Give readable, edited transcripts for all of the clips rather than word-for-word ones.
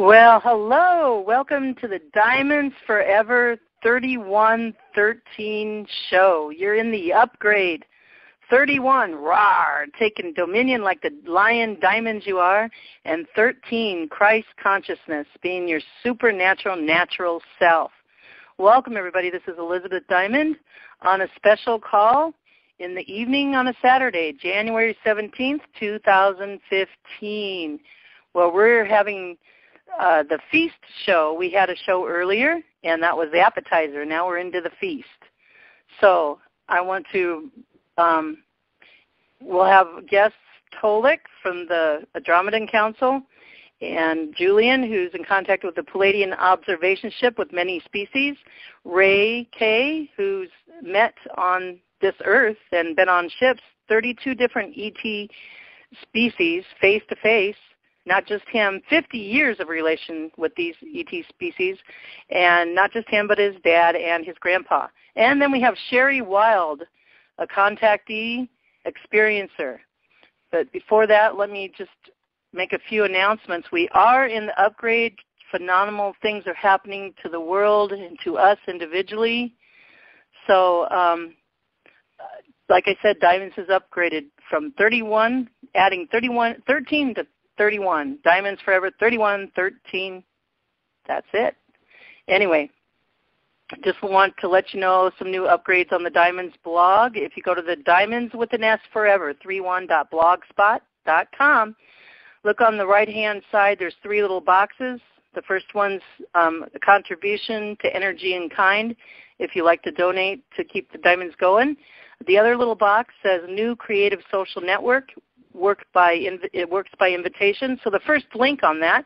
Well, hello. Welcome to the Diamonds Forever 3113 show. You're in the upgrade. 31, rawr, taking dominion like the lion diamonds you are. And 13, Christ consciousness, being your supernatural, natural self. Welcome, everybody. This is Elizabeth Diamond on a special call in the evening on a Saturday, January 17th, 2015. Well, we're having the feast show. We had a show earlier, and that was the appetizer. Now we're into the feast. So I want to, we'll have guests Tolec from the Andromedan Council, and Julien, who's in contact with the Pleiadian observation ship with many species, Ray K., who's met on this earth and been on ships, 32 different ET species face-to-face, not just him, 50 years of relation with these ET species, and not just him, but his dad and his grandpa. And then we have Sherry Wilde, a contactee experiencer. But before that, let me just make a few announcements. We are in the upgrade. Phenomenal things are happening to the world and to us individually. So, like I said, Diamonds is upgraded from 31, adding 13 to 31. Diamonds Forever 3113. That's it. Anyway, just want to let you know some new upgrades on the Diamonds blog. If you go to the Diamonds with an S Forever 31.blogspot.com, look on the right-hand side. There's three little boxes. The first one's a contribution to energy and kind, if you like to donate to keep the Diamonds going. The other little box says New Creative Social Network. It works by invitation. So the first link on that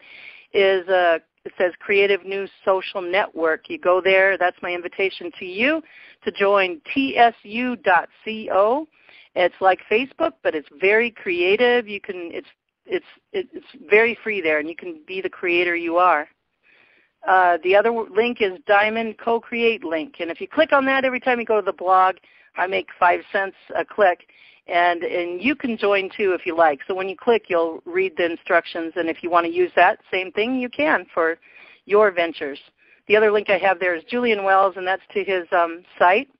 is it says Creative New Social Network. You go there. That's my invitation to you to join tsu.co. It's like Facebook, but it's very creative. You can it's very free there, and you can be the creator you are. The other link is Diamond Co-Create link, and if you click on that every time you go to the blog, I make 5 cents a click. And you can join too if you like. So when you click, you'll read the instructions, and if you want to use that same thing, you can for your ventures. The other link I have there is Julien Wells, and that's to his site.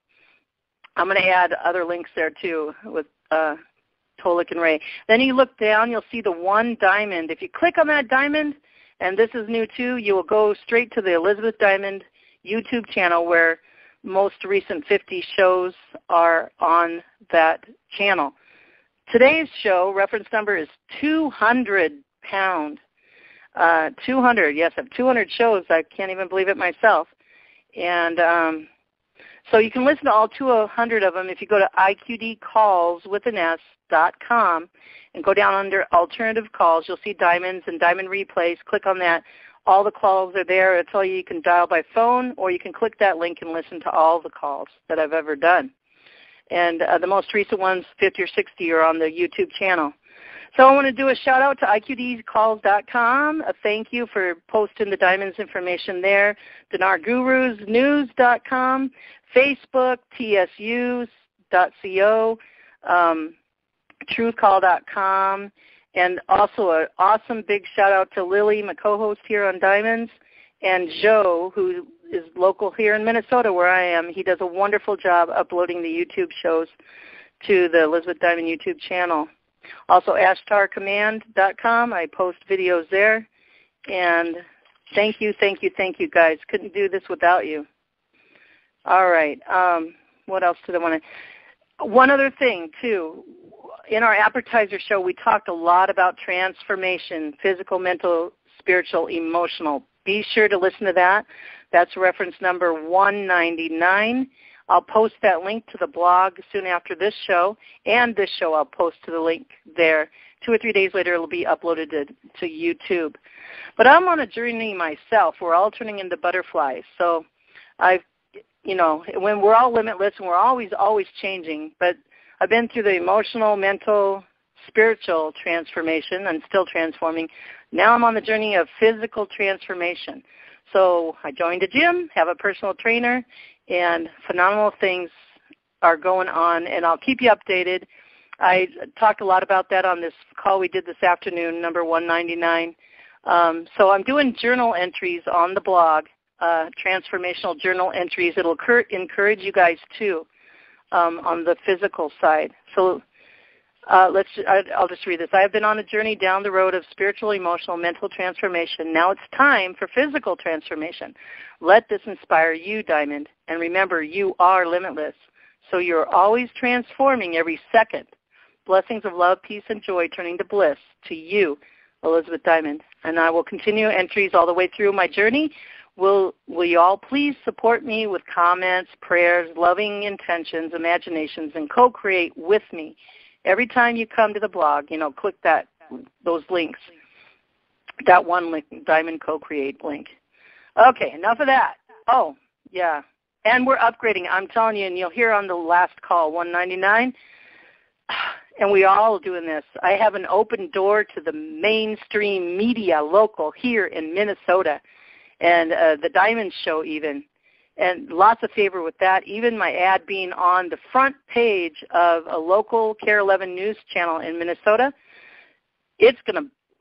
I'm going to add other links there too with Tolec and Ray. Then you look down, you'll see the one diamond. If you click on that diamond, and this is new too, you will go straight to the Elizabeth Diamond YouTube channel where most recent 50 shows are on that channel. Today's show, reference number is 200 pound. 200, yes, I have 200 shows. I can't even believe it myself. And so you can listen to all 200 of them if you go to iqdcalls.com and go down under alternative calls. You'll see diamonds and diamond replays. Click on that. All the calls are there. It's all you can dial by phone, or you can click that link and listen to all the calls that I've ever done. And the most recent ones, 50 or 60, are on the YouTube channel. So I want to do a shout-out to iqdcalls.com. A thank you for posting the Diamonds information there. DinarGurusNews.com, Facebook, tsu.co, truthcall.com. And also an awesome big shout-out to Lily, my co-host here on Diamonds, and Joe, who is local here in Minnesota where I am. He does a wonderful job uploading the YouTube shows to the Elizabeth Diamond YouTube channel. Also, ashtarcommand.com. I post videos there. And thank you, guys. Couldn't do this without you. All right. What else did I want to... One other thing, too. In our appetizer show, we talked a lot about transformation, physical, mental, spiritual, emotional. Be sure to listen to that. That's reference number 199. I'll post that link to the blog soon after this show, and this show I'll post to the link there. 2 or 3 days later, it will be uploaded to YouTube. But I'm on a journey myself. We're all turning into butterflies. So when we're all limitless and we're always changing, but I've been through the emotional, mental, spiritual transformation. I'm still transforming. Now I'm on the journey of physical transformation. So I joined a gym, have a personal trainer, and phenomenal things are going on, and I'll keep you updated. I talked a lot about that on this call we did this afternoon, number 199. So I'm doing journal entries on the blog, transformational journal entries. It'll encourage you guys too on the physical side. So I'll just read this. I have been on a journey down the road of spiritual, emotional, mental transformation. Now it's time for physical transformation. Let this inspire you, Diamond. And remember, you are limitless. So you're always transforming every second. Blessings of love, peace, and joy turning to bliss to you, Elizabeth Diamond. And I will continue entries all the way through my journey. Will you all please support me with comments, prayers, loving intentions, imaginations, and co-create with me? Every time you come to the blog, click those links, that one link, Diamond Co-Create link. Okay, enough of that. Oh, yeah. And we're upgrading. I'm telling you, and you'll hear on the last call, 199, and we all doing this. I have an open door to the mainstream media local here in Minnesota, and the Diamond Show even. And lots of favor with that. Even my ad being on the front page of a local Care 11 news channel in Minnesota,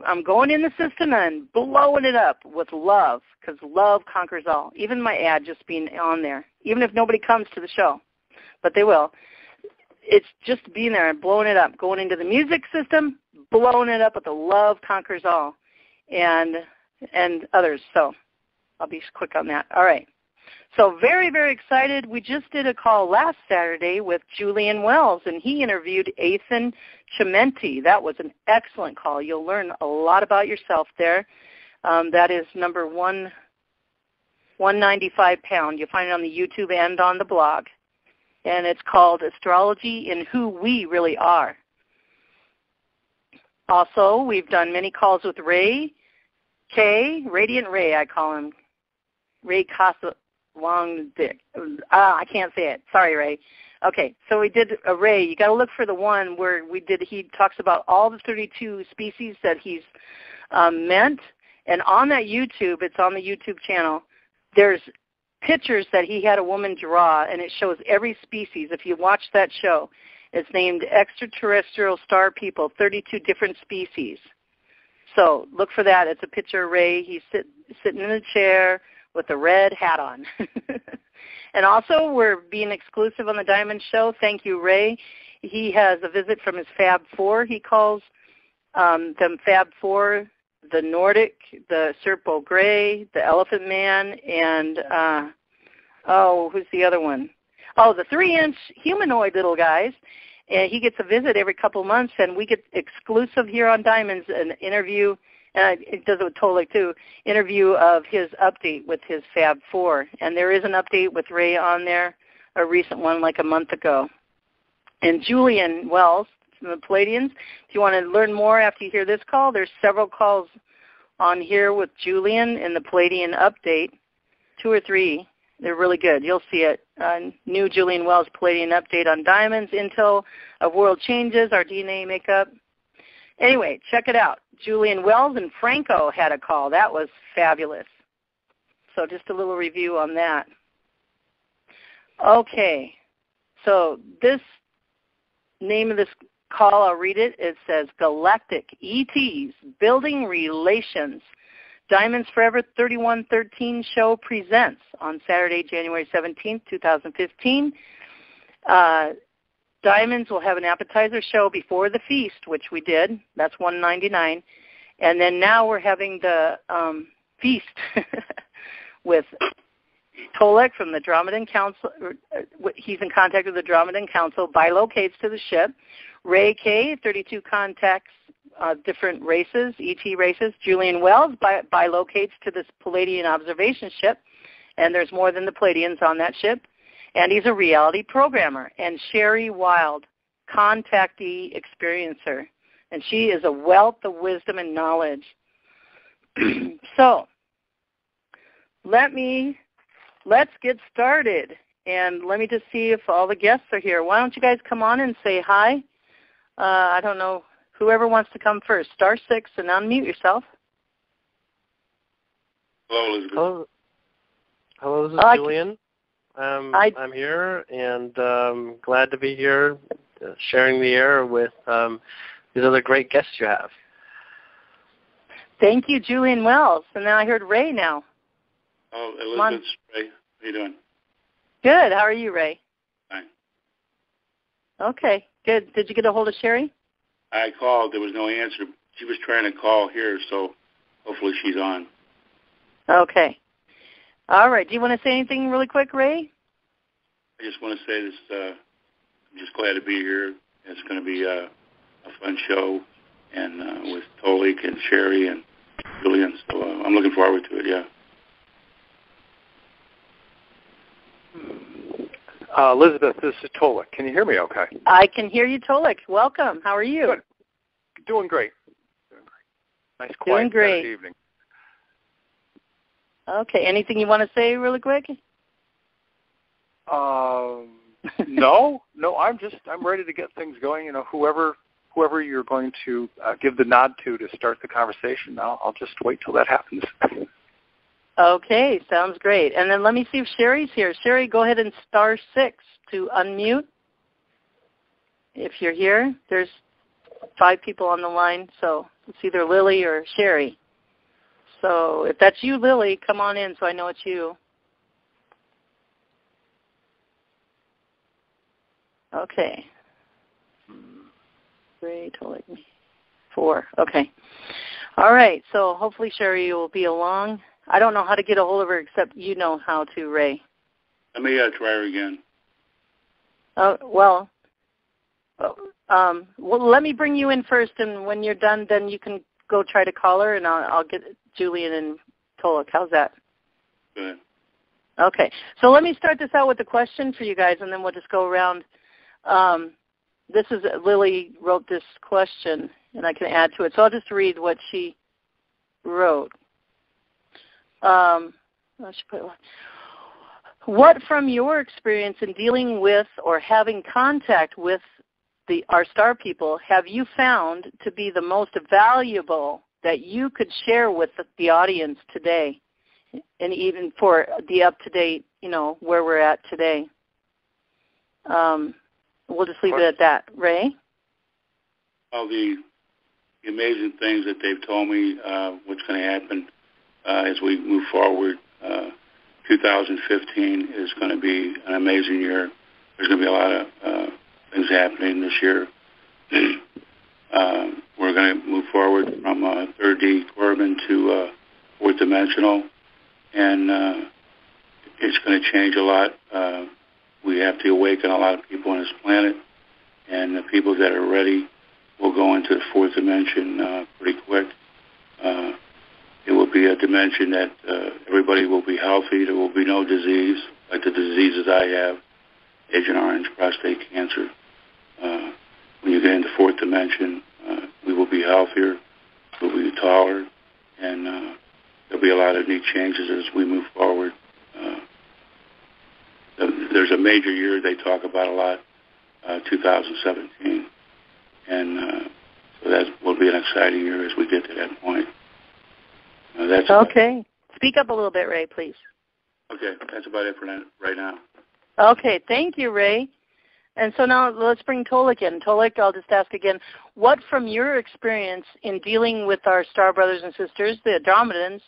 I'm going in the system and blowing it up with love, because love conquers all. Even my ad just being on there, even if nobody comes to the show, but they will. It's just being there and blowing it up, going into the music system, blowing it up with the love conquers all, and others. So I'll be quick on that. All right. So very, very excited. We just did a call last Saturday with Julien Wells, and he interviewed Ethan Chimenti. That was an excellent call. You'll learn a lot about yourself there. That is number 195 pound. You'll find it on the YouTube and on the blog. And it's called Astrology and Who We Really Are. Also, we've done many calls with Ray K, Radiant Ray, I call him. Ray Kosulandich. I can't say it. Sorry, Ray. Okay, so we did a Ray. You got to look for the one where he talks about all the 32 species that he's meant. And on that YouTube, it's on the YouTube channel, there's pictures that he had a woman draw, and it shows every species. If you watch that show, it's named Extraterrestrial Star People, 32 different species. So look for that. It's a picture of Ray. He's sitting in a chair with a red hat on. And also, we're being exclusive on the Diamond Show. Thank you, Ray. He has a visit from his Fab Four. He calls them Fab Four, the Nordic, the Serpo Gray, the Elephant Man, and, who's the other one? Oh, the 3-inch humanoid little guys. And he gets a visit every couple of months, and we get exclusive here on Diamonds, an interview, and it does it with Tolec too, interview of his update with his Fab 4. And there is an update with Ray on there, a recent one like a month ago. And Julien Wells from the Pleiadians, if you want to learn more after you hear this call, there's several calls on here with Julien in the Pleiadian update, 2 or 3. They're really good. You'll see it. New Julien Wells Pleiadian update on diamonds, intel of world changes, our DNA makeup. Anyway, check it out. Julien Wells and Franco had a call. That was fabulous. So just a little review on that. Okay. So this name of this call, I'll read it. It says Galactic ETs Building Relations. Diamonds Forever 3113 show presents on Saturday, January 17th, 2015. Diamonds will have an appetizer show before the feast, which we did. That's $199. And then now we're having the feast with Tolec from the Andromedan Council. He's in contact with the Andromedan Council, bilocates to the ship. Ray K, 32 contacts, different races, ET races. Julien Wells bilocates to this Pleiadian observation ship, and there's more than the Pleiadians on that ship. And he's a reality programmer. And Sherry Wilde, contactee experiencer. And she is a wealth of wisdom and knowledge. So let's get started. And let me just see if all the guests are here. Why don't you guys come on and say hi? I don't know. Whoever wants to come first. *6 and unmute yourself. Hello, Elizabeth. Hello, this is Julien. I'm here and glad to be here sharing the air with these other great guests you have. Thank you, Julien Wells. And now I heard Ray now. Oh, Elizabeth, Ray. How you doing? Good. How are you, Ray? Fine. Okay, good. Did you get a hold of Sherry? I called. There was no answer. She was trying to call here, so hopefully she's on. Okay. All right. Do you want to say anything really quick, Ray? I just want to say this. I'm just glad to be here. It's going to be a fun show, and with Tolec and Sherry and Julien. So I'm looking forward to it. Yeah. Elizabeth, this is Tolec. Can you hear me okay? I can hear you, Tolec. Welcome. How are you? Good. Doing great. Nice, quiet Saturday evening. Okay. Anything you want to say really quick? No. I'm ready to get things going. You know, whoever you're going to give the nod to start the conversation, I'll just wait till that happens. Okay, sounds great. And then let me see if Sherry's here. Sherry, go ahead and *6 to unmute. If you're here, there's 5 people on the line, so it's either Lily or Sherry. So if that's you, Lily, come on in so I know it's you. Okay. 3, Tolec, 4. Okay. All right, so hopefully Sherry will be along. I don't know how to get a hold of her except you know how to, Ray. Let me try her again. Well, let me bring you in first, and when you're done, then you can go try to call her, and I'll get Julien and Tolec. How's that? Good. Okay. So let me start this out with a question for you guys, and then we'll just go around. This is Lily wrote this question, and I can add to it. So I'll just read what she wrote. What from your experience in dealing with or having contact with our star people have you found to be the most valuable that you could share with the audience today, and even for the up-to-date, where we're at today? We'll just leave it at that. Ray? Well, the amazing things that they've told me, what's going to happen as we move forward. 2015 is going to be an amazing year. There's going to be a lot of things happening this year. We're going to move forward from 3rd Corbin to 4th dimensional, and it's going to change a lot. We have to awaken a lot of people on this planet, and the people that are ready will go into the 4th dimension pretty quick. It will be a dimension that everybody will be healthy. There will be no disease, like the diseases I have, Agent Orange, prostate cancer. When you get into 4th dimension, we will be healthier, we'll be taller, and there'll be a lot of neat changes as we move forward. There's a major year they talk about a lot, 2017, and so that will be an exciting year as we get to that point. That's okay. Speak up a little bit, Ray, please. Okay, that's about it for right now. Okay, thank you, Ray. And so now let's bring Tolec in. Tolec, I'll just ask again, what from your experience in dealing with our star brothers and sisters, the Andromedans,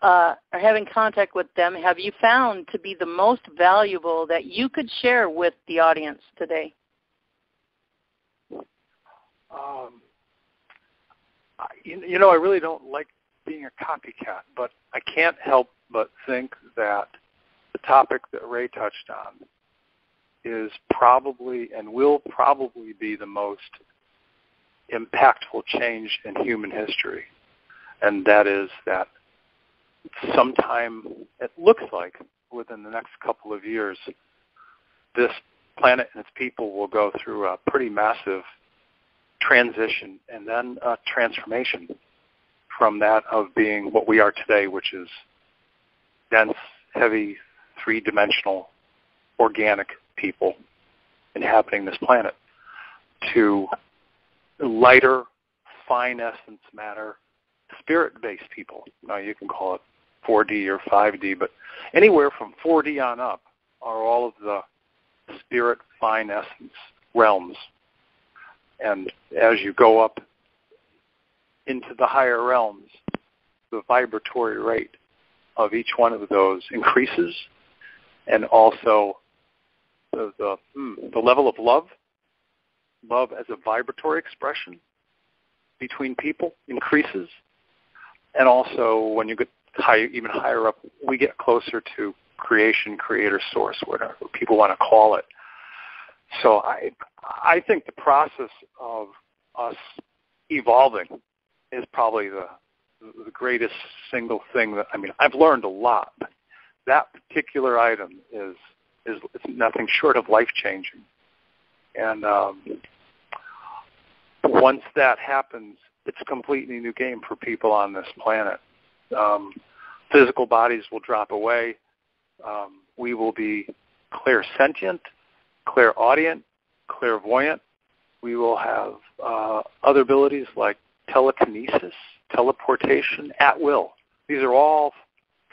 or having contact with them, have you found to be the most valuable that you could share with the audience today? I really don't like being a copycat, but I can't help but think that the topic that Ray touched on is probably and will probably be the most impactful change in human history. And that is that sometime, it looks like within the next couple of years, this planet and its people will go through a pretty massive transition and then a transformation from that of being what we are today, which is dense, heavy, three-dimensional, organic people inhabiting this planet, to lighter, fine essence matter, spirit-based people. Now you can call it 4D or 5D, but anywhere from 4D on up are all of the spirit, fine essence realms. And as you go up into the higher realms, the vibratory rate of each one of those increases, and also the level of love as a vibratory expression between people increases, and also when you get even higher up, we get closer to creation, creator, source, whatever people want to call it. So I think the process of us evolving is probably the greatest single thing that, I mean, I've learned a lot. That particular item is nothing short of life-changing. And once that happens, it's a completely new game for people on this planet. Physical bodies will drop away. We will be clairsentient, clairaudient, clairvoyant. We will have other abilities like telekinesis, teleportation, at will. These are all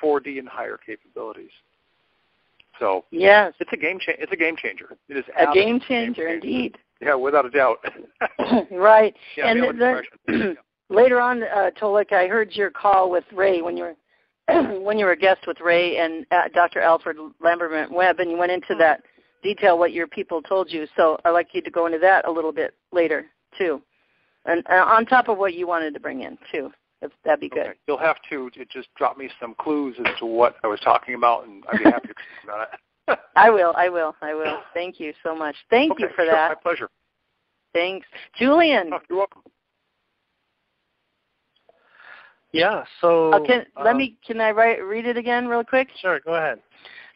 4D and higher capabilities. So yes, it's a game changer. It's a game changer. It is a game changer indeed. Yeah, without a doubt. Right. Yeah, and later on, Tolec, I heard your call with Ray when you were when you were a guest with Ray and Dr. Alfred Lamberman Webb, and you went into that detail what your people told you. So I'd like you to go into that a little bit later too, and on top of what you wanted to bring in too. That'd be good. Okay. You'll have to just drop me some clues as to what I was talking about, and I'd be happy to explain about it. I will. Thank you so much. Thank you for that. My pleasure. Thanks. Julian. Oh, you're welcome. Yeah, so... Can I read it again real quick? Sure, go ahead.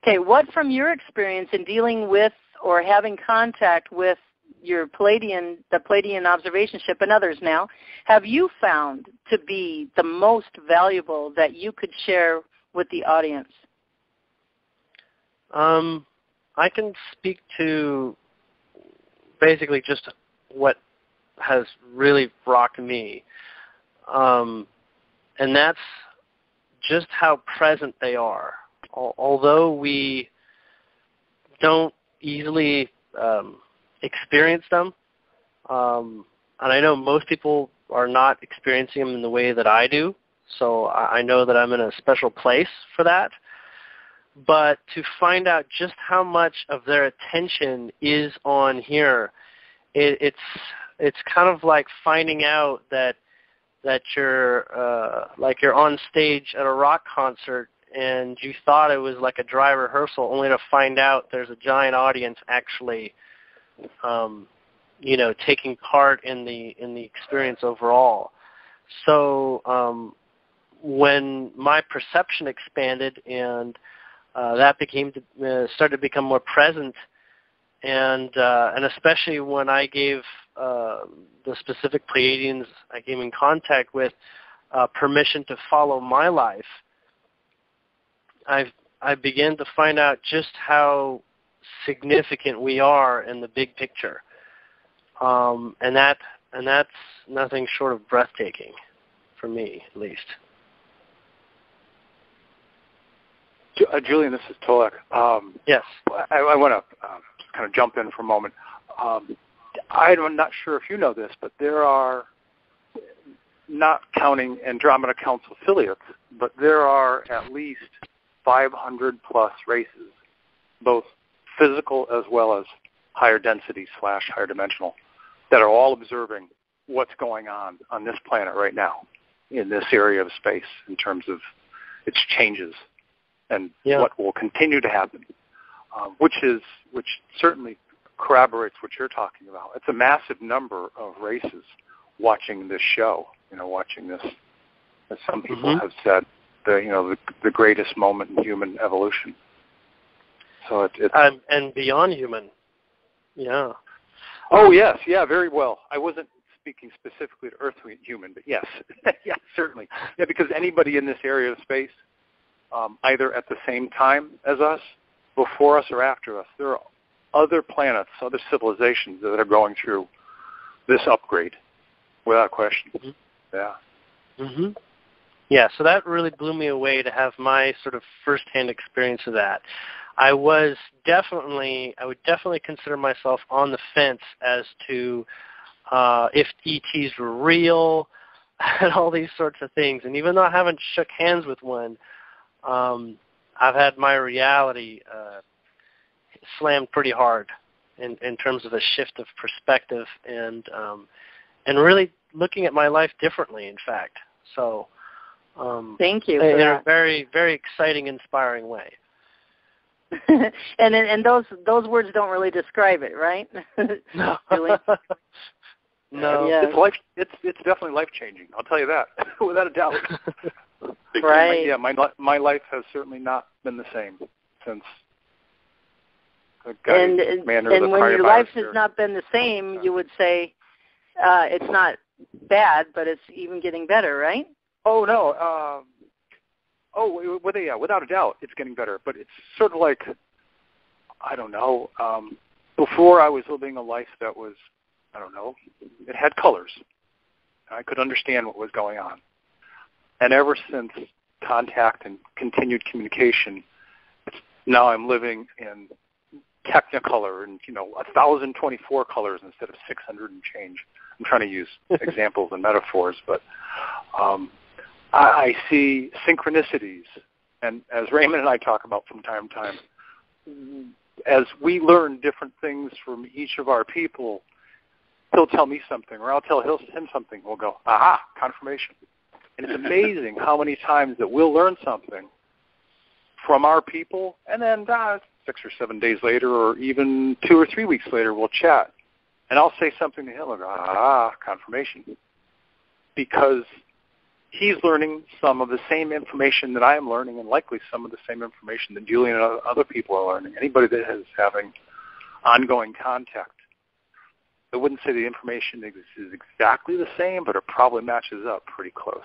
Okay, what from your experience in dealing with or having contact with the Pleiadian observation ship and others now, have you found to be the most valuable that you could share with the audience? I can speak to basically just what has really rocked me. And that's just how present they are. Although we don't easily experience them, and I know most people are not experiencing them in the way that I do, so I know that I'm in a special place for that. But to find out just how much of their attention is on here, it's kind of like finding out that you're you're on stage at a rock concert and you thought it was like a dry rehearsal, only to find out there's a giant audience actually taking part in the experience overall. So when my perception expanded and that started to become more present, and especially when I gave the specific Pleiadians I came in contact with permission to follow my life, I began to find out just how significant we are in the big picture, and that's nothing short of breathtaking, for me at least. Julien, this is Tolec. Yes. I want to kind of jump in for a moment. I'm not sure if you know this, but there are, not counting Andromeda Council affiliates, but there are at least 500 plus races, both physical as well as higher density / higher dimensional, that are all observing what's going on this planet right now in this area of space in terms of its changes and what will continue to happen, which certainly corroborates what you're talking about. It's a massive number of races watching this show, watching this, as some people have said, the greatest moment in human evolution. So it's and beyond human, yeah. Oh yes, yeah, very well. I wasn't speaking specifically to Earth human, but yes, yeah, certainly, yeah, because anybody in this area of space, either at the same time as us, before us, or after us, there are other planets, other civilizations that are going through this upgrade, without question. Mm-hmm. Yeah. Mm-hmm. Yeah, so that really blew me away to have my sort of first-hand experience of that. I would definitely consider myself on the fence as to if ETs were real. at all these sorts of things. And even though I haven't shook hands with one, I've had my reality slammed pretty hard in terms of a shift of perspective and really looking at my life differently, in fact. So thank you in a very, very exciting, inspiring way. and those words don't really describe it, right? No. Really? No. Yeah. It's definitely life changing. I'll tell you that without a doubt. Right. Yeah, my life has certainly not been the same since. And when your life has not been the same, you would say it's not bad, but it's even getting better, right? Oh no. Without a doubt, it's getting better. But it's sort of like, I don't know. Before I was living a life that was, I don't know, it had colors. I could understand what was going on. And ever since contact and continued communication, now I'm living in Technicolor and 1,024 colors instead of 600 and change. I'm trying to use examples and metaphors, but I see synchronicities, and as Raymond and I talk about from time to time, as we learn different things from each of our people, he'll tell me something, or I'll tell him something. We'll go, aha, confirmation. And it's amazing how many times that we'll learn something from our people, and then 6 or 7 days later, or even 2 or 3 weeks later, we'll chat. And I'll say something to him, and go, confirmation. Because he's learning some of the same information that I am learning, and likely some of the same information that Julien and other people are learning. Anybody that is having ongoing contact. I wouldn't say the information is exactly the same, but it probably matches up pretty close.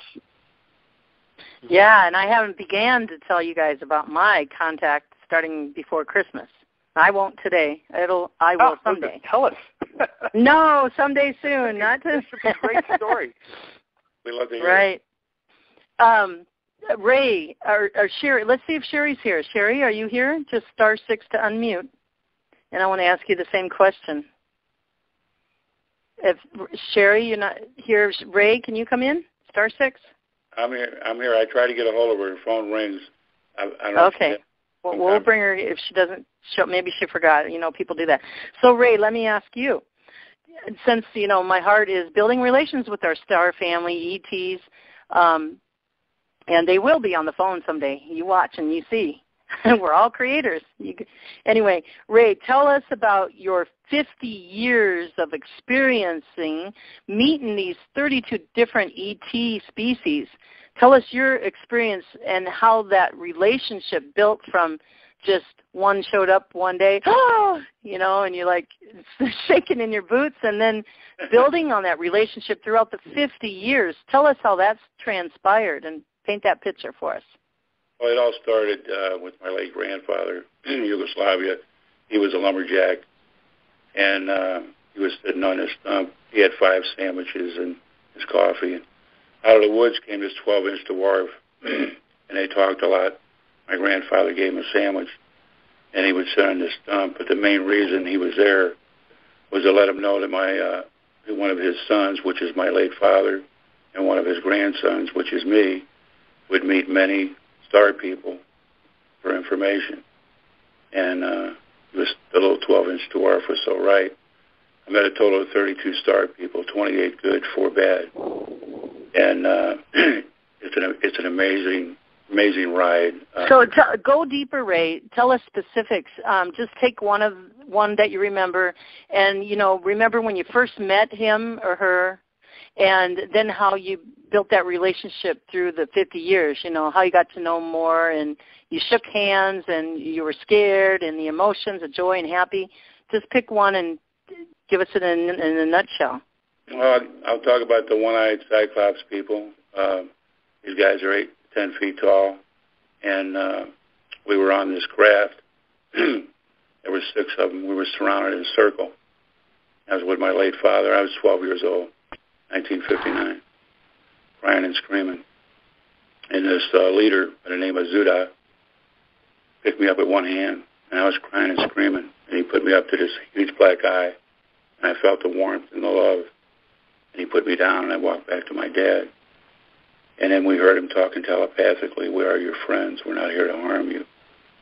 Yeah, and I haven't began to tell you guys about my contact starting before Christmas. I won't today. I will someday. Tell us. No, someday soon. Not to. This would be a great story. We love to hear Right. Ray, or Sherry, let's see if Sherry's here. Sherry, are you here? Just *6 to unmute. And I want to ask you the same question. If Sherry, you're not here, Ray, can you come in? *6? I'm here. I try to get a hold of her. Her phone rings. I don't okay. Well, we'll bring her if she doesn't show. Maybe she forgot. People do that. So, Ray, let me ask you. Since, my heart is building relations with our star family, ETs, and they will be on the phone someday. You watch and you see. We're all creators. Anyway, Ray, tell us about your 50 years of experiencing meeting these 32 different ET species. Tell us your experience and how that relationship built from just one showed up one day, and you're like shaking in your boots, and then building on that relationship throughout the 50 years. Tell us how that's transpired and paint that picture for us. Well, it all started with my late grandfather in Yugoslavia. He was a lumberjack, and he was sitting on his stump. He had 5 sandwiches and his coffee. And out of the woods came this 12-inch dwarf, and they talked a lot. My grandfather gave him a sandwich, and he would sit on this stump. But the main reason he was there was to let him know that one of his sons, which is my late father, and one of his grandsons, which is me, would meet many star people for information. And the little 12-inch dwarf was so right. I met a total of 32 star people, 28 good, 4 bad. And it's an amazing ride. So go deeper, Ray. Tell us specifics. Just take one that you remember, and remember when you first met him or her, and then how you built that relationship through the 50 years. How you got to know more, and you shook hands, and you were scared, and the emotions of joy and happy. Just pick one and give us it in a nutshell. Well, I'll talk about the one-eyed Cyclops people. These guys are 8 to 10 feet tall, and we were on this craft. There were 6 of them. We were surrounded in a circle. I was with my late father. I was 12 years old, 1959, crying and screaming. And this leader by the name of Zuda picked me up with one hand, and I was crying and screaming. And he put me up to this huge black eye, and I felt the warmth and the love. And he put me down, and I walked back to my dad. And then we heard him talking telepathically, we are your friends, we're not here to harm you,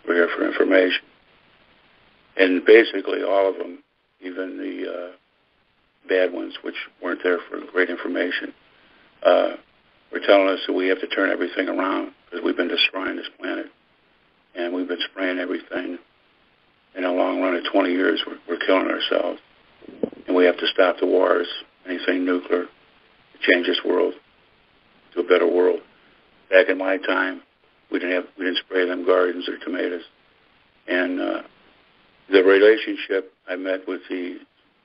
we're here for information. And basically all of them, even the bad ones, which weren't there for great information, were telling us that we have to turn everything around because we've been destroying this planet. And we've been spraying everything. In a long run of 20 years, we're killing ourselves. And we have to stop the wars, anything nuclear, to change this world to a better world. Back in my time, we didn't spray them gardens or tomatoes. And the relationship I met with the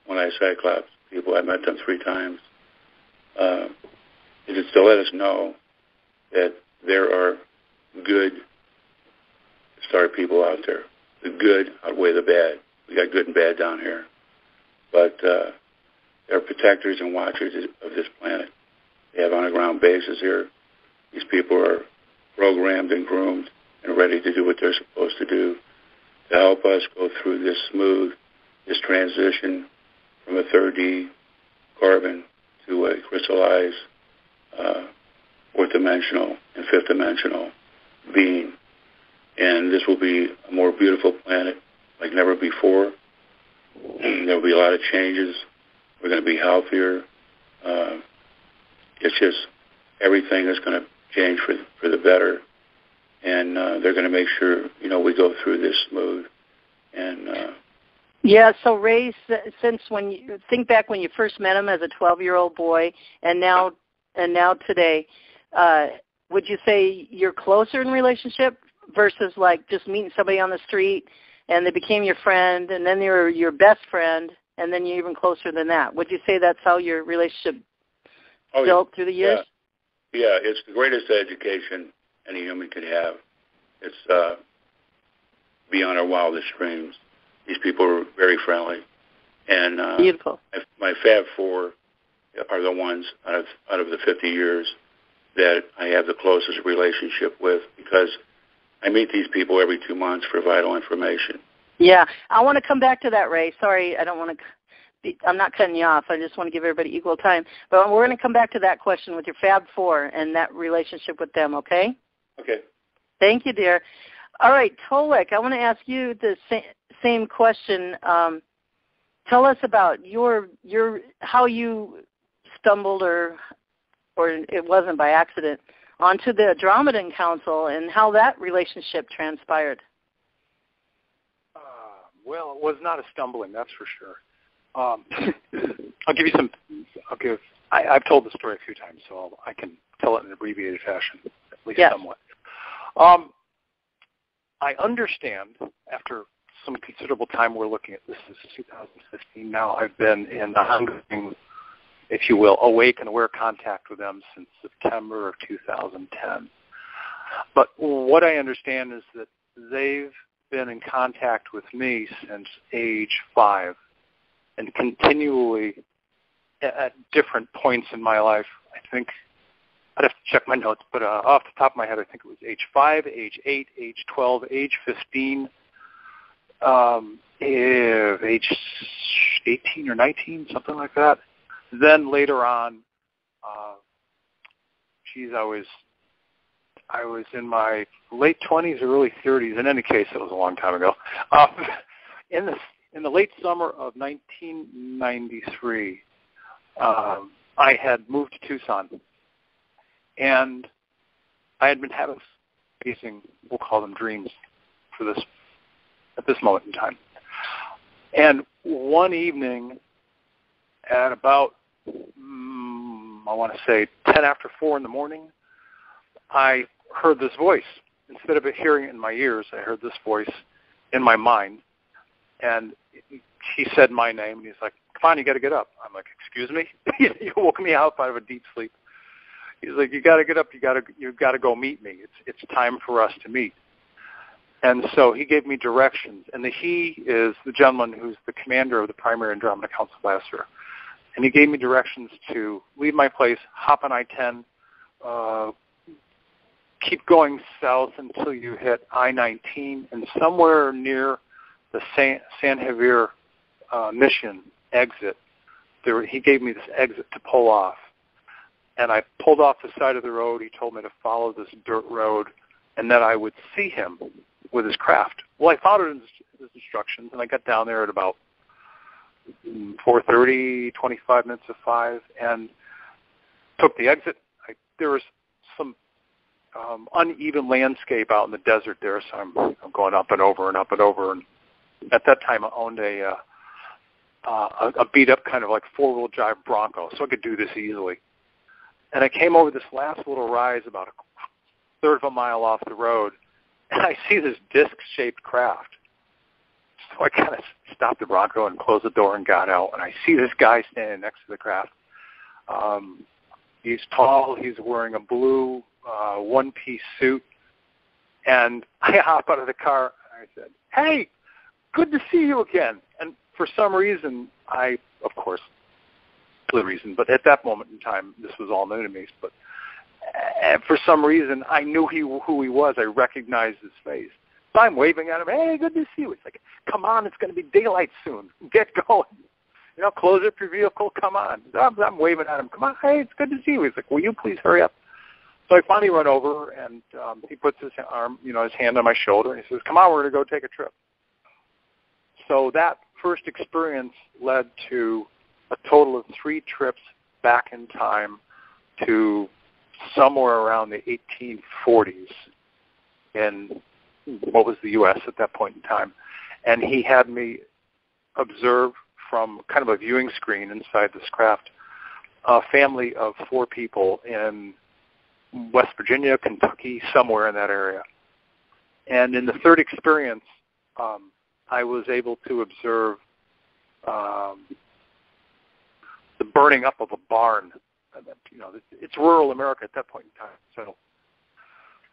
one-eyed Cyclops people, I met them 3 times, it is to let us know that there are good star people out there. The good outweigh the bad. We got good and bad down here. But they're protectors and watchers of this planet. They have underground bases here. These people are programmed and groomed and ready to do what they're supposed to do to help us go through this transition from a 3D carbon to a crystallized fourth dimensional and fifth dimensional being. And this will be a more beautiful planet like never before. There will be a lot of changes. We're going to be healthier. It's just everything is going to change for the better. And they're going to make sure, we go through this smooth. And yeah, so Ray, since when you think back when you first met him as a 12-year-old boy and now today, would you say you're closer in relationship versus like just meeting somebody on the street and they became your friend and then they were your best friend and then you're even closer than that? Would you say that's how your relationship built through the years? Yeah, it's the greatest education any human could have. It's beyond our wildest dreams. These people are very friendly. And beautiful. My Fab Four are the ones out of the 50 years that I have the closest relationship with because I meet these people every 2 months for vital information. Yeah, I want to come back to that, Ray. Sorry, I'm not cutting you off. I just want to give everybody equal time. But we're going to come back to that question with your Fab Four and that relationship with them, okay? Okay. Thank you, dear. All right, Tolec, I want to ask you the same question. Tell us about your how you stumbled, or it wasn't by accident, onto the Andromedan Council and how that relationship transpired. Well, it was not a stumbling, that's for sure. I'll give you some. I've told the story a few times, so I can tell it in an abbreviated fashion, at least somewhat. I understand after some considerable time we're looking at this. This is 2015 now. I've been in ongoing, if you will, awake and aware contact with them since September of 2010. But what I understand is that they've been in contact with me since age 5 and continually at different points in my life. I think I'd have to check my notes, but off the top of my head, I think it was age 5, age 8, age 12, age 15, age 18 or 19, something like that. Then later on, I was in my late 20s or early 30s. In any case, it was a long time ago. In the late summer of 1993, I had moved to Tucson, and I had been having facing, we'll call them dreams, at this moment in time. And one evening, at about, I want to say 10 after 4 in the morning, I heard this voice. Instead of hearing it in my ears, I heard this voice in my mind. And he said my name, and he's like, "Come on, you got to get up." I'm like, "Excuse me?" You woke me up out of a deep sleep. He's like, "You got to get up. You got to go meet me. It's time for us to meet." And so he gave me directions. And he is the gentleman who's the commander of the primary Andromeda Council Blaster. And he gave me directions to leave my place, hop on I-10, keep going south until you hit I-19, and somewhere near the San Javier mission exit, he gave me this exit to pull off. And I pulled off the side of the road. He told me to follow this dirt road, and that I would see him with his craft. Well, I followed his instructions, and I got down there at about 4:30, 25 minutes to 5, and took the exit. There was some uneven landscape out in the desert there, so I'm going up and over and up and over. And at that time, I owned a beat-up kind of like four-wheel drive Bronco, so I could do this easily. And I came over this last little rise about a third of a mile off the road, and I see this disc-shaped craft. So I kind of stopped the Bronco and closed the door and got out, and I see this guy standing next to the craft. He's tall. He's wearing a blue one-piece suit. And I hop out of the car, and I said, "Hey, good to see you again." And for some reason, of course, the reason, but at that moment in time, this was all new to me. But for some reason, I knew who he was. I recognized his face. So I'm waving at him. "Hey, good to see you." It's like, "Come on, it's going to be daylight soon. Get going. Close up your vehicle. Come on." I'm waving at him. "Come on, hey, it's good to see you." He's like, "Will you please hurry up?" So I finally run over, and he puts his arm, his hand on my shoulder, and he says, "Come on, we're going to go take a trip." So that first experience led to a total of 3 trips back in time to somewhere around the 1840s in what was the U.S. at that point in time. And he had me observe from kind of a viewing screen inside this craft a family of 4 people in West Virginia, Kentucky, somewhere in that area. And in the third experience, I was able to observe the burning up of a barn. It's rural America at that point in time. So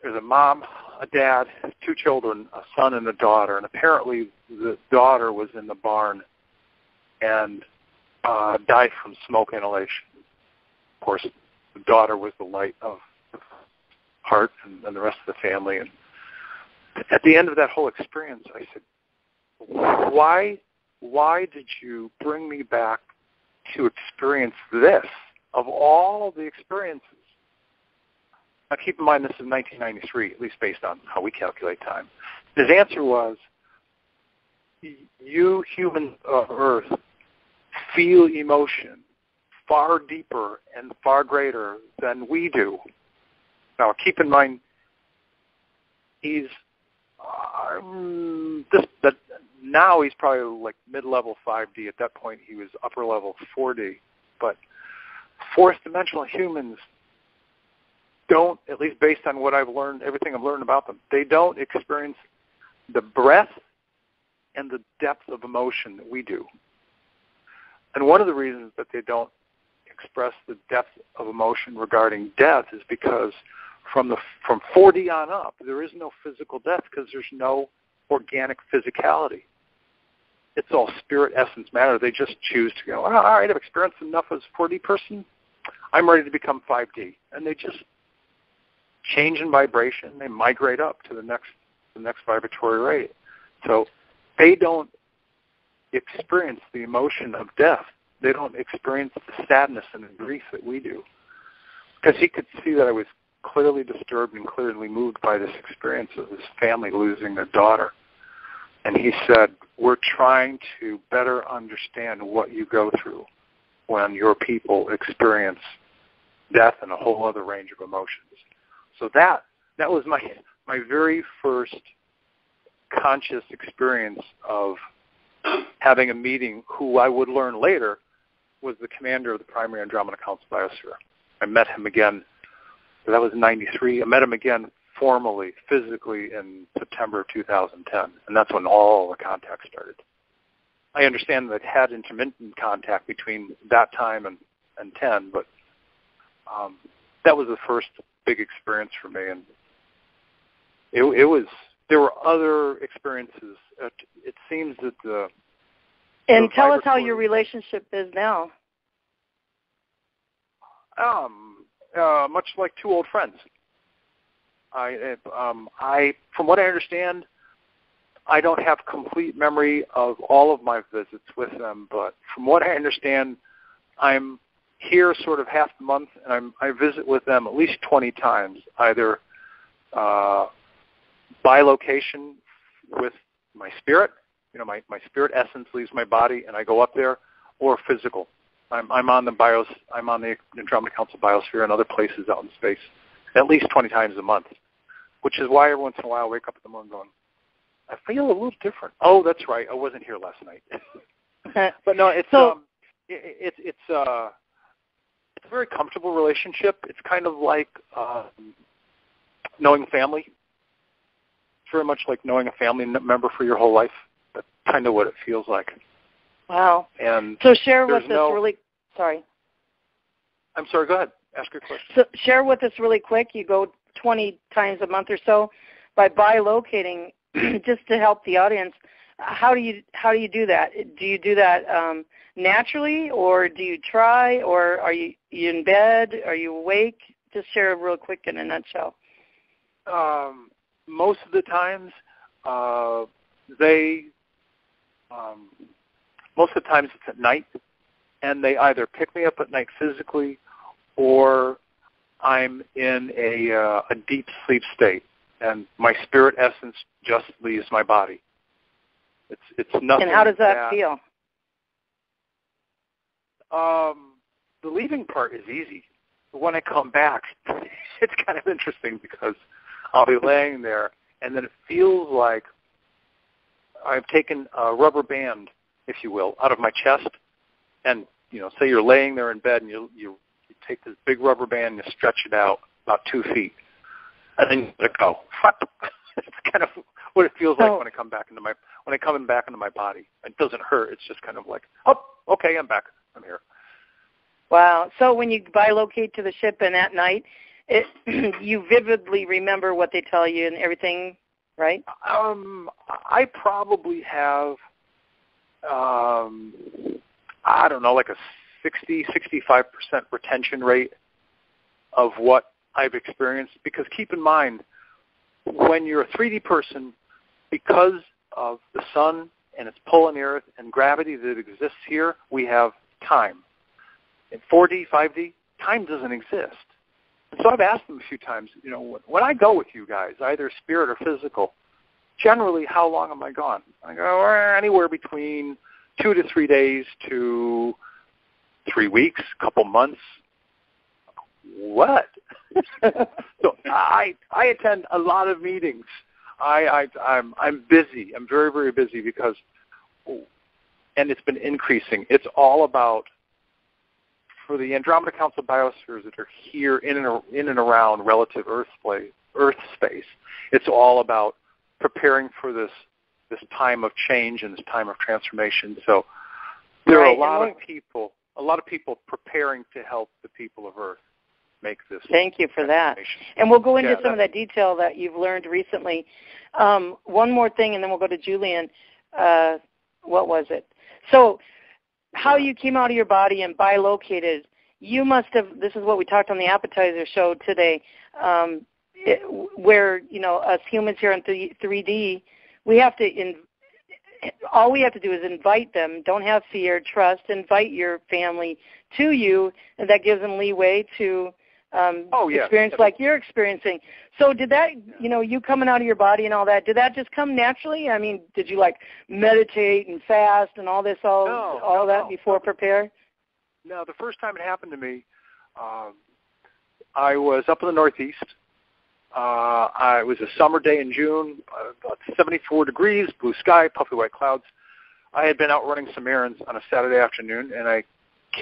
there's a mom, a dad, 2 children, a son and a daughter. And apparently the daughter was in the barn and died from smoke inhalation. Of course, the daughter was the light of the heart and the rest of the family. And at the end of that whole experience, I said, why did you bring me back to experience this of all the experiences? Now, keep in mind, this is 1993, at least based on how we calculate time. His answer was, you humans of Earth feel emotion far deeper and far greater than we do. Now, keep in mind, he's now he's probably like mid-level 5D. At that point, he was upper-level 4D. But fourth-dimensional humans don't, at least based on what I've learned, everything I've learned about them, they don't experience the breadth and the depth of emotion that we do. And one of the reasons that they don't express the depth of emotion regarding death is because from 4D on up, there is no physical death because there's no organic physicality. It's all spirit, essence, matter. They just choose to go, all right, I've experienced enough as a 4D person. I'm ready to become 5D. And they just change in vibration. They migrate up to the next vibratory rate. So they don't experience the emotion of death. They don't experience the sadness and the grief that we do. Because he could see that I was clearly disturbed and clearly moved by this experience of this family losing their daughter. And he said, we're trying to better understand what you go through when your people experience death and a whole other range of emotions. So that was my very first conscious experience of having a meeting who I would learn later was the commander of the primary Andromeda Council Biosphere. I met him again, that was in 93. I met him again formally, physically in September of 2010, and that's when all the contact started. I understand that I had intermittent contact between that time and 10, but that was the first big experience for me, and there were other experiences. It seems that And tell us how your relationship is now. Much like 2 old friends. From what I understand, I don't have complete memory of all of my visits with them, but from what I understand, I'm here sort of half the month, and I visit with them at least 20 times, either by location with my spirit. You know, my spirit essence leaves my body, and I go up there, or physical. I'm on the Andromeda Council biosphere and other places out in space at least 20 times a month, which is why every once in a while I wake up in the morning going, I feel a little different. Oh, that's right, I wasn't here last night. But no, it's a very comfortable relationship. It's kind of like knowing family. It's very much like knowing a family member for your whole life. That's kind of what it feels like. Wow. And so share with us Sorry. I'm sorry, go ahead. Ask your question. So share with us really quick. You go 20 times a month or so by bilocating, just to help the audience. How do you do that? Do you do that naturally, or do you try, or are you in bed? Are you awake? Just share real quick in a nutshell. Most of the times, most of the times it's at night, and they either pick me up at night physically, or I'm in a deep sleep state, and my spirit essence just leaves my body. It's nothing. And how does that feel? The leaving part is easy. But when I come back, it's kind of interesting because I'll be laying there, and then it feels like I've taken a rubber band, if you will, out of my chest, and say you're laying there in bed, and you take this big rubber band and you stretch it out about 2 feet, and then you let it go. It's kind of what it feels like when I come back into my body. It doesn't hurt. It's just kind of like, oh, okay, I'm back. I'm here. Wow. So when you bilocate to the ship and at night, you vividly remember what they tell you and everything, right? I probably have, I don't know, like a 60-65% retention rate of what I've experienced. Because keep in mind, when you're a 3D person, because of the sun and its pull on the Earth and gravity that exists here, we have time. In 4D, 5D, time doesn't exist. And so I've asked them a few times, when I go with you guys, either spirit or physical, generally how long am I gone? I go anywhere between 2 to 3 days to 3 weeks, couple months. What? So I attend a lot of meetings. I'm busy. I'm very, very busy because, and it's been increasing. It's all about, for the Andromeda Council biospheres that are here in and around relative Earth space, it's all about preparing for this time of change and this time of transformation. So there are a lot of people preparing to help the people of Earth make this. Thank you for that. And we'll go into some of that detail that you've learned recently. One more thing, and then we'll go to Julien. What was it? So how you came out of your body and bilocated, you must have, this is what we talked on the appetizer show today, where, us humans here in 3D, all we have to do is invite them. Don't have fear, trust, invite your family to you, and that gives them leeway to experience like you're experiencing. So did that, you coming out of your body and all that, did that just come naturally? I mean, did you meditate and fast and all this, before prepare? No, the first time it happened to me, I was up in the Northeast. It was a summer day in June, about 74 degrees, blue sky, puffy white clouds. I had been out running some errands on a Saturday afternoon, and I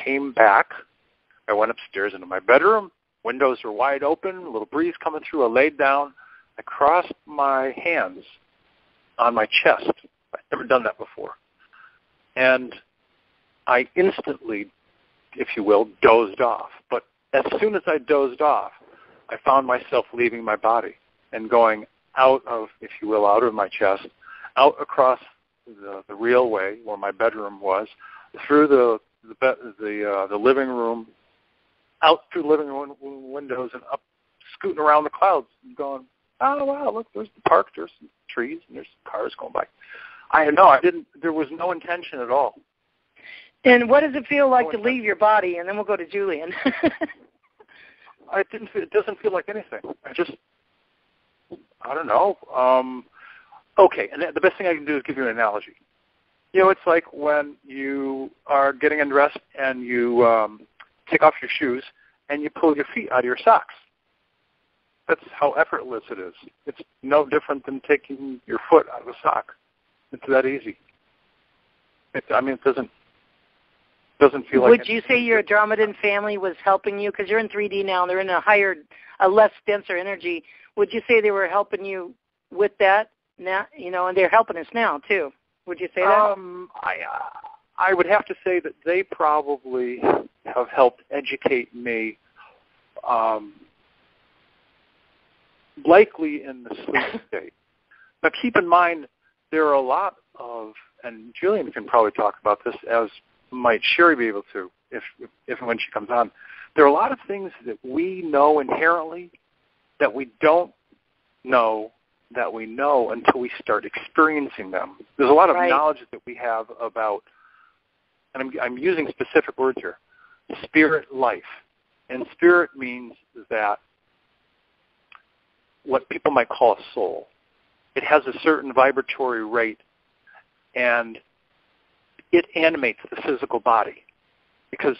came back. I went upstairs into my bedroom. Windows were wide open, a little breeze coming through. I laid down. I crossed my hands on my chest. I've never done that before. And I instantly, if you will, dozed off. But as soon as I dozed off, I found myself leaving my body and going out of, if you will, out of my chest, out across the realway where my bedroom was, through the living room, out through the living room windows and up, scooting around the clouds and going, oh, wow, look, there's the park, there's some trees, and there's some cars going by. There was no intention at all. And what does it feel like to leave your body? And then we'll go to Julien. It doesn't feel like anything. I don't know. Okay, and the best thing I can do is give you an analogy. It's like when you are getting undressed and you take off your shoes and you pull your feet out of your socks. That's how effortless it is. It's no different than taking your foot out of a sock. It's that easy. It doesn't feel like... Would you say your Andromedan family was helping you? Because you're in 3D now, and they're in a less denser energy. Would you say they were helping you with that now? And they're helping us now, too. Would you say that? I would have to say that they probably have helped educate me, likely in the sleep state. Now, keep in mind, there are a lot of, and Julien can probably talk about this, as might Sherry be able to, if and when she comes on. There are a lot of things that we know inherently that we don't know that we know until we start experiencing them. There's a lot of knowledge that we have about, and I'm using specific words here, spirit life. And spirit means that what people might call a soul. It has a certain vibratory rate, and it animates the physical body. Because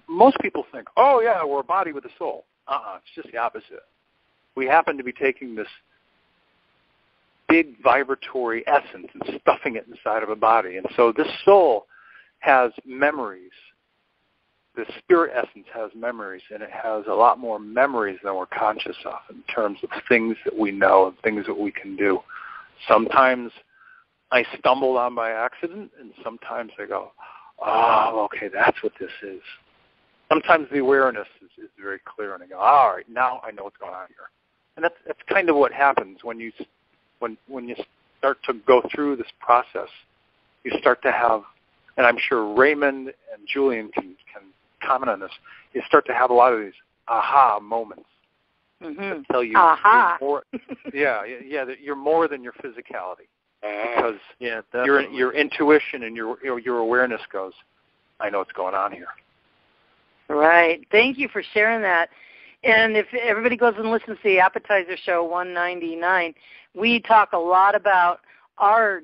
most people think, oh, yeah, we're a body with a soul. It's just the opposite. We happen to be taking this big vibratory essence and stuffing it inside of a body. And so this soul has memories. The spirit essence has memories, and it has a lot more memories than we're conscious of in terms of things that we know and things that we can do. Sometimes I stumble on by accident, and sometimes I go, oh, okay, that's what this is. Sometimes the awareness is very clear, and I go, all right, now I know what's going on here. And that's kind of what happens when you start to go through this process. You start to have, and I'm sure Raymond and Julien can comment on this, you start to have a lot of these aha moments that tell you you're more, that you're more than your physicality. Because your intuition and your awareness goes, I know what's going on here. Right. Thank you for sharing that. And if everybody goes and listens to the Appetizer Show 199, we talk a lot about our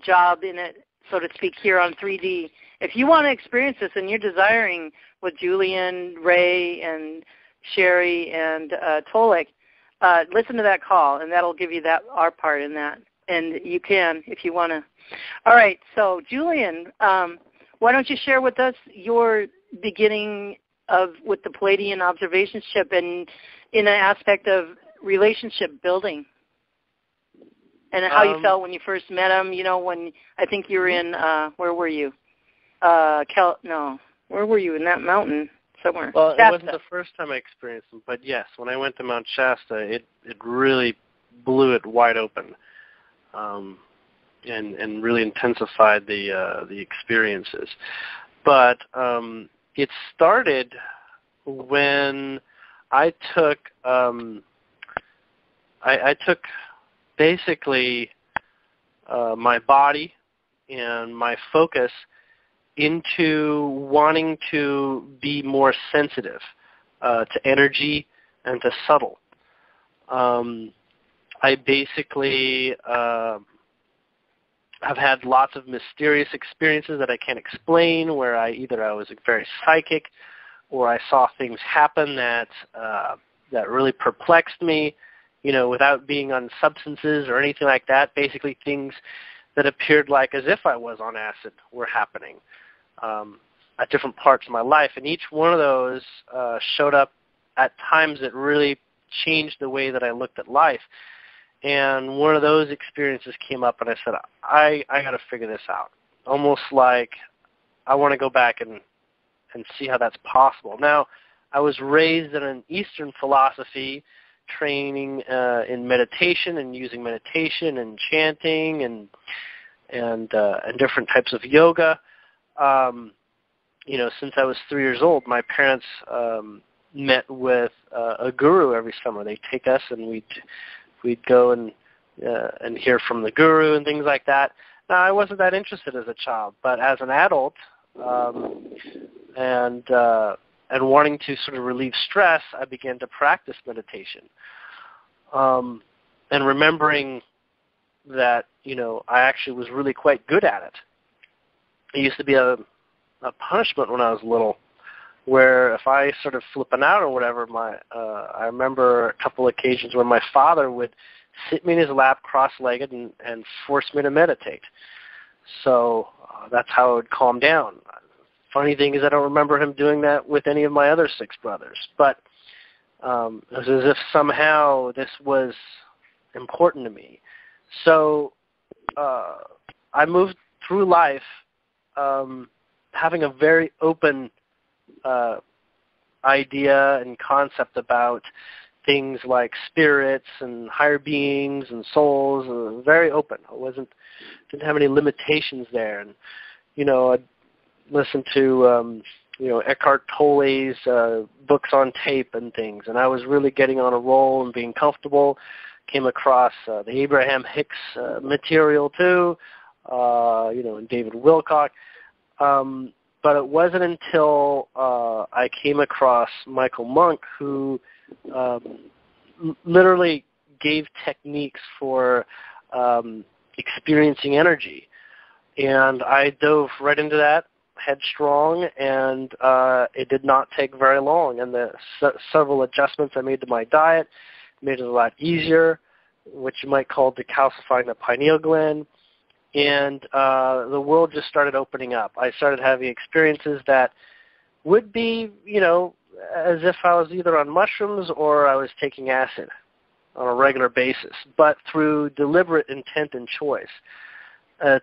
job in it, so to speak, here on 3D. If you want to experience this and you're desiring with Julien, Ray, and Sherry, and Tolec, listen to that call, and that'll give you our part in that. And you can if you want to. All right, so Julien, why don't you share with us your beginning with the Pleiadian observation ship and in an aspect of relationship building and how you felt when you first met him, when I think you were in, where were you? Where were you? In that mountain somewhere? Well, Shasta. It wasn't the first time I experienced them, but yes, when I went to Mount Shasta, it really blew it wide open, and really intensified the experiences. But it started when I took I took basically my body and my focus into wanting to be more sensitive to energy and to subtle. I basically have had lots of mysterious experiences that I can't explain, where I was very psychic, or I saw things happen that really perplexed me, without being on substances or anything like that. Basically things that appeared like as if I was on acid were happening at different parts of my life. And each one of those showed up at times that really changed the way that I looked at life. And one of those experiences came up, and I said, I got to figure this out. Almost like I want to go back and see how that's possible. Now, I was raised in an Eastern philosophy, training in meditation and using meditation and chanting and different types of yoga. Since I was 3 years old, my parents met with a guru every summer. They'd take us, and we'd go and hear from the guru and things like that. Now, I wasn't that interested as a child, but as an adult, and wanting to sort of relieve stress, I began to practice meditation. And remembering that, I actually was really quite good at it. It used to be a punishment when I was little, where if I started flipping out or whatever, I remember a couple occasions where my father would sit me in his lap cross-legged and force me to meditate. So that's how it would calm down. Funny thing is I don't remember him doing that with any of my other 6 brothers. But it was as if somehow this was important to me. So I moved through life having a very open idea and concept about things like spirits and higher beings and souls. Very open. Didn't have any limitations there. And I'd listen to Eckhart Tolle's books on tape and things, and I was really getting on a roll and being comfortable. Came across the Abraham Hicks material too, and David Wilcock. But it wasn't until I came across Michael Monk, who literally gave techniques for experiencing energy. And I dove right into that headstrong, and it did not take very long. And the several adjustments I made to my diet made it a lot easier, which you might call decalcifying the pineal gland. And the world just started opening up. I started having experiences that would be, as if I was either on mushrooms or I was taking acid on a regular basis, but through deliberate intent and choice.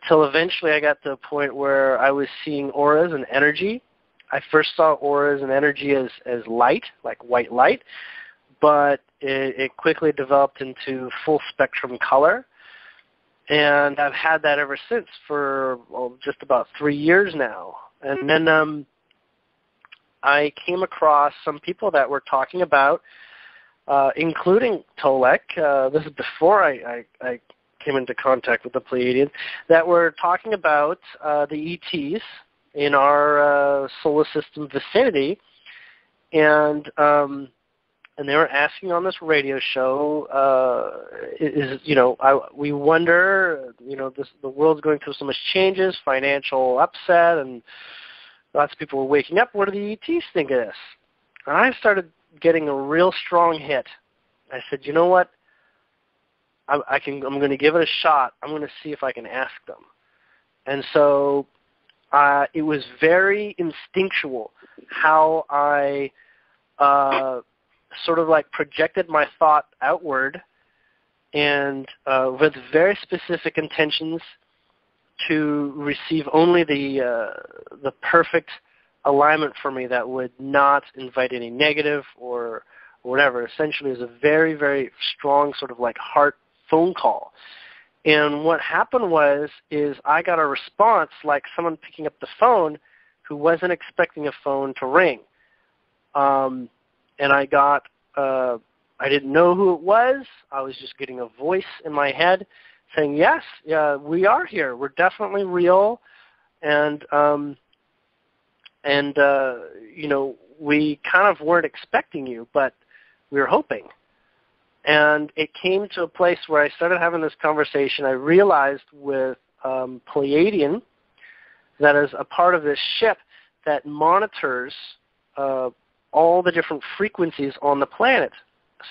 Till eventually I got to a point where I was seeing auras and energy. I first saw auras and energy as light, like white light, but it quickly developed into full spectrum color. And I've had that ever since for just about 3 years now. And then I came across some people that were talking about, including Tolec, this is before I came into contact with the Pleiadian, that were talking about the ETs in our solar system vicinity. And they were asking on this radio show, we wonder, the world's going through so much changes, financial upset, and lots of people were waking up. What do the ETs think of this? And I started getting a real strong hit. I said, you know what? I'm going to give it a shot. I'm going to see if I can ask them. And so it was very instinctual how I sort of like projected my thought outward, and with very specific intentions to receive only the perfect alignment for me that would not invite any negative or whatever. Essentially, it was a very, very strong sort of like heart phone call. And what happened is I got a response like someone picking up the phone who wasn't expecting a phone to ring. And I got, I didn't know who it was. I was just getting a voice in my head saying, yes, we are here. We're definitely real. And we kind of weren't expecting you, but we were hoping. And it came to a place where I started having this conversation. I realized with Pleiadian, that is a part of this ship that monitors all the different frequencies on the planet.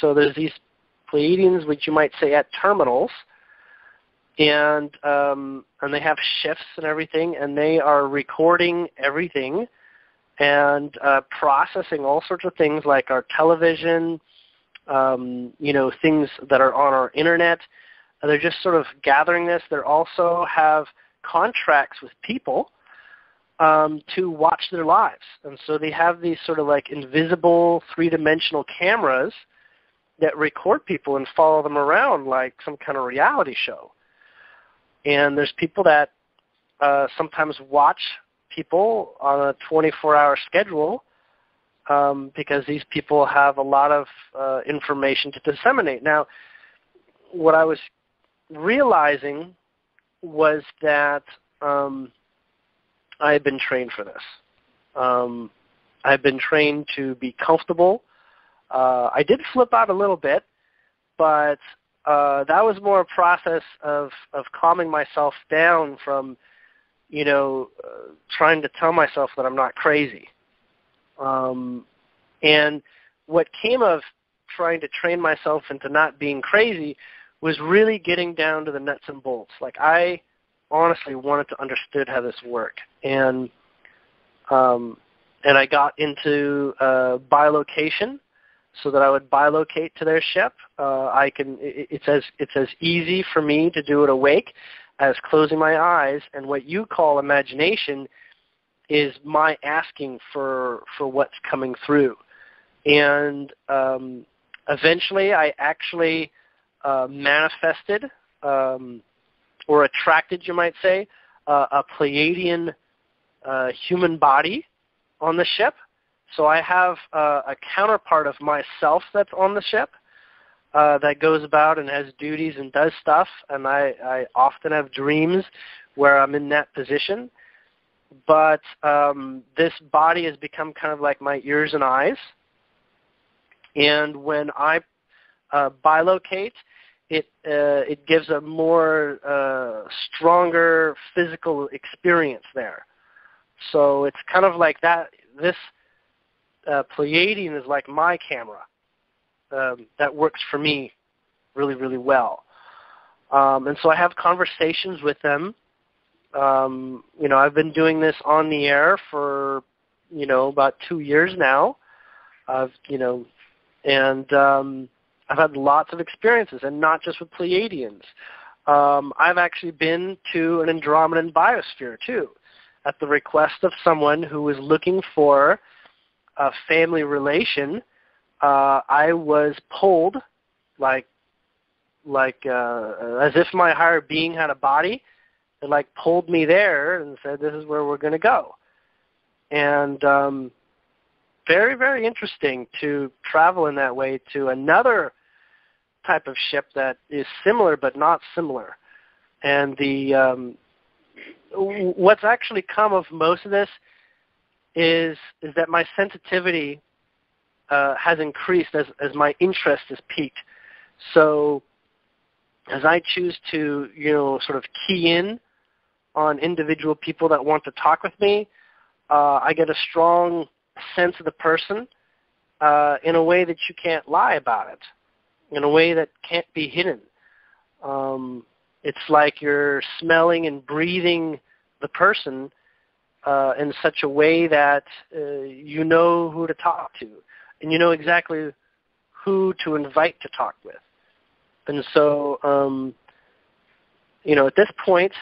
So there's these Pleiadians, which you might say at terminals, and they have shifts and everything, and they are recording everything and processing all sorts of things like our television, things that are on our internet. They're just sort of gathering this. They also have contracts with people to watch their lives. And so they have these sort of like invisible three-dimensional cameras that record people and follow them around like some kind of reality show. And there's people that sometimes watch people on a 24-hour schedule because these people have a lot of information to disseminate. Now, what I was realizing was that I had been trained for this. I've been trained to be comfortable. I did flip out a little bit, but that was more a process of calming myself down from, trying to tell myself that I'm not crazy. And what came of trying to train myself into not being crazy was really getting down to the nuts and bolts. Like, I honestly wanted to understand how this worked. And I got into bilocation, so that I would bilocate to their ship. It's as easy for me to do it awake as closing my eyes, and what you call imagination is my asking for what's coming through. And eventually I actually manifested or attracted, you might say, a Pleiadian human body on the ship. So I have a counterpart of myself that's on the ship that goes about and has duties and does stuff, and I often have dreams where I'm in that position. But this body has become kind of like my ears and eyes. And when I bilocate, it gives a more stronger physical experience there. So it's kind of like that. This Pleiadian is like my camera that works for me really, really well. And so I have conversations with them. I've been doing this on the air for, about 2 years now. I've had lots of experiences, and not just with Pleiadians. I've actually been to an Andromedan biosphere, too, at the request of someone who was looking for a family relation. I was pulled like as if my higher being had a body. It pulled me there and said, this is where we're going to go. And very, very interesting to travel in that way to another type of ship that is similar but not similar. And what's actually come of most of this is that my sensitivity has increased as my interest has peaked. So as I choose to, sort of key in on individual people that want to talk with me, I get a strong sense of the person in a way that you can't lie about it, in a way that can't be hidden. It's like you're smelling and breathing the person in such a way that you know who to talk to, and you know exactly who to invite to talk with. And so, at this point,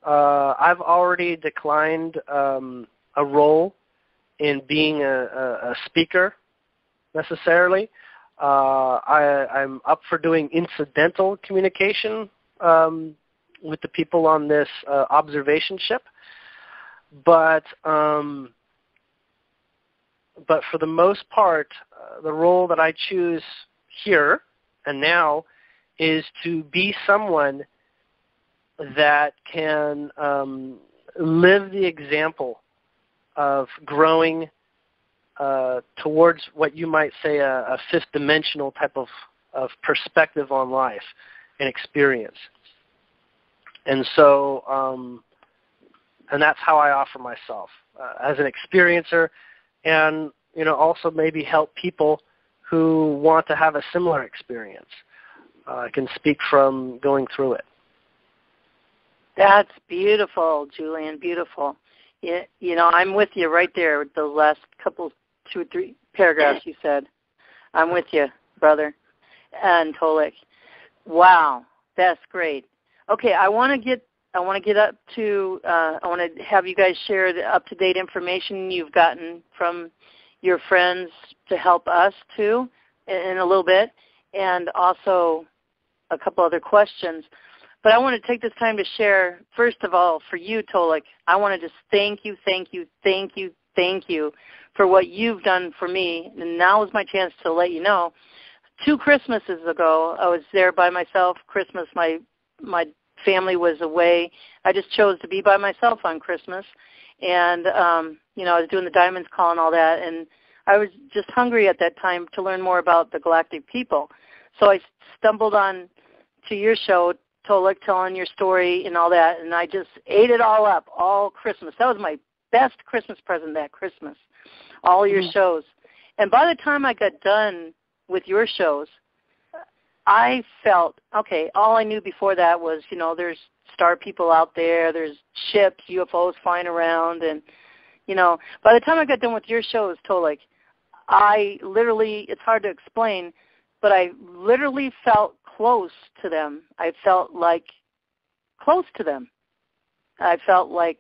I've already declined a role in being a speaker necessarily. I'm up for doing incidental communication with the people on this observation ship. But for the most part, the role that I choose here and now is to be someone that can live the example of growing towards what you might say a fifth dimensional type of perspective on life and experience. And so, and that's how I offer myself as an experiencer, and also maybe help people who want to have a similar experience. I can speak from going through it. That's beautiful, Julien, beautiful. I'm with you right there with the last couple, 2 or 3 paragraphs you said. I'm with you, brother, and Tolec. Wow, that's great. Okay, I want to get up to, I want to have you guys share the up-to-date information you've gotten from your friends to help us, too, in a little bit, and also a couple other questions. But I want to take this time to share, first of all, for you, Tolec, I want to just thank you for what you've done for me. And now is my chance to let you know. 2 Christmases ago, I was there by myself, Christmas, my family was away. I just chose to be by myself on Christmas. And, I was doing the Diamonds Call and all that. And I was just hungry at that time to learn more about the galactic people. So I stumbled on to your show, Tolec, telling your story and all that. And I just ate it all up all Christmas. That was my best Christmas present that Christmas, all your shows. And by the time I got done with your shows, I felt, okay, all I knew before that was, there's star people out there, there's ships, UFOs flying around, and, by the time I got done with your shows, Tolec, I literally, it's hard to explain, but I literally felt close to them. I felt like close to them. I felt like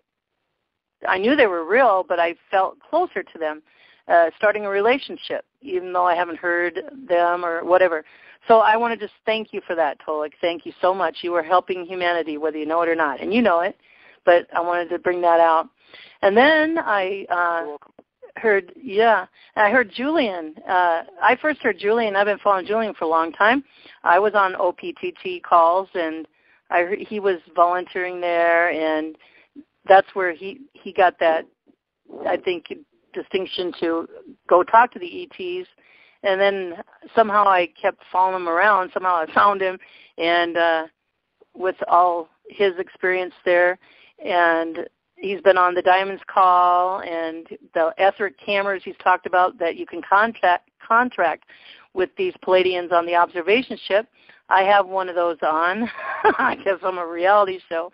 I knew they were real, but I felt closer to them, starting a relationship, even though I haven't heard them or whatever. So I want to just thank you for that, Tolec. Thank you so much. You are helping humanity, whether you know it or not. And you know it, but I wanted to bring that out. And then I heard Julien. I first heard Julien. I've been following Julien for a long time. I was on OPTT calls, and I heard he was volunteering there, and that's where he got that, I think, distinction to go talk to the ETs. And then somehow I kept following him around. Somehow I found him, and with all his experience there. And he's been on the Diamonds Call and the etheric cameras he's talked about that you can contract with these Pleiadians on the observation ship. I have one of those on. I guess I'm a reality show.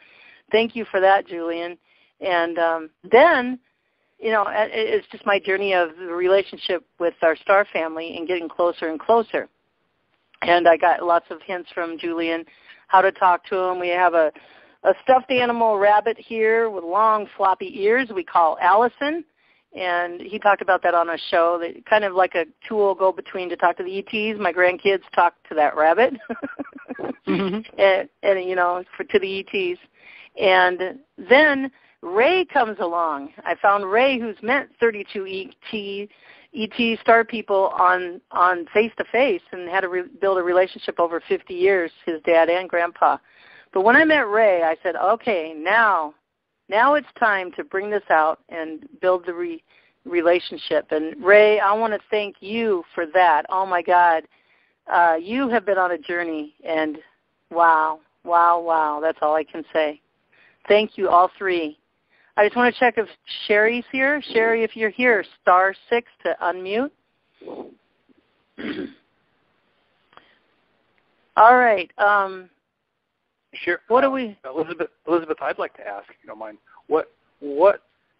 Thank you for that, Julien. And then, it's just my journey of the relationship with our star family and getting closer and closer. And I got lots of hints from Julien how to talk to him. We have a stuffed animal rabbit here with long floppy ears we call Allison. And he talked about that on a show, that kind of like a tool go-between to talk to the ETs. My grandkids talk to that rabbit, and to the ETs. And then Ray comes along. I found Ray, who's met 32 ET star people on face-to-face and had to build a relationship over 50 years, his dad and grandpa. But when I met Ray, I said, okay, now it's time to bring this out and build the relationship. And Ray, I want to thank you for that. Oh, my God. You have been on a journey, and wow, that's all I can say. Thank you, all three. I just want to check if Sherry's here. Sherry, if you're here, *6 to unmute. All right. Sure. What do we? Elizabeth, I'd like to ask, if you don't mind, what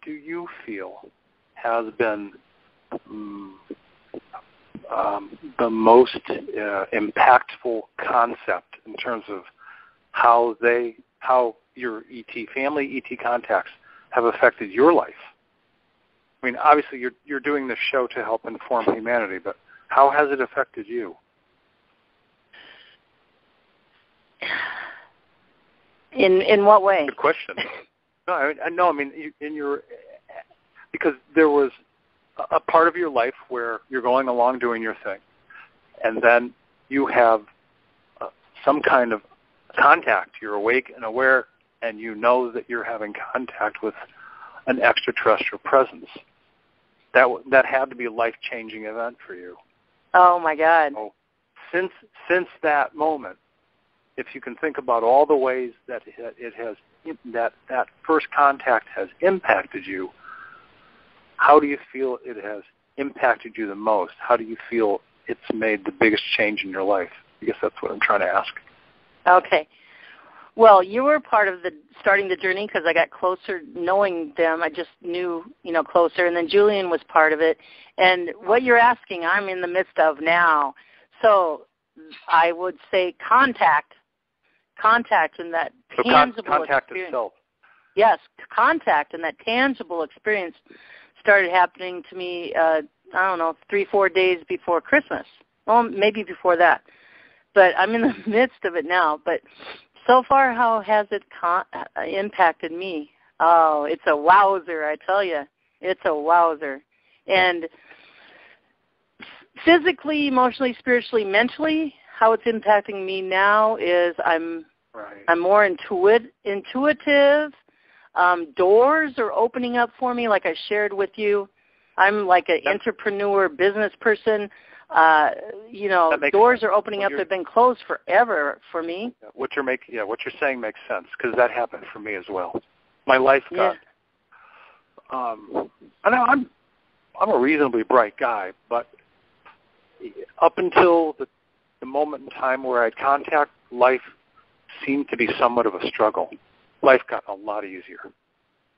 do you feel has been the most impactful concept in terms of how your ET family, ET contacts have affected your life? I mean, obviously you're doing this show to help inform humanity, but how has it affected you? In what way? Good question. Because there was a part of your life where you're going along doing your thing, and then you have some kind of contact. You're awake and aware, and you know that you're having contact with an extraterrestrial presence. That had to be a life-changing event for you. Oh, my God. So since that moment, if you can think about all the ways that that first contact has impacted you, how do you feel it has impacted you the most? How do you feel it's made the biggest change in your life? I guess that's what I'm trying to ask. Okay. Well, you were part of starting the journey because I got closer knowing them. I just knew, closer. And then Julien was part of it. And what you're asking, I'm in the midst of now. So I would say contact and that tangible contact experience. Itself. Yes, contact and that tangible experience started happening to me, 3-4 days before Christmas. Well, maybe before that. But I'm in the midst of it now. But so far, how has it impacted me? Oh, it's a wowzer, I tell you. It's a wowzer. And physically, emotionally, spiritually, mentally, how it's impacting me now is I'm Right. I'm more intuitive. Doors are opening up for me, like I shared with you. I'm like an entrepreneur, business person. Doors are opening up. They've been closed forever for me. What you're saying makes sense, because that happened for me as well. My life got. I know I'm a reasonably bright guy, but up until the moment in time where I had contact, life seemed to be somewhat of a struggle. Life got a lot easier,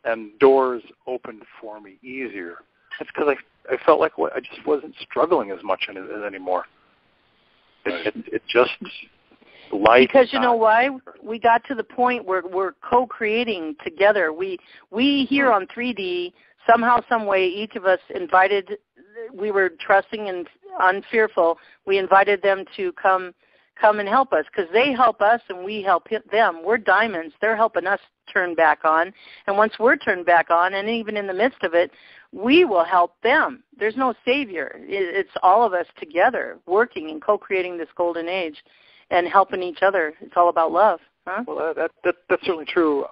and doors opened for me easier. It's because I felt like I just wasn't struggling as much anymore. It just life. Because you know why? We got to the point where we're co-creating together. We here on 3D, somehow, some way, each of us invited. We were trusting and unfearful. We invited them to come and help us, because they help us and we help them. We're diamonds. They're helping us turn back on. And once we're turned back on, and even in the midst of it, we will help them. There's no savior. It's all of us together working and co-creating this golden age and helping each other. It's all about love. Huh? Well, that's certainly true.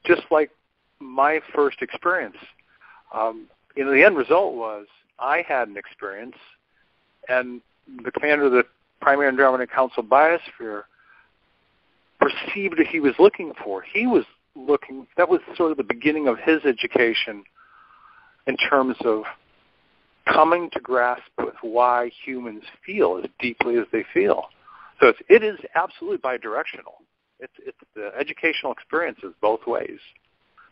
Just like my first experience, the end result was I had an experience, and the commander of the Primary Andromeda Council Biosphere perceived what he was looking for. That was sort of the beginning of his education in terms of coming to grasp with why humans feel as deeply as they feel. So it is absolutely bidirectional. It's the educational experience is both ways,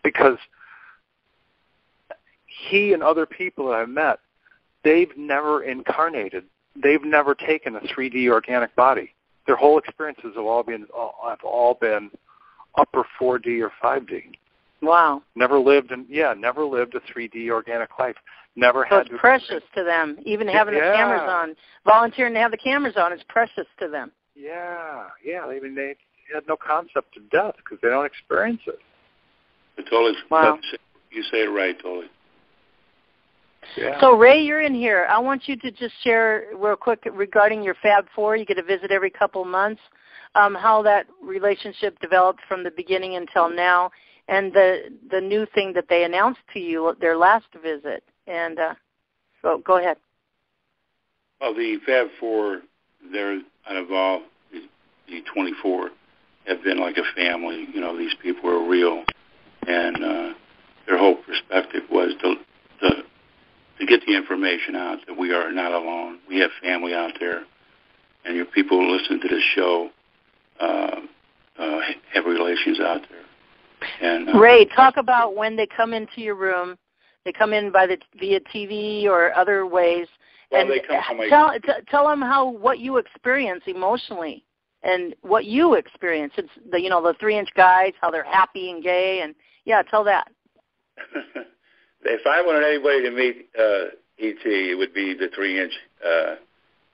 because he and other people that I've met, they've never incarnated. They've never taken a 3D organic body. Their whole experiences have all been upper 4D or 5D. Wow. Never lived a 3D organic life. Never so had. It's precious to them. Even having the cameras on, volunteering to have the cameras on, is precious to them. Yeah. They had no concept of death because they don't experience it. Wow. You say it right, totally. Yeah. So, Ray, you're in here. I want you to just share real quick regarding your Fab 4. You get a visit every couple months, how that relationship developed from the beginning until now, and the new thing that they announced to you, their last visit. And go ahead. Well, the Fab 4, they're out of all the 24, have been like a family. These people are real, and their whole perspective was to get the information out that we are not alone. We have family out there, and your people who listen to this show have relations out there. And Ray, talk about when they come into your room. They come in via TV or other ways, and tell them what you experience emotionally and what you experience. It's the 3-inch guys, how they're happy and gay, and tell that. If I wanted anybody to meet E.T., it would be the 3-inch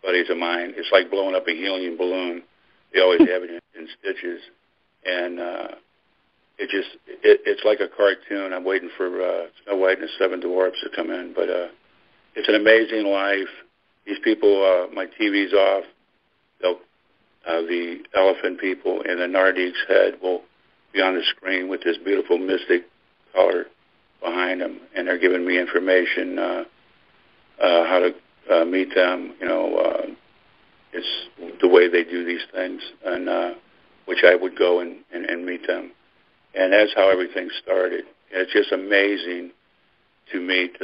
buddies of mine. It's like blowing up a helium balloon. They always have it in stitches, and it's like a cartoon. I'm waiting for Snow White and the 7 Dwarfs to come in, but it's an amazing life. These people, my TV's off. The elephant people and the Nardig's head will be on the screen with this beautiful mystic color behind them, and they're giving me information how to meet them. It's the way they do these things, and which I would go and meet them. And that's how everything started. And it's just amazing to meet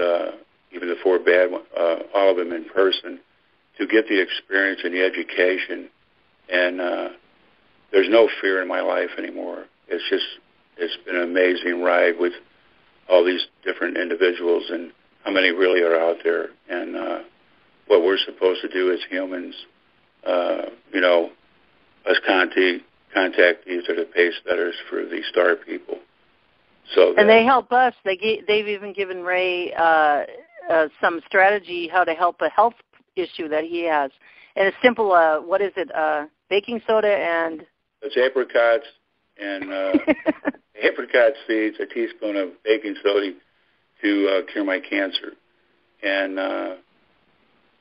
even the 4 bad ones, all of them in person, to get the experience and the education. And there's no fear in my life anymore. It's been an amazing ride with all these different individuals and how many really are out there, and what we're supposed to do as humans, us contactees are the pace setters for the star people. And they help us. They've even given Ray some strategy how to help a health issue that he has. And it's simple, what is it, baking soda and... It's apricots and apricot seeds, a teaspoon of baking soda to cure my cancer. And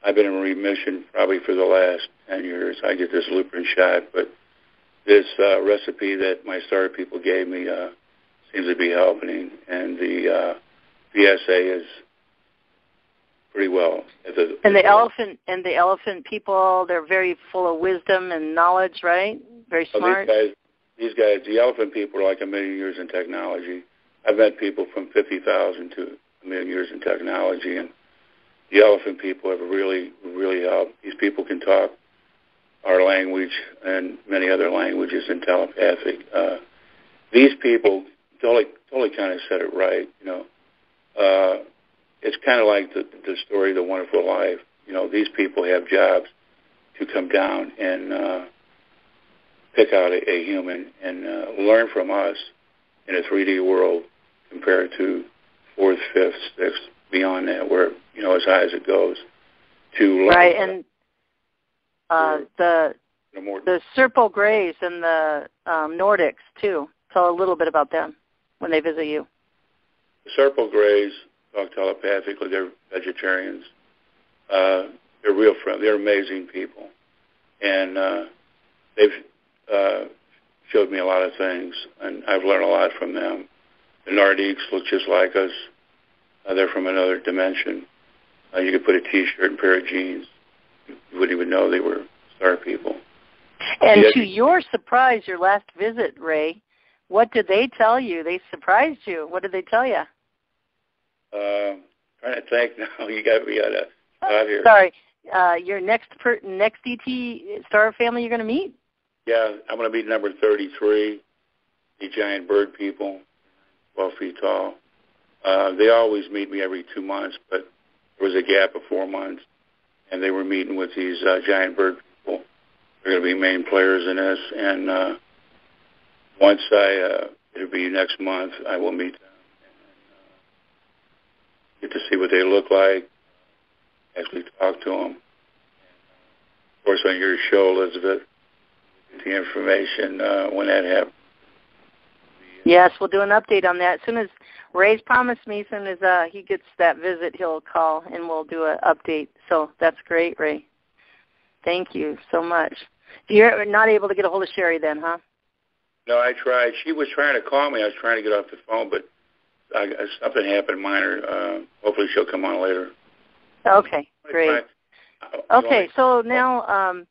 I've been in remission probably for the last 10 years. I get this lupron shot, but this recipe that my star people gave me seems to be helping, and the PSA is pretty well. The elephant people, they're very full of wisdom and knowledge, right? Very smart. These guys, the elephant people are like 1 million years in technology. I've met people from 50,000 to 1 million years in technology, and the elephant people have really, really helped. These people can talk our language and many other languages in telepathic. These people, Tolec kind of said it right, you know. It's kind of like the story of The Wonderful Life. You know, these people have jobs to come down and pick out a human and learn from us in a 3D world compared to 4th, 5th, 6th, beyond that, where, you know, as high as it goes. To learn. Right, and the Serpal Greys and the Nordics, too. Tell a little bit about them when they visit you. The Serpal Greys talk telepathically. They're vegetarians. They're real friendly. They're amazing people. And they've showed me a lot of things, and I've learned a lot from them. The Nordiques look just like us. They're from another dimension. You could put a T-shirt and a pair of jeans. You wouldn't even know they were star people. And to your surprise, your last visit, Ray, what did they tell you? They surprised you. What did they tell you? Trying to think now. You got me out here. Sorry. Your next ET star family you're going to meet? Yeah, I'm going to meet number 33, the giant bird people, 12 feet tall. They always meet me every 2 months, but there was a gap of 4 months, and they were meeting with these giant bird people. They're going to be main players in this, and once it'll be next month, I will meet them and get to see what they look like, actually talk to them. Of course, on your show, Elizabeth, get the information when that happens. Yes, we'll do an update on that. As soon as Ray's promised me, as soon as he gets that visit, he'll call and we'll do an update. So that's great, Ray. Thank you so much. You're not able to get a hold of Sherry then, huh? No, I tried. She was trying to call me. I was trying to get off the phone, but something happened minor. Hopefully she'll come on later. Okay, great. Okay, so now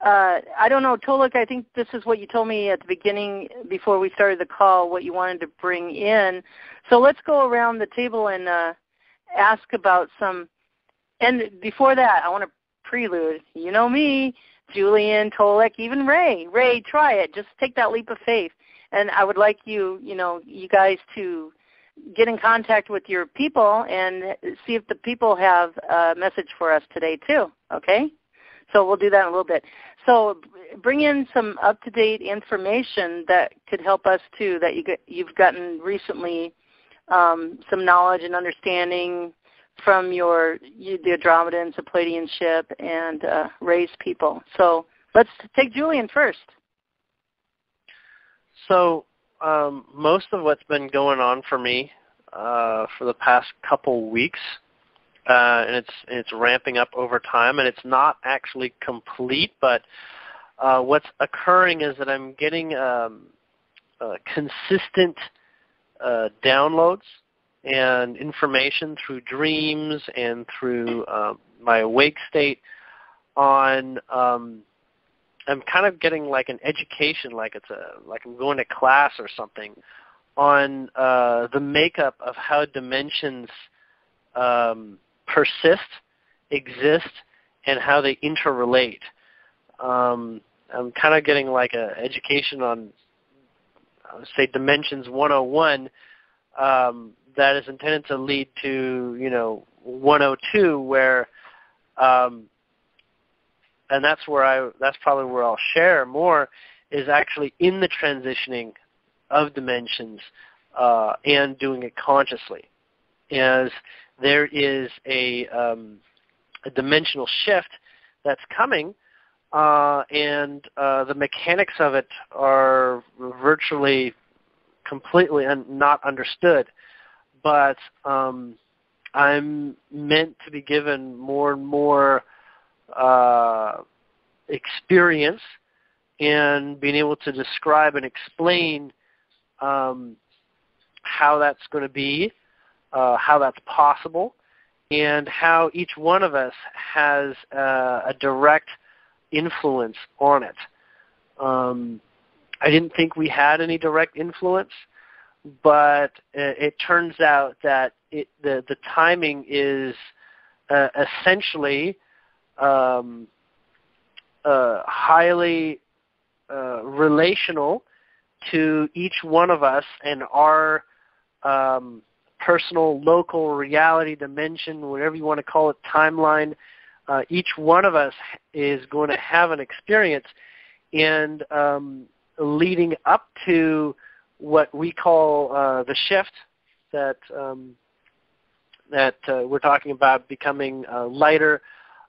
I don't know, Tolec, I think this is what you told me at the beginning before we started the call, what you wanted to bring in. So let's go around the table and ask about some, and before that, I want to prelude. You know me, Julien, Tolec, even Ray. Ray, try it. Just take that leap of faith. And I would like you guys to get in contact with your people and see if the people have a message for us today too, okay? So we'll do that in a little bit. So bring in some up-to-date information that could help us too, that you've gotten recently, some knowledge and understanding from the Andromedans, the Pleiadian ship, and Ray's people. So let's take Julien first. So most of what's been going on for me for the past couple weeks, and it's ramping up over time, and it's not actually complete, but what's occurring is that I'm getting consistent downloads and information through dreams and through my awake state on I'm kind of getting like an education, like I'm going to class or something, on the makeup of how dimensions persist, exist, and how they interrelate. I'm kind of getting like an education on, say, Dimensions 101 that is intended to lead to, 102, where, and that's probably where I'll share more, is actually in the transitioning of dimensions and doing it consciously, as there is a dimensional shift that's coming, and the mechanics of it are virtually completely not understood. But I'm meant to be given more and more experience and being able to describe and explain how that's going to be, how that's possible, and how each one of us has a direct influence on it. I didn't think we had any direct influence, but it turns out that the timing is essentially highly relational to each one of us and our personal, local reality dimension, whatever you want to call it, timeline. Each one of us is going to have an experience, and leading up to what we call the shift that we're talking about, becoming lighter,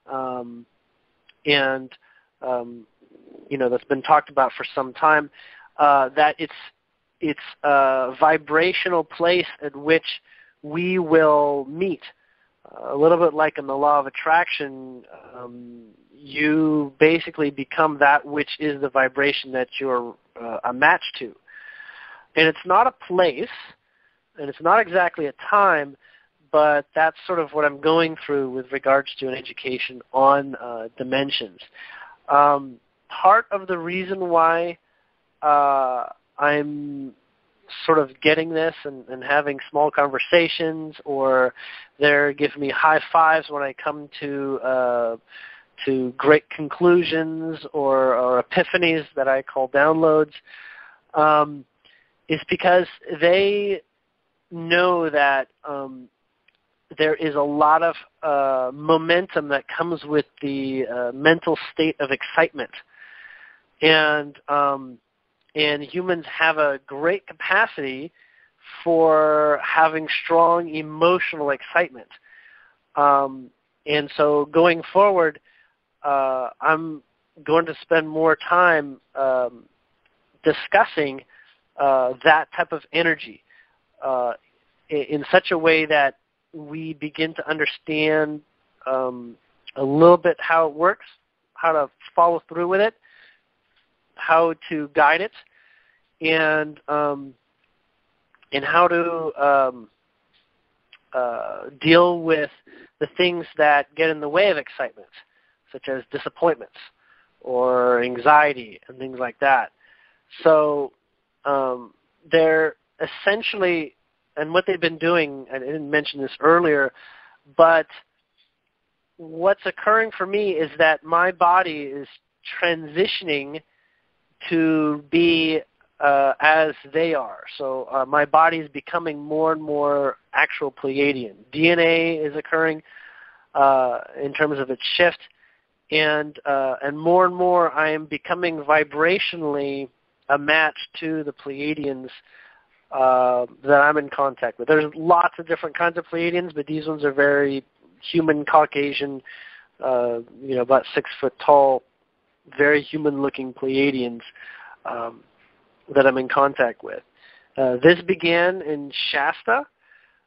and that's been talked about for some time. That it's a vibrational place at which we will meet. A little bit like in the law of attraction, you basically become that which is the vibration that you're a match to. And it's not a place, and it's not exactly a time, but that's sort of what I'm going through with regards to an education on dimensions. Part of the reason why I'm sort of getting this and having small conversations, or they're giving me high fives when I come to great conclusions or epiphanies that I call downloads, is because they know that there is a lot of momentum that comes with the mental state of excitement. And humans have a great capacity for having strong emotional excitement. And so going forward, I'm going to spend more time discussing that type of energy in such a way that we begin to understand a little bit how it works, how to follow through with it, how to guide it, and how to deal with the things that get in the way of excitement, such as disappointments or anxiety and things like that. So they're essentially, and what they've been doing, I didn't mention this earlier, but what's occurring for me is that my body is transitioning to be as they are. So my body is becoming more and more actual Pleiadian. DNA is occurring in terms of its shift, and more I am becoming vibrationally a match to the Pleiadians that I'm in contact with. There's lots of different kinds of Pleiadians, but these ones are very human, Caucasian, about 6 foot tall, very human-looking Pleiadians that I'm in contact with. This began in Shasta,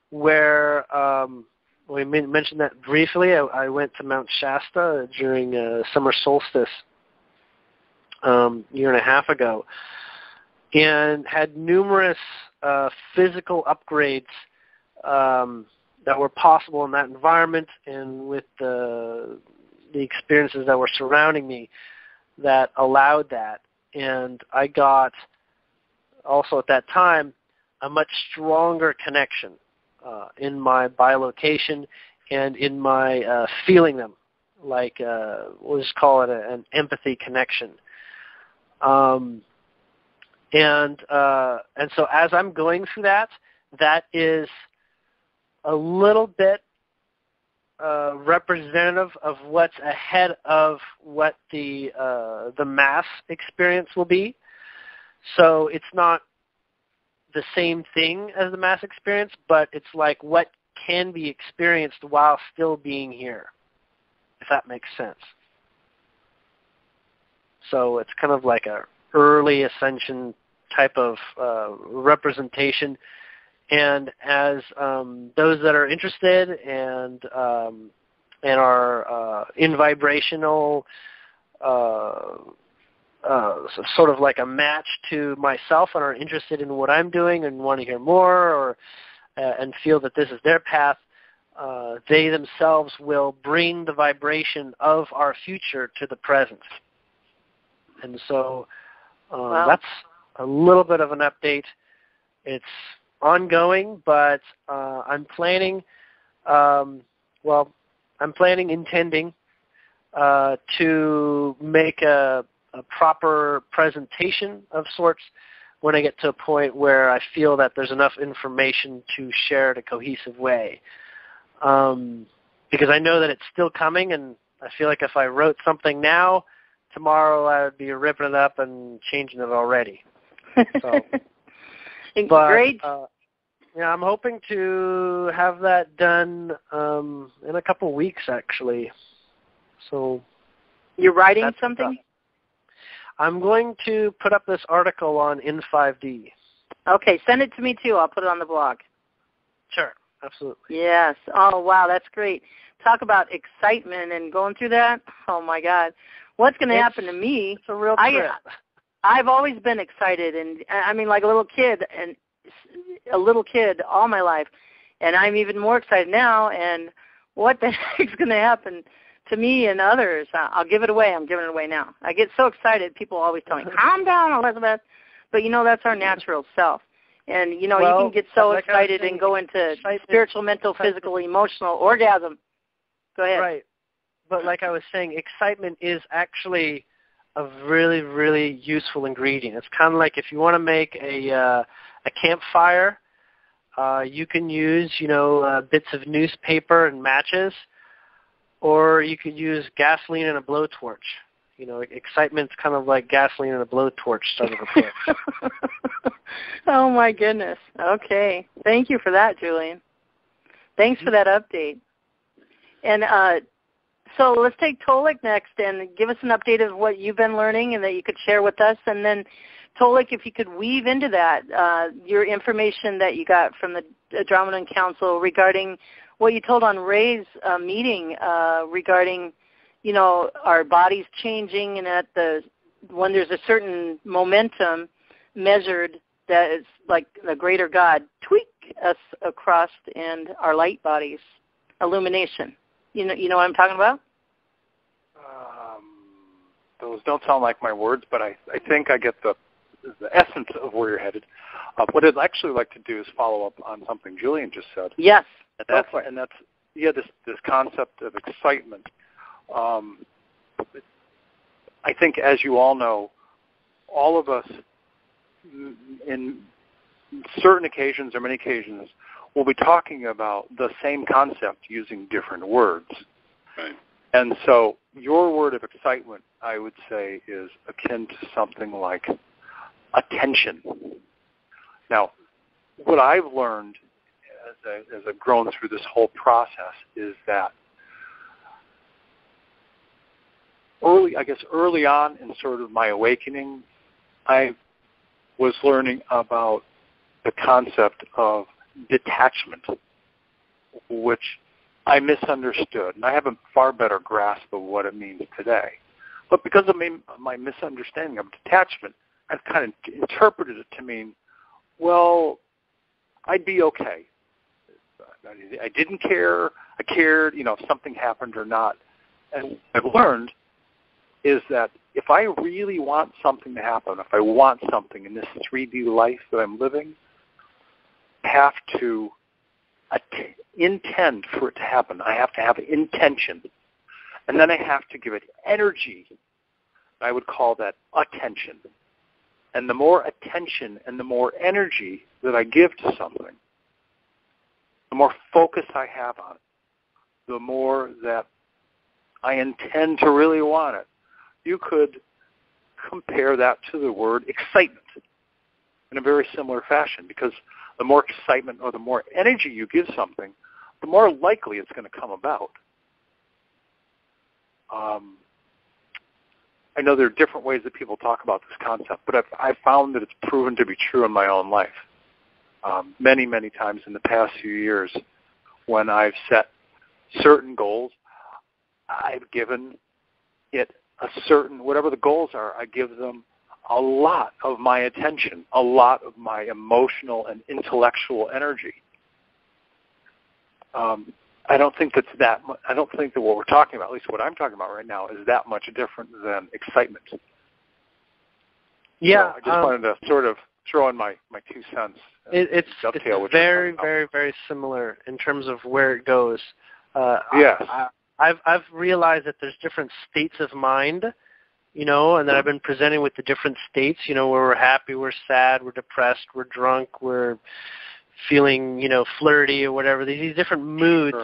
where we mentioned that briefly. I went to Mount Shasta during summer solstice a year and a half ago, and had numerous physical upgrades that were possible in that environment, and with the experiences that were surrounding me that allowed that. And I got also at that time a much stronger connection in my bilocation and in my feeling them, like we'll just call it an empathy connection. And so as I'm going through that, that is a little bit representative of what's ahead of what the mass experience will be. So it's not the same thing as the mass experience, but it's like what can be experienced while still being here, if that makes sense. So it's kind of like a early ascension type of representation. And as those that are interested and are in vibrational sort of like a match to myself and are interested in what I'm doing and want to hear more, or and feel that this is their path, they themselves will bring the vibration of our future to the present. And so Wow. that's a little bit of an update. It's ongoing, but I'm planning, intending to make a proper presentation of sorts when I get to a point where I feel that there's enough information to share in a cohesive way. Because I know that it's still coming, and I feel like if I wrote something now, tomorrow I would be ripping it up and changing it already. So, Great. Yeah, I'm hoping to have that done in a couple weeks, actually. So You're writing something? I'm going to put up this article on In5D. Okay, send it to me too. I'll put it on the blog. Sure, absolutely. Yes. Oh, wow, that's great. Talk about excitement and going through that. Oh, my God. What's going to happen to me? It's a real trip. I've always been excited, and I mean like a little kid all my life, and I'm even more excited now, and what the heck's going to happen to me and others? I'll give it away. I'm giving it away now. I get so excited. People always tell me, calm down, Elizabeth. But, that's our natural self. And, you can get so excited and go into spiritual, mental, physical, emotional orgasm. Go ahead. Right. But like I was saying, excitement is actually a really, really useful ingredient. It's kind of like if you want to make a campfire, you can use, bits of newspaper and matches, or you could use gasoline and a blowtorch. Excitement's kind of like gasoline and a blowtorch sort of approach. Oh, my goodness. Okay. Thank you for that, Julien. Thanks for that update. And so let's take Tolec next and give us an update of what you've been learning and that you could share with us. And then, Tolec, if you could weave into that your information that you got from the Andromedan Council regarding what you told on Ray's meeting regarding, our bodies changing, and when there's a certain momentum measured, that is like the greater God tweak us across and our light bodies, illumination. You know what I'm talking about? Those don't sound like my words, but I think I get the essence of where you're headed. What I'd actually like to do is follow up on something Julien just said. Yes. And that's this concept of excitement. I think, as you all know, all of us, in certain occasions or many occasions, will be talking about the same concept using different words. Right. And so your word of excitement, I would say, is akin to something like attention. Now, what I've learned as I've grown through this whole process is that early on in sort of my awakening, I was learning about the concept of detachment, which I misunderstood, and I have a far better grasp of what it means today. But because of my misunderstanding of detachment, I've kind of interpreted it to mean, well, I'd be okay. I didn't care. I cared, if something happened or not. And what I've learned is that if I really want something to happen, if I want something in this 3D life that I'm living, I have to intend for it to happen. I have to have intention. And then I have to give it energy. I would call that attention. And the more attention and the more energy that I give to something, the more focus I have on it, the more that I intend to really want it. You could compare that to the word excitement in a very similar fashion, because the more excitement or the more energy you give something, the more likely it's going to come about. I know there are different ways that people talk about this concept, but I've found that it's proven to be true in my own life. Many, many times in the past few years, when I've set certain goals, I've given it a certain, whatever the goals are, I give them a lot of my attention, a lot of my emotional and intellectual energy. I don't think I don't think that what we're talking about, at least what I'm talking about right now, is that much different than excitement. Yeah. So I just wanted to sort of throw in my 2 cents. It's very, very, very similar in terms of where it goes. Yes. I've realized that there's different states of mind, and that I've been presenting with the different states, where we're happy, we're sad, we're depressed, we're drunk, we're feeling, flirty or whatever. These different moods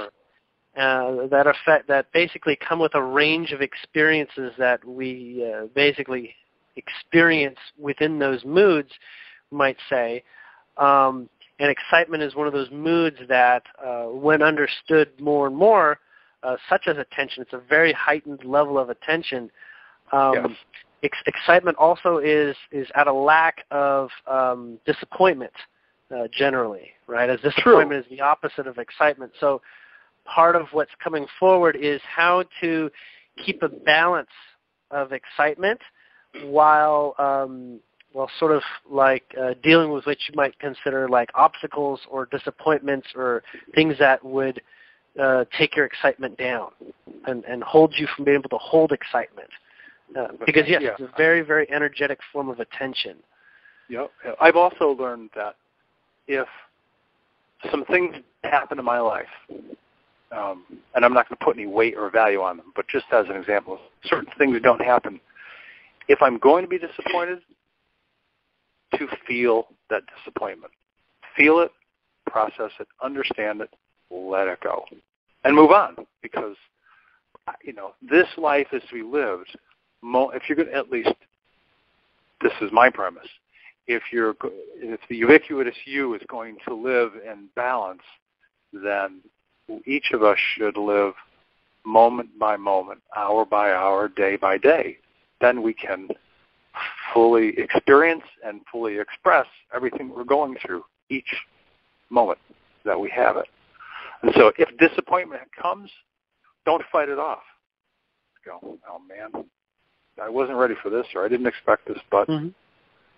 that basically come with a range of experiences that we basically experience within those moods, you might say. And excitement is one of those moods that, when understood more and more, such as attention, it's a very heightened level of attention. Yes. Excitement also is at a lack of disappointment, generally, right? As disappointment is the opposite of excitement. So part of what's coming forward is how to keep a balance of excitement while sort of like dealing with what you might consider like obstacles or disappointments or things that would take your excitement down and hold you from being able to hold excitement. Because, yes, it's a very, very energetic form of attention. Yep. I've also learned that if some things happen in my life, and I'm not going to put any weight or value on them, but just as an example, certain things don't happen. If I'm going to be disappointed, to feel that disappointment. Feel it, process it, understand it, let it go, and move on. Because, this life is to be lived. If you're going to, at least, this is my premise. If the ubiquitous you is going to live in balance, then each of us should live moment by moment, hour by hour, day by day. Then we can fully experience and fully express everything we're going through each moment that we have it. And so if disappointment comes, don't fight it off. Go, oh man, I wasn't ready for this, or I didn't expect this, but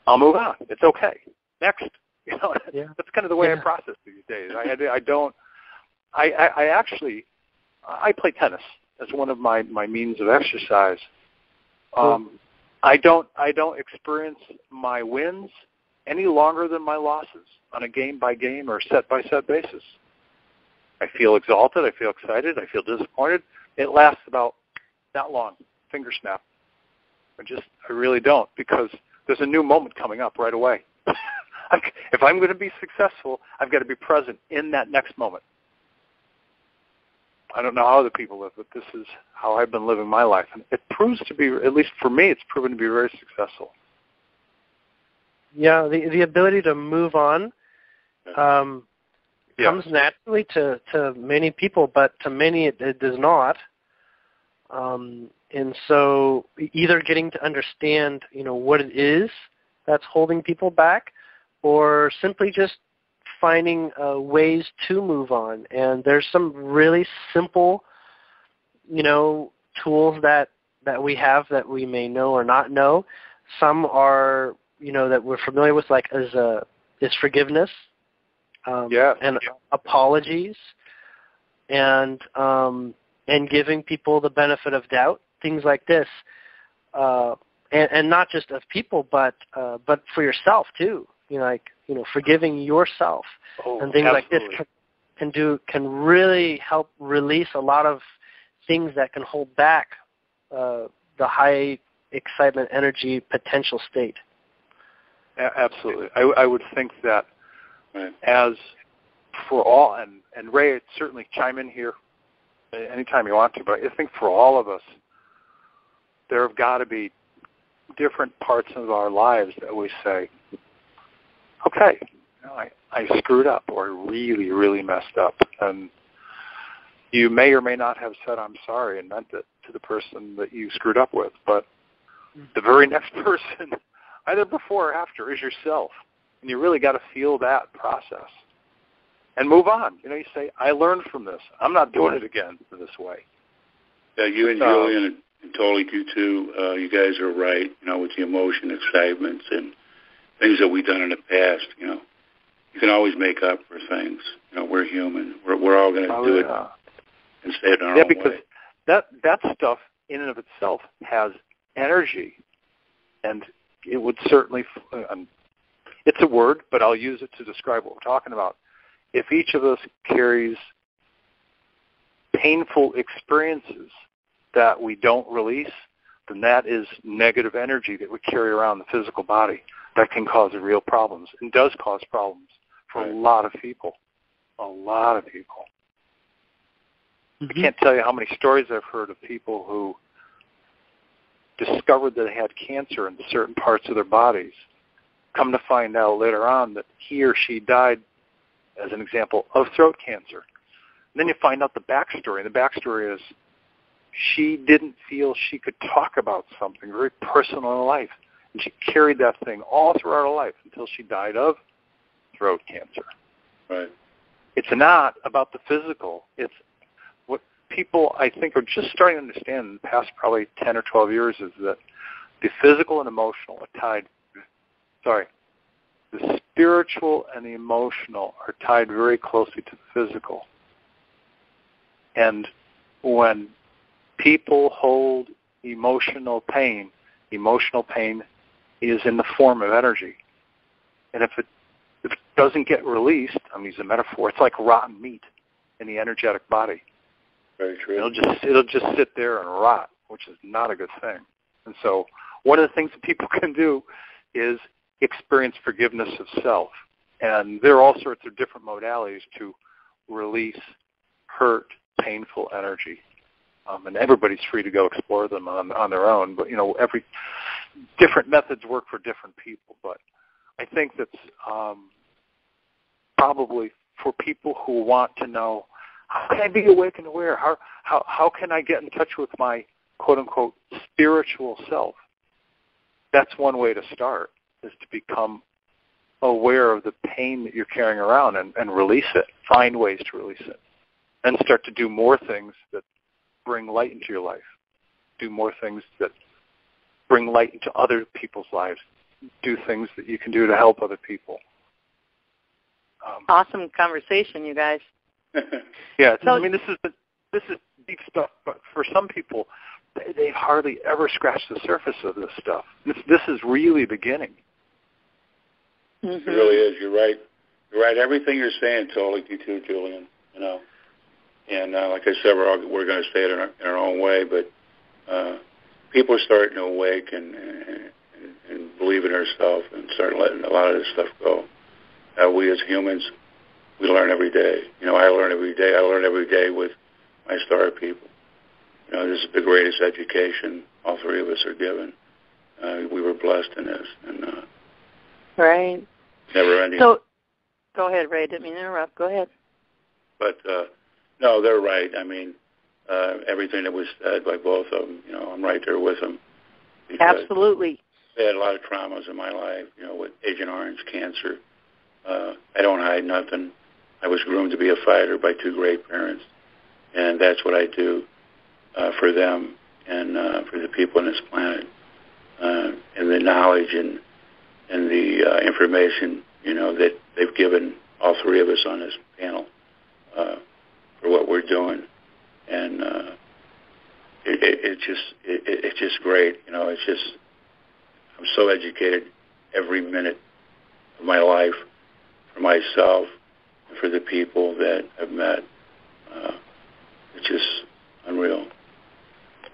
I'll move on. It's okay. Next. That's kind of the way I process these days. I play tennis as one of my means of exercise. I don't experience my wins any longer than my losses on a game-by-game or set-by-set basis. I feel exalted. I feel excited. I feel disappointed. It lasts about that long, finger snap. I really don't, because there's a new moment coming up right away. If I'm going to be successful, I've got to be present in that next moment. I don't know how other people live, but this is how I've been living my life. And it proves to be, at least for me, it's proven to be very successful. Yeah, the ability to move on comes naturally to many people, but to many it does not. And so either getting to understand, what it is that's holding people back, or simply just finding ways to move on. And there's some really simple, tools that we have that we may know or not know. Some are, that we're familiar with, like is forgiveness, and apologies, and giving people the benefit of doubt, things like this, and not just of people, but for yourself too. Forgiving yourself and things like this can really help release a lot of things that can hold back the high excitement, energy, potential state. Absolutely. I would think that as for all, and Ray, certainly chime in here anytime you want to, but I think for all of us, there have got to be different parts of our lives that we say, okay, I screwed up, or I really, really messed up. And you may or may not have said, I'm sorry, and meant it to the person that you screwed up with. But the very next person, either before or after, is yourself. And you really got to feel that process and move on. You say, I learned from this. I'm not doing it again this way. Yeah, you and Julien And totally do too. You guys are right, with the emotion, excitements, and things that we've done in the past, You can always make up for things. We're human. We're all going to do it and stay in our own way. Yeah, because that stuff in and of itself has energy, and it would certainly, it's a word, but I'll use it to describe what we're talking about. If each of us carries painful experiences that we don't release, then that is negative energy that we carry around the physical body that can cause real problems and does cause problems for a lot of people. A lot of people. I can't tell you how many stories I've heard of people who discovered that they had cancer in certain parts of their bodies, come to find out later on that he or she died, as an example, of throat cancer. And then you find out the backstory, and the backstory is she didn't feel she could talk about something very personal in her life, and she carried that thing all throughout her life until she died of throat cancer. Right. It's not about the physical. It's what people, I think, are just starting to understand in the past probably 10 or 12 years is that the physical and emotional are tied, the spiritual and the emotional are tied very closely to the physical. And when people hold emotional pain is in the form of energy. And if it doesn't get released, I'm using a metaphor, it's like rotten meat in the energetic body. Very true. It'll just sit there and rot, which is not a good thing. And so one of the things that people can do is experience forgiveness of self. And there are all sorts of different modalities to release hurt, painful energy. And everybody's free to go explore them on their own. But, every different methods work for different people. But I think that's probably for people who want to know, how can I be awake and aware? How can I get in touch with my quote-unquote spiritual self? That's one way to start, is to become aware of the pain that you're carrying around and release it, find ways to release it, and start to do more things that bring light into your life, do more things that bring light into other people's lives, do things that you can do to help other people. Awesome conversation, you guys. Yeah, this is deep stuff, but for some people, they've hardly ever scratched the surface of this stuff. This is really beginning. Mm-hmm. It really is. You're right. You're right. Everything you're saying, totally, you too, Julian. And like I said, we're going to say it in our own way, but people are starting to awake and believe in themselves and start letting a lot of this stuff go. We as humans, we learn every day. I learn every day. I learn every day with my star people. This is the greatest education all three of us are given. We were blessed in this. And right. Never ending. So, go ahead, Ray. Didn't mean to interrupt. Go ahead. But, no, they're right. I mean, everything that was said by both of them, I'm right there with them. Absolutely. I had a lot of traumas in my life, with Agent Orange, cancer. I don't hide nothing. I was groomed to be a fighter by two great parents, and that's what I do for them and for the people on this planet. And the knowledge and the information, that they've given all three of us on this panel for what we're doing. And it's just great. I'm so educated every minute of my life for myself and for the people that I've met. It's just unreal.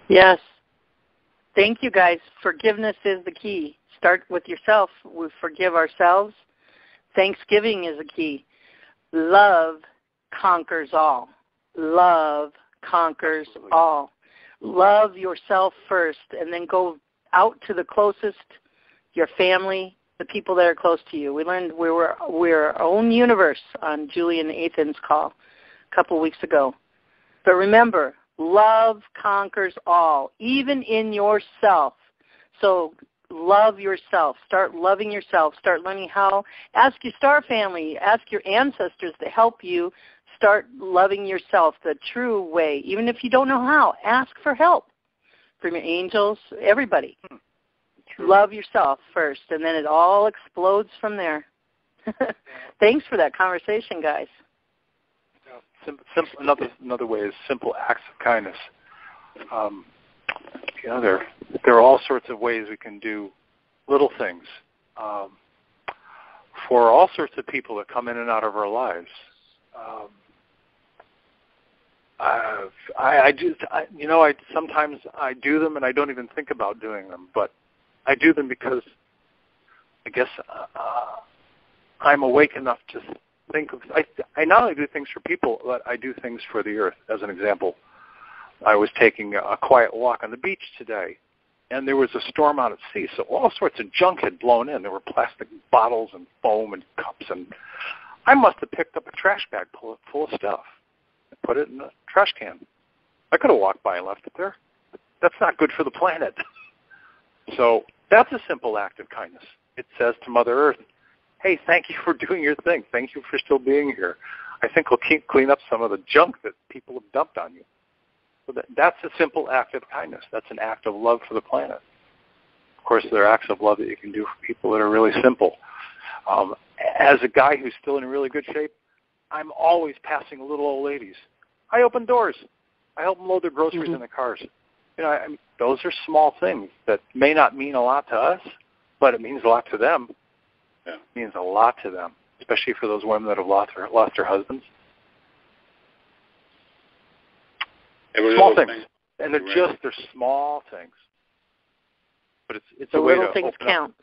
Yes. Thank you, guys. Forgiveness is the key. Start with yourself. We forgive ourselves. Thanksgiving is the key. Love conquers all. Love conquers all. Love yourself first, and then go out to the closest, your family, the people that are close to you. We learned we're our own universe on Julien Athan's call a couple weeks ago. But remember, love conquers all, even in yourself. So love yourself. Start loving yourself. Start learning how. Ask your star family. Ask your ancestors to help you start loving yourself the true way. Even if you don't know how, ask for help from your angels, everybody. True. Love yourself first, and then it all explodes from there. Thanks for that conversation, guys. Another way is simple acts of kindness. There are all sorts of ways we can do little things for all sorts of people that come in and out of our lives. Sometimes I do them and I don't even think about doing them, but I do them because I guess I'm awake enough to think of. I not only do things for people, but I do things for the earth. As an example, I was taking a quiet walk on the beach today, and there was a storm out at sea, so all sorts of junk had blown in. There were plastic bottles and foam and cups, and I must have picked up a trash bag full of stuff and put it in a trash can. I could have walked by and left it there. That's not good for the planet. So that's a simple act of kindness. It says to Mother Earth, hey, thank you for doing your thing. Thank you for still being here. I think we'll clean up some of the junk that people have dumped on you. So that's a simple act of kindness. That's an act of love for the planet. Of course, there are acts of love that you can do for people that are really simple. As a guy who's still in really good shape, I'm always passing little old ladies. I open doors. I help them load their groceries in their cars. Those are small things that may not mean a lot to us, but it means a lot to them. Yeah. It means a lot to them, especially for those women that have lost their husbands. Small things, and they're small things, but it's a way to little things count.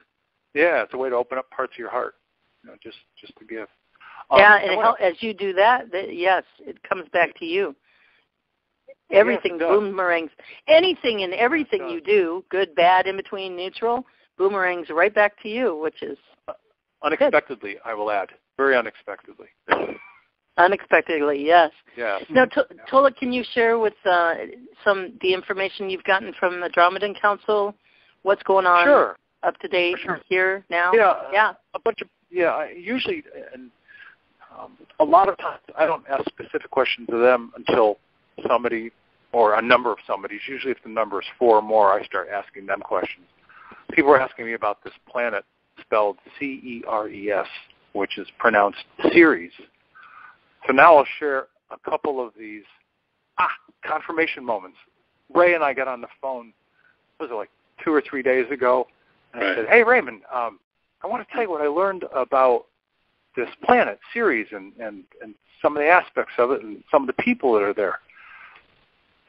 Yeah, it's a way to open up parts of your heart, just to give. And as you do that, yes, it comes back to you. Everything boomerangs. Anything and everything you do, good, bad, in between, neutral, boomerangs right back to you, which is unexpectedly, good. I will add, very unexpectedly. Unexpectedly, yes. Yes. Now, Tolec, can you share with the information you've gotten from the Andromedan Council? What's going on? Sure. Up to date here now? Yeah. A bunch of usually, and a lot of times I don't ask specific questions to them until somebody or a number of somebodies. Usually, if the number is 4 or more, I start asking them questions. People are asking me about this planet spelled Ceres, which is pronounced Ceres. So now I'll share a couple of these confirmation moments. Ray and I got on the phone, was it like 2 or 3 days ago? And I said, hey, Raymond, I want to tell you what I learned about this planet, Ceres, and some of the aspects of it and some of the people that are there.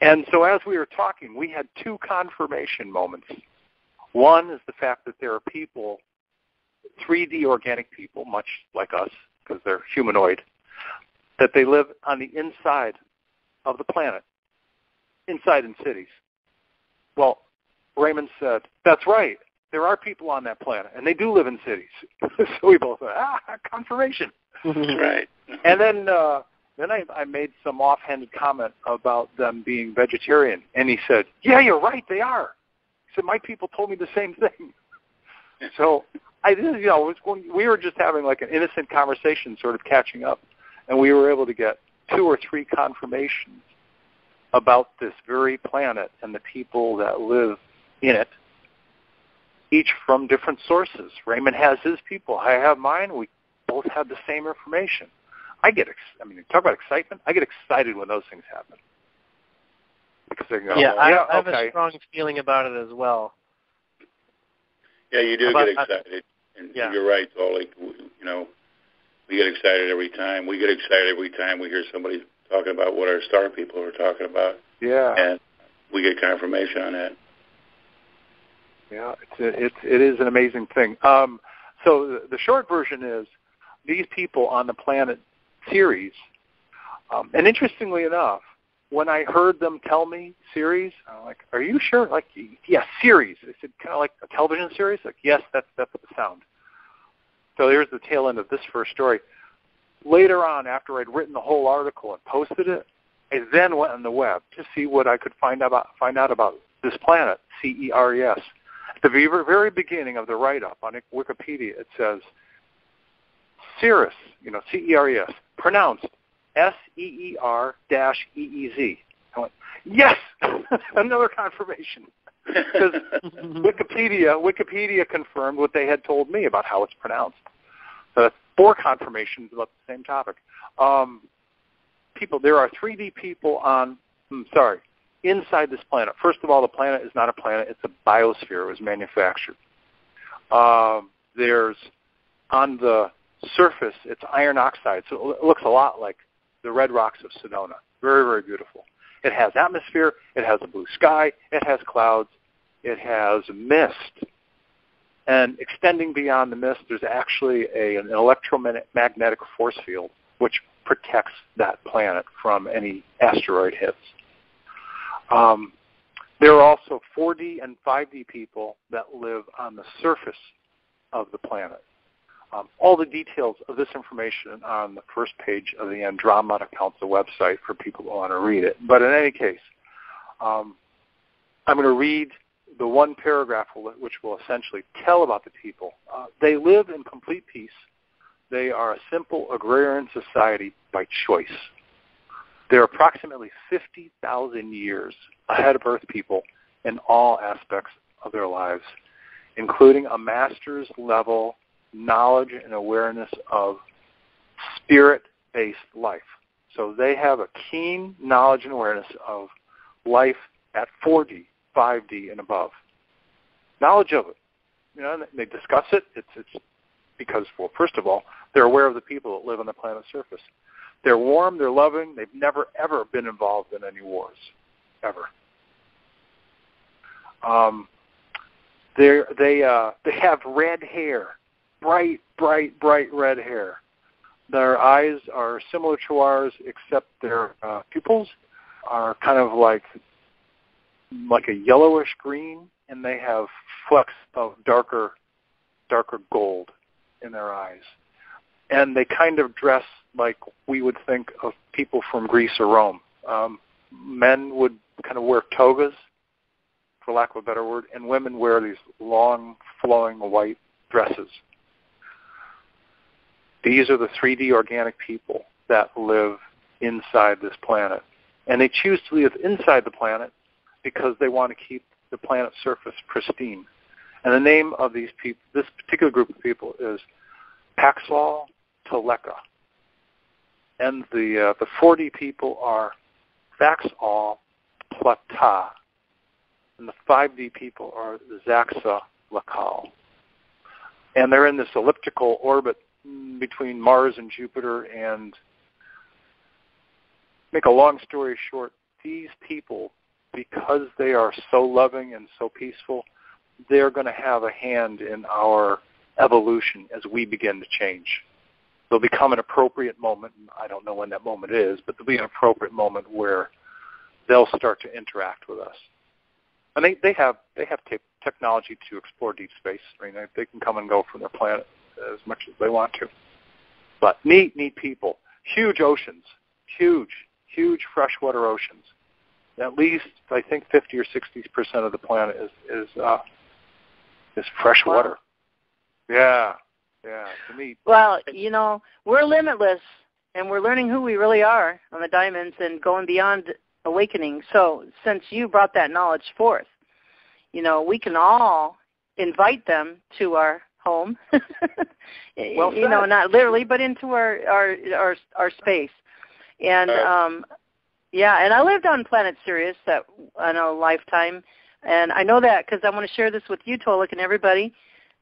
And so as we were talking, we had 2 confirmation moments. One is the fact that there are people, 3D organic people, much like us, because they're humanoid, that they live on the inside of the planet, inside in cities. Well, Raymond said, that's right. There are people on that planet, and they do live in cities. So we both went, confirmation. Right. And then I made some offhanded comment about them being vegetarian, and he said, yeah, you're right, they are. He said, my people told me the same thing. So we were just having like an innocent conversation, sort of catching up, and we were able to get 2 or 3 confirmations about this very planet and the people that live in it, each from different sources. Raymond has his people. I have mine. We both have the same information. Talk about excitement. I get excited when those things happen. Because they go, I have a strong feeling about it as well. Yeah, you do get excited. And you're right, Tolec. We get excited every time. We get excited every time we hear somebody talking about what our star people are talking about. Yeah. And we get confirmation on that. Yeah, it is an amazing thing. So the short version is these people on the planet Ceres, and interestingly enough, when I heard them tell me Ceres, I'm like, are you sure? Like, yes, Ceres. They said, kind of like a television series? Like, yes, that's the sound. So here's the tail end of this first story. Later on, after I'd written the whole article and posted it, I then went on the web to see what I could find out about this planet, Ceres. At the very beginning of the write-up on Wikipedia, it says, Ceres, Ceres, pronounced S-E-E-R-E-E-Z. I went, yes! Another confirmation. Because Wikipedia confirmed what they had told me about how it's pronounced. So that's 4 confirmations about the same topic. There are 3D people inside this planet. First of all, the planet is not a planet. It's a biosphere. It was manufactured. There's, on the surface, it's iron oxide, so it looks a lot like the red rocks of Sedona. Very, very beautiful. It has atmosphere. It has a blue sky. It has clouds. It has mist. And extending beyond the mist, there's actually an electromagnetic force field which protects that planet from any asteroid hits. There are also 4D and 5D people that live on the surface of the planet. All the details of this information are on the first page of the Andromeda Council website for people who want to read it. But in any case, I'm going to read the one paragraph which will essentially tell about the people. They live in complete peace. They are a simple agrarian society by choice. They're approximately 50,000 years ahead of Earth people in all aspects of their lives, including a master's level knowledge and awareness of spirit-based life. So they have a keen knowledge and awareness of life at 4D, 5D, and above. Knowledge of it. They discuss it. It's because, well, first of all, they're aware of the people that live on the planet's surface. They're warm. They're loving. They've never, ever been involved in any wars, ever. They have red hair, bright red hair. Their eyes are similar to ours, except their pupils are kind of like a yellowish green, and they have flecks of darker gold in their eyes. And they kind of dress like we would think of people from Greece or Rome. Men would kind of wear togas, for lack of a better word, and women wear these long, flowing white dresses. These are the 3D organic people that live inside this planet. And they choose to live inside the planet because they want to keep the planet's surface pristine. And the name of these people, this particular group of people, is Paxal Toleca. And the 4D people are Vaxal Plata. And the 5D people are the Zaxa Lacal. And they're in this elliptical orbit between Mars and Jupiter. And make a long story short, these people, because they are so loving and so peaceful, they're going to have a hand in our evolution as we begin to change. There'll become an appropriate moment, and I don't know when that moment is, but there'll be an appropriate moment where they'll start to interact with us. And they have technology to explore deep space. I mean, they can come and go from their planet as much as they want to. But neat people. Huge oceans. Huge freshwater oceans. At least, I think, 50 or 60% of the planet is freshwater. Wow. Yeah, to me. Well, we're limitless, and we're learning who we really are on the diamonds and going beyond awakening. So since you brought that knowledge forth, we can all invite them to our home. Well said. Not literally, but into our space. And and I lived on planet Ceres in a lifetime, and I know that because I want to share this with you, Tolec, and everybody.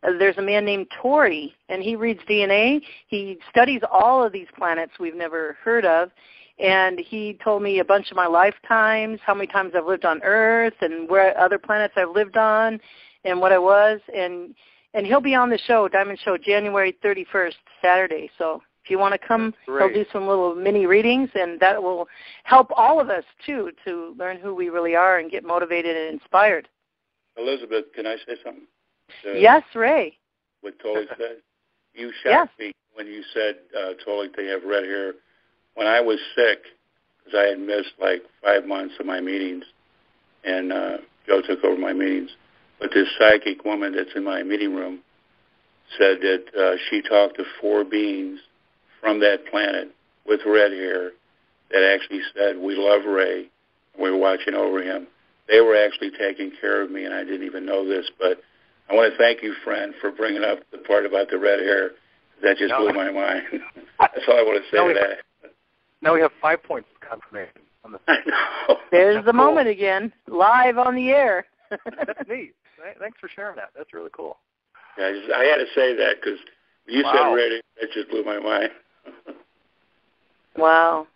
There's a man named Tori, and he reads DNA. He studies all of these planets we've never heard of, and he told me a bunch of my lifetimes, how many times I've lived on Earth, and where other planets I've lived on, and what I was. And he'll be on the show, Diamond Show, January 31st, Saturday. So if you want to come, he'll do some little mini readings, and that will help all of us, too, to learn who we really are and get motivated and inspired. Elizabeth, can I say something? Yes, Ray. What Tolec said? You shocked me when you said, Tolec, they have red hair. When I was sick, because I had missed like 5 months of my meetings, and Joe took over my meetings, but this psychic woman that's in my meeting room said that she talked to 4 beings from that planet with red hair that actually said, we love Ray, and we're watching over him. they were actually taking care of me, and I didn't even know this. But I want to thank you, friend, for bringing up the part about the red hair. That just blew my mind. That's all I want to say to that. Now we have 5 points of confirmation on the. I know. There's the moment again, live on the air. That's neat. Thanks for sharing that. That's really cool. Yeah, I had to say that because you said red hair. That just blew my mind. Wow.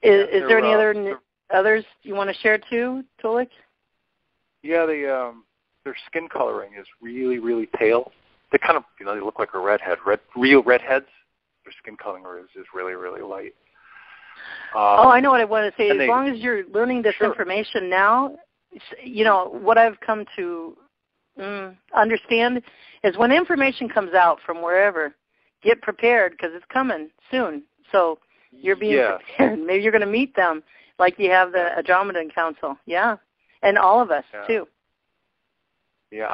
Is there any others you want to share too, Tolec? Yeah, their skin coloring is really, really pale. They kind of, they look like a redhead. Real redheads, their skin coloring is really, really light. I know what I want to say. As long as you're learning this information now, what I've come to understand is when information comes out from wherever, get prepared because it's coming soon. So you're being prepared. Maybe you're going to meet them like you have the Andromedan Council. Yeah. And all of us, too. Yeah,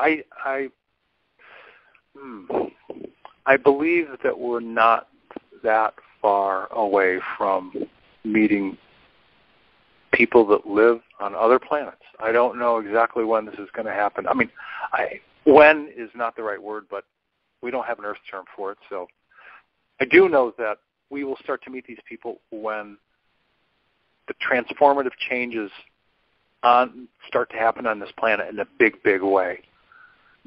I believe that we're not that far away from meeting people that live on other planets. I don't know exactly when this is going to happen. I mean, when is not the right word, but we don't have an Earth term for it. So I do know that we will start to meet these people when the transformative changes start to happen on this planet in a big, big way.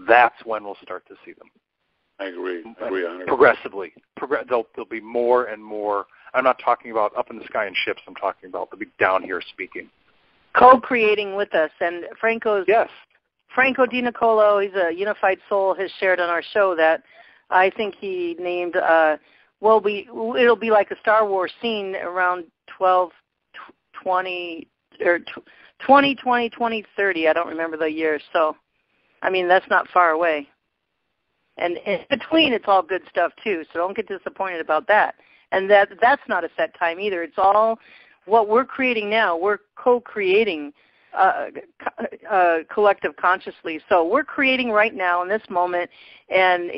That's when we'll start to see them. I agree. Progressively. There'll be more and more. I'm not talking about up in the sky in ships. I'm talking about they'll be down here speaking. Co-creating with us. And Franco Di Nicolo, he's a unified soul, has shared on our show that I think he named, it'll be like a Star Wars scene around 2020, 2030. I don't remember the year. So, I mean, that's not far away. And in between, it's all good stuff, too, so don't get disappointed about that. And that's not a set time either. It's all what we're creating now. We're co-creating collective consciously. So we're creating right now in this moment, and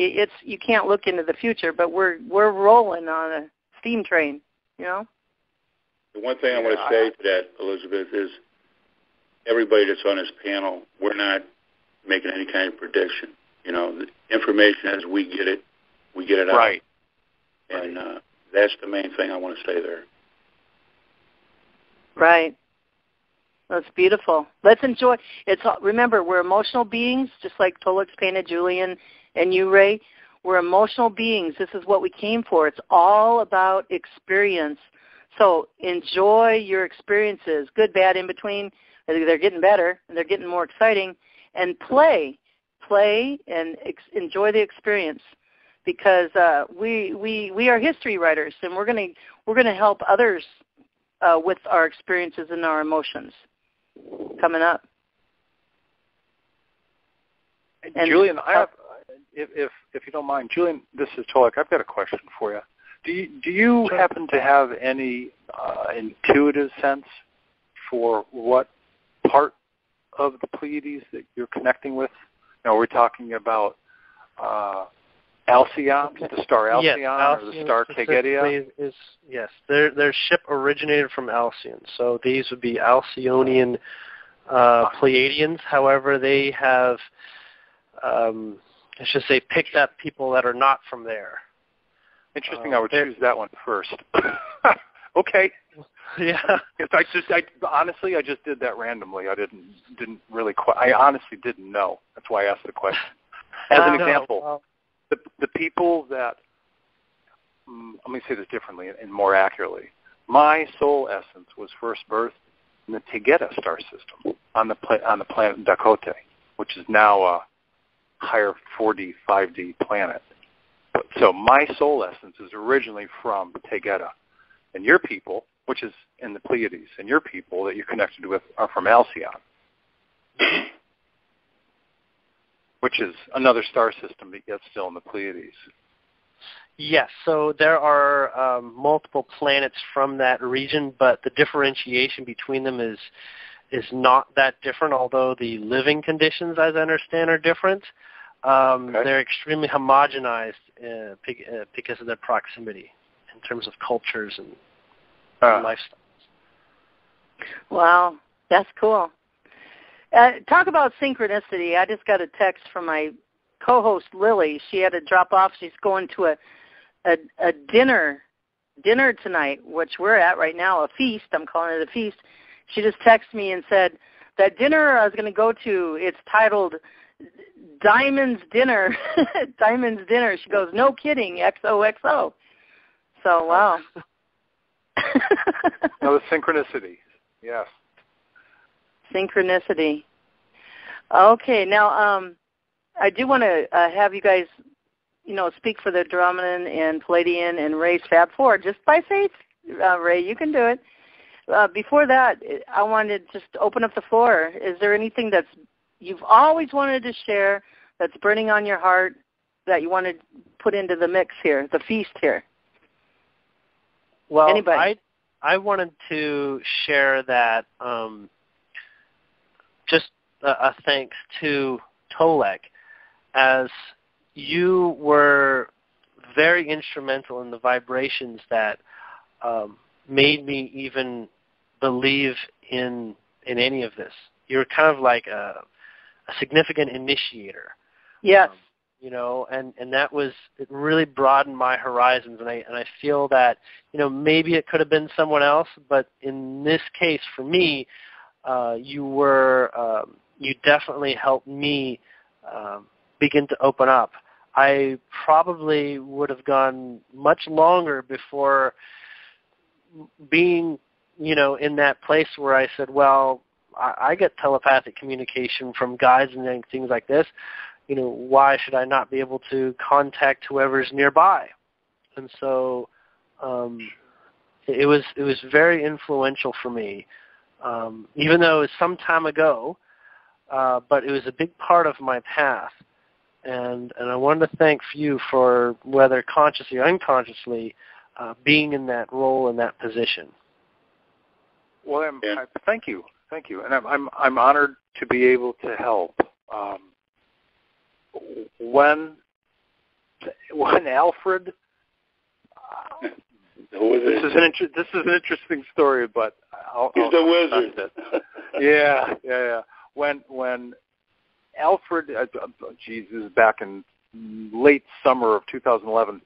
you can't look into the future, but we're rolling on a steam train, The one thing I want to say to that, Elizabeth, is everybody that's on this panel, we're not making any kind of prediction. The information as we get it out. Right. And that's the main thing I want to say there. Right. That's beautiful. Let's enjoy. Remember, we're emotional beings, just like Tolec's painted Julien and you, Ray. We're emotional beings. This is what we came for. It's all about experience. So enjoy your experiences, good, bad, in between. They're getting better, and they're getting more exciting. And play and enjoy the experience, because we are history writers, and we're gonna help others with our experiences and our emotions coming up. And Julien, I have, if you don't mind, Julien, this is Tolec. I've got a question for you. Do you happen to have any intuitive sense for what part of the Pleiades that you're connecting with? We're talking about Alcyon, the star Alcyon, or the star Tegeta? Yes, their ship originated from Alcyon, so these would be Alcyonian Pleiadians. However, they have, picked up people that are not from there. Interesting. I would choose that one first. Okay. Yeah. Honestly, I just did that randomly. I didn't really. I honestly didn't know. That's why I asked the question. As an example, the people that. Let me say this differently and more accurately. My soul essence was first birthed in the Tegeta star system on the planet Dakota, which is now a higher 4D, 5D planet. So my soul essence is originally from Tegeta. And your people, which is in the Pleiades, and your people that you're connected with are from Alcyon, which is another star system, but yet still in the Pleiades. Yes, so there are multiple planets from that region, but the differentiation between them is not that different, although the living conditions, as I understand, are different. They're extremely homogenized because of their proximity in terms of cultures and lifestyles. Wow, that's cool. Talk about synchronicity. I just got a text from my co-host, Lily. She had to drop off. She's going to a dinner tonight, which we're at right now, a feast. I'm calling it a feast. She just texted me and said, that dinner I was going to go to, it's titled Diamond's Dinner. Diamond's Dinner. She goes, no kidding, XOXO. So, wow. No, synchronicity. Yes. Synchronicity. Okay, now I do want to have you guys, speak for the Andromedan and Pleiadian and Ray's Fab Four, just by faith. Ray, you can do it. Before that, I wanted just to open up the floor. Is there anything that's you've always wanted to share that's burning on your heart that you want to put into the mix here, the feast here? Well, anybody? I wanted to share that just a thanks to Tolec, as you were very instrumental in the vibrations that made me even believe in any of this. You're kind of like a significant initiator. Yes. And that was, it really broadened my horizons, and I feel that, maybe it could have been someone else, but in this case, for me, you definitely helped me begin to open up. I probably would have gone much longer before being, in that place where I said, well, I get telepathic communication from guides and things like this. Why should I not be able to contact whoever's nearby? And so it was very influential for me, even though it was some time ago, but it was a big part of my path. And I wanted to thank you for, whether consciously or unconsciously, being in that role, in that position. Well, thank you, and I'm honored to be able to help. When Alfred, this is an interesting story, but he's the wizard. Yeah. When Alfred, this is back in late summer of 2011,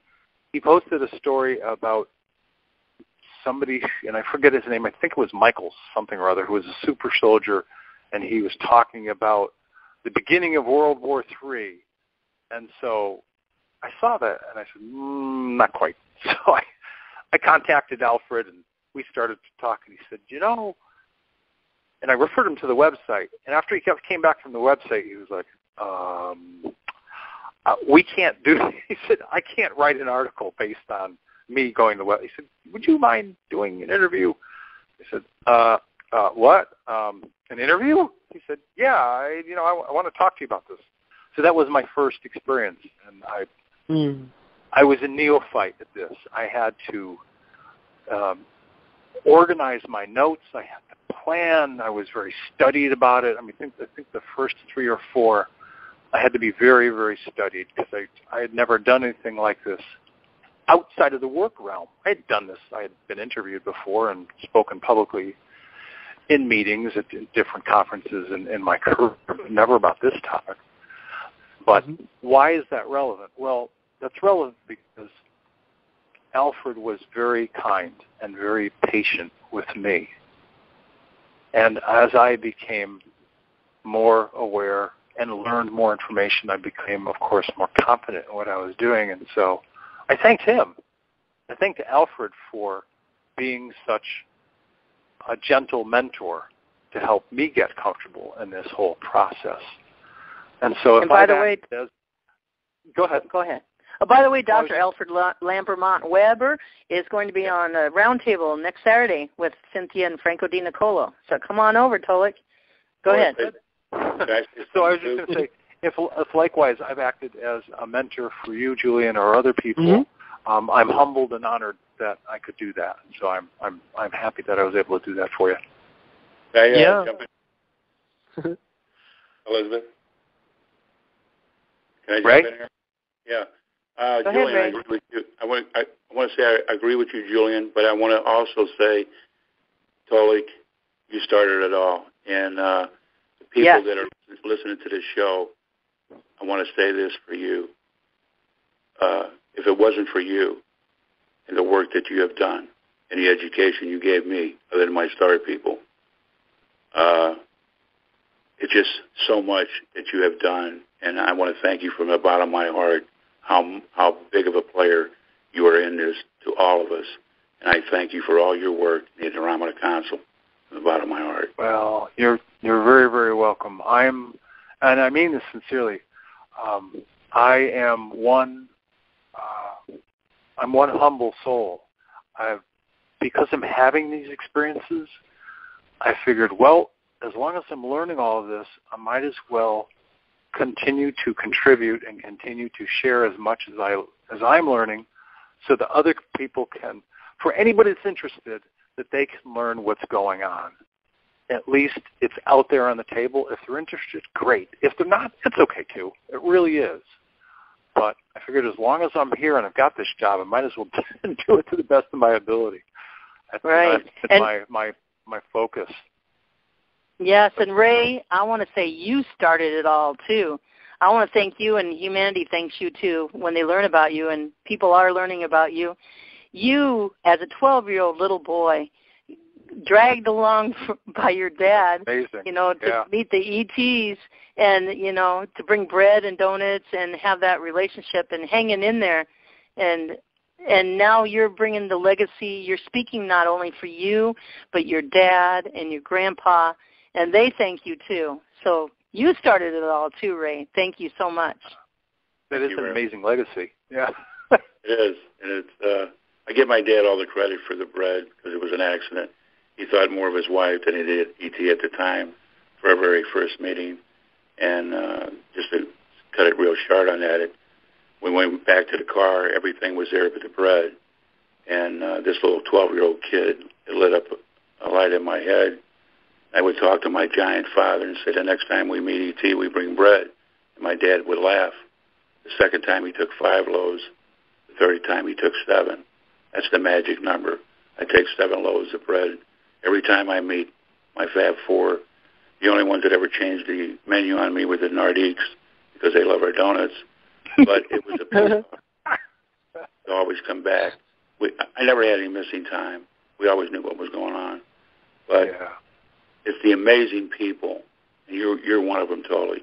he posted a story about somebody, and I forget his name, I think it was Michael something or other, who was a super soldier, and he was talking about the beginning of World War III. And so I saw that, and I said, not quite. So I contacted Alfred, and we started to talk, and he said, and I referred him to the website. And after he came back from the website, he was like, we can't do it. He said, I can't write an article based on me going to the web. He said, would you mind doing an interview? I said, what? An interview? He said, yeah, I want to talk to you about this. So that was my first experience, and I was a neophyte at this. I had to organize my notes. I had to plan. I was very studied about it. I think the first 3 or 4, I had to be very, very studied, because I had never done anything like this outside of the work realm. I had done this. I had been interviewed before and spoken publicly in meetings at different conferences in my career, but never about this topic. But why is that relevant? Well, that's relevant because Alfred was very kind and very patient with me. And as I became more aware and learned more information, I became, of course, more confident in what I was doing. And so I thanked him. I thanked Alfred for being such a gentle mentor to help me get comfortable in this whole process. And so, and by the way, go ahead. By the way, Dr. Alfred Lambermont Weber is going to be on a roundtable next Saturday with Cynthia and Franco Di Nicolo. So come on over, Tolec. Go ahead. So I was just going to say, if likewise I've acted as a mentor for you, Julien, or other people, I'm humbled and honored that I could do that. So I'm happy that I was able to do that for you. Yeah. Jump in? Elizabeth? Can I jump in here? Yeah. Julien, I agree with you. I want to say I agree with you, Julien, but I want to also say, Tolec, you started it all. And the people that are listening to this show, I want to say this for you. If it wasn't for you and the work that you have done and the education you gave me, other than my star people, it's just so much that you have done, and I want to thank you from the bottom of my heart how big of a player you are in this to all of us. And I thank you for all your work in the Andromeda Council from the bottom of my heart. Well, you're very, very welcome. And I mean this sincerely. I'm one humble soul. Because I'm having these experiences, I figured, well, as long as I'm learning all of this, I might as well continue to contribute and continue to share as much as I'm learning, so that other people can, for anybody that's interested, that they can learn what's going on. At least it's out there on the table. If they're interested, great. If they're not, it's okay too. It really is. But I figured as long as I'm here and I've got this job, I might as well do it to the best of my ability. That's my focus. Yes, and Ray, I want to say you started it all too. I want to thank you, and humanity thanks you too when they learn about you, and people are learning about you. You, as a 12-year-old little boy, dragged along by your dad, Amazing. To meet the ETs and, to bring bread and donuts and have that relationship and hanging in there. And now you're bringing the legacy. You're speaking not only for you, but your dad and your grandpa, and they thank you too. So you started it all too, Ray. Thank you so much. That is an amazing legacy. Yeah. It is. And it's, I give my dad all the credit for the bread because it was an accident. He thought more of his wife than he did E.T. at the time for our very first meeting. And just to cut it real short on that, when we went back to the car, everything was there but the bread. And this little 12-year-old kid, it lit up a light in my head. I would talk to my giant father and say, the next time we meet E.T., we bring bread. And my dad would laugh. The second time he took 5 loaves. The third time he took 7. That's the magic number. I take 7 loaves of bread. Every time I meet my Fab Four, the only ones that ever changed the menu on me were the Nordiques because they love our donuts. But it was a pleasure to always come back. I never had any missing time. We always knew what was going on. But it's the amazing people, and you're one of them, Tolec.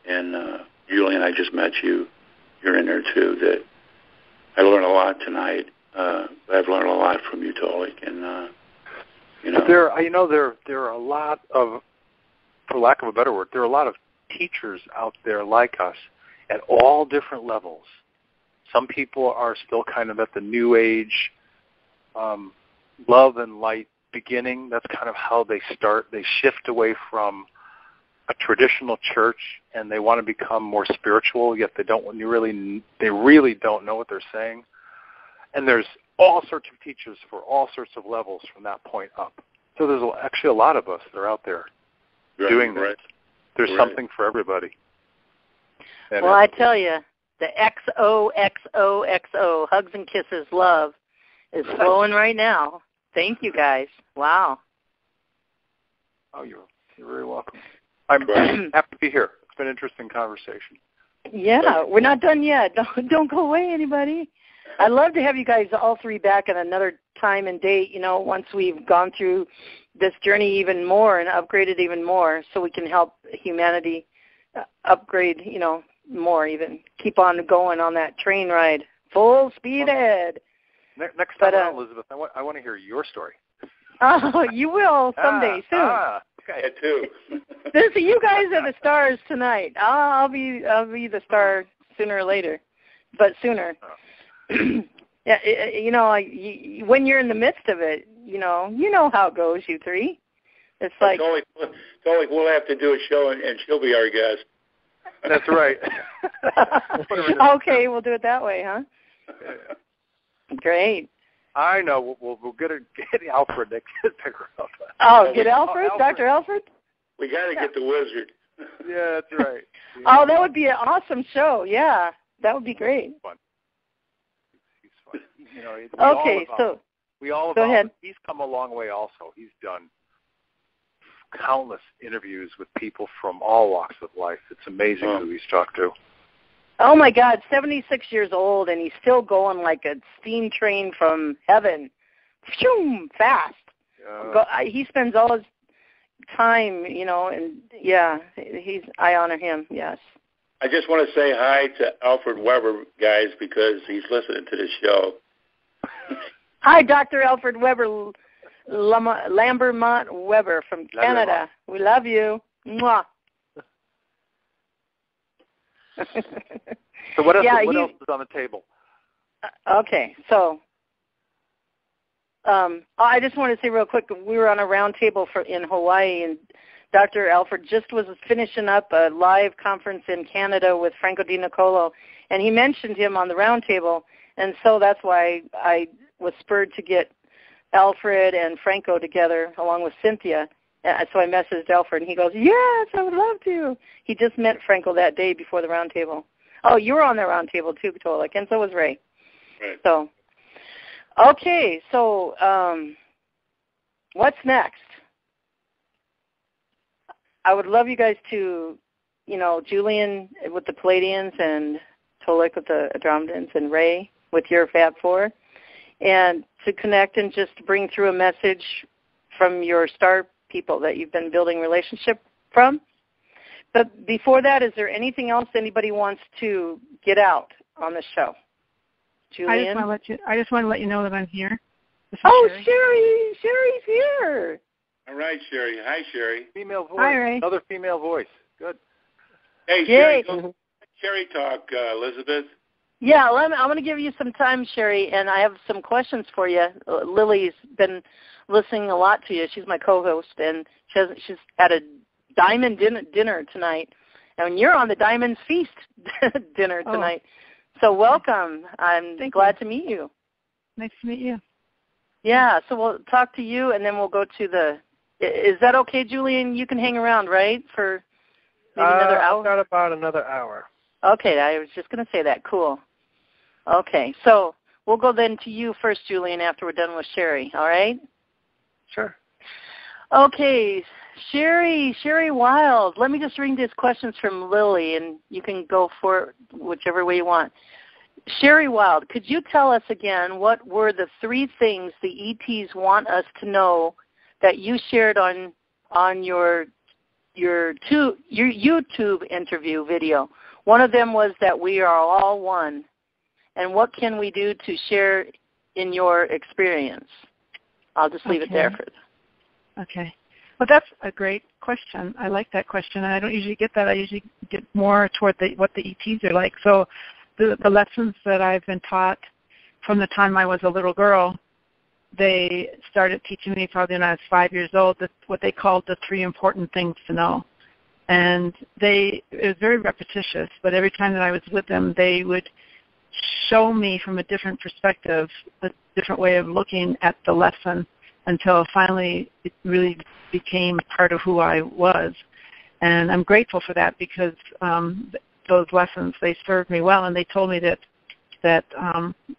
And Julien, I just met you. You're in there too. That I learned a lot tonight. But I've learned a lot from you, Tolec, and there are a lot of, for lack of a better word, there are a lot of teachers out there like us at all different levels. Some people are still kind of at the new age, love and light beginning. That's kind of how they start. They shift away from a traditional church and they want to become more spiritual, yet they really don't know what they're saying. And there's all sorts of teachers for all sorts of levels from that point up. So there's actually a lot of us that are out there doing this. There's something for everybody. And well, I tell you, the XOXOXO, hugs and kisses, love, is flowing right now. Thank you, guys. Wow. Oh, you're very welcome. I'm happy to be here. It's been an interesting conversation. Yeah, we're not done yet. Don't go away, anybody. I'd love to have you guys all three back at another time and date, once we've gone through this journey even more and upgraded even more so we can help humanity upgrade, more even. Keep on going on that train ride. Full speed ahead. Next time, Elizabeth, I want to hear your story. Oh, you will someday, soon. Okay, too. You guys are the stars tonight. I'll be the star sooner or later, but sooner. Yeah, when you're in the midst of it, you know how it goes, you three. It's like Tolec, we'll have to do a show, and she'll be our guest. That's right. Okay, we'll do it that way, huh? Great. I know. We'll get Alfred to pick her up. Oh, get Alfred? Dr. Alfred? We got to get the wizard. Yeah, that's right. Yeah. Oh, that would be an awesome show. Yeah, that would be great. Fun. He's fun. Okay, so we all go ahead. He's come a long way also. He's done countless interviews with people from all walks of life. It's amazing who he's talked to. Oh, my God, 76 years old, and he's still going like a steam train from heaven. Phew, fast. He spends all his time, and I honor him, yes. I just want to say hi to Alfred Weber, guys, because he's listening to the show. Hi, Dr. Alfred Weber, Lambermont Weber from Canada. We love you. Mwah. So what else is on the table? Okay, so I just want to say real quick, we were on a round table in Hawaii, and Dr. Alfred just was finishing up a live conference in Canada with Franco Di Niccolo, and he mentioned him on the round table, and so that's why I was spurred to get Alfred and Franco together along with Cynthia. So I messaged Alfred, and he goes, yes, I would love to. He just met Franco that day before the round table. Oh, you were on the round table too, Tolec, and so was Ray. Right. So, okay, so what's next? I would love you guys to, Julien with the Pleiadians and Tolec with the Andromedans and Ray with your Fab Four, and to connect and just bring through a message from your star people that you've been building relationship from. But before that, is there anything else anybody wants to get out on the show? Julien? I just want to let you know that I'm here. Oh, Sherry! Sherry's here! All right, Sherry. Hi, Sherry. Female voice. Hi, Ray. Another female voice. Good. Hey, Sherry, go Sherry talk, Elizabeth. Yeah, I'm going to give you some time, Sherry, and I have some questions for you. Lily's been listening a lot to you. She's my co-host, and she's at a Diamond dinner tonight, and you're on the Diamond Feast dinner tonight. So welcome. I'm glad to meet you. Nice to meet you. Yeah, so we'll talk to you, and then we'll go to the... Is that okay, Julien? You can hang around, right, for maybe another hour? I've got about another hour. Okay, I was just going to say that. Cool. Okay, so we'll go then to you first, Julien, after we're done with Sherry, all right? Sure. Okay, Sherry Wilde. Let me just read these questions from Lily, and you can go for whichever way you want. Sherry Wilde, could you tell us again what were the 3 things the ETs want us to know that you shared on your YouTube interview video? One of them was that we are all one. And what can we do to share in your experience? I'll just leave it there for Okay. Well, that's a great question. I like that question. I don't usually get that. I usually get more toward what the ETs are like. So the lessons that I've been taught from the time I was a little girl, they started teaching me probably when I was 5 years old, what they called the 3 important things to know. And it was very repetitious, but every time that I was with them, they would show me from a different perspective, a different way of looking at the lesson, until finally it really became part of who I was. And I'm grateful for that, because those lessons, they served me well, and they told me that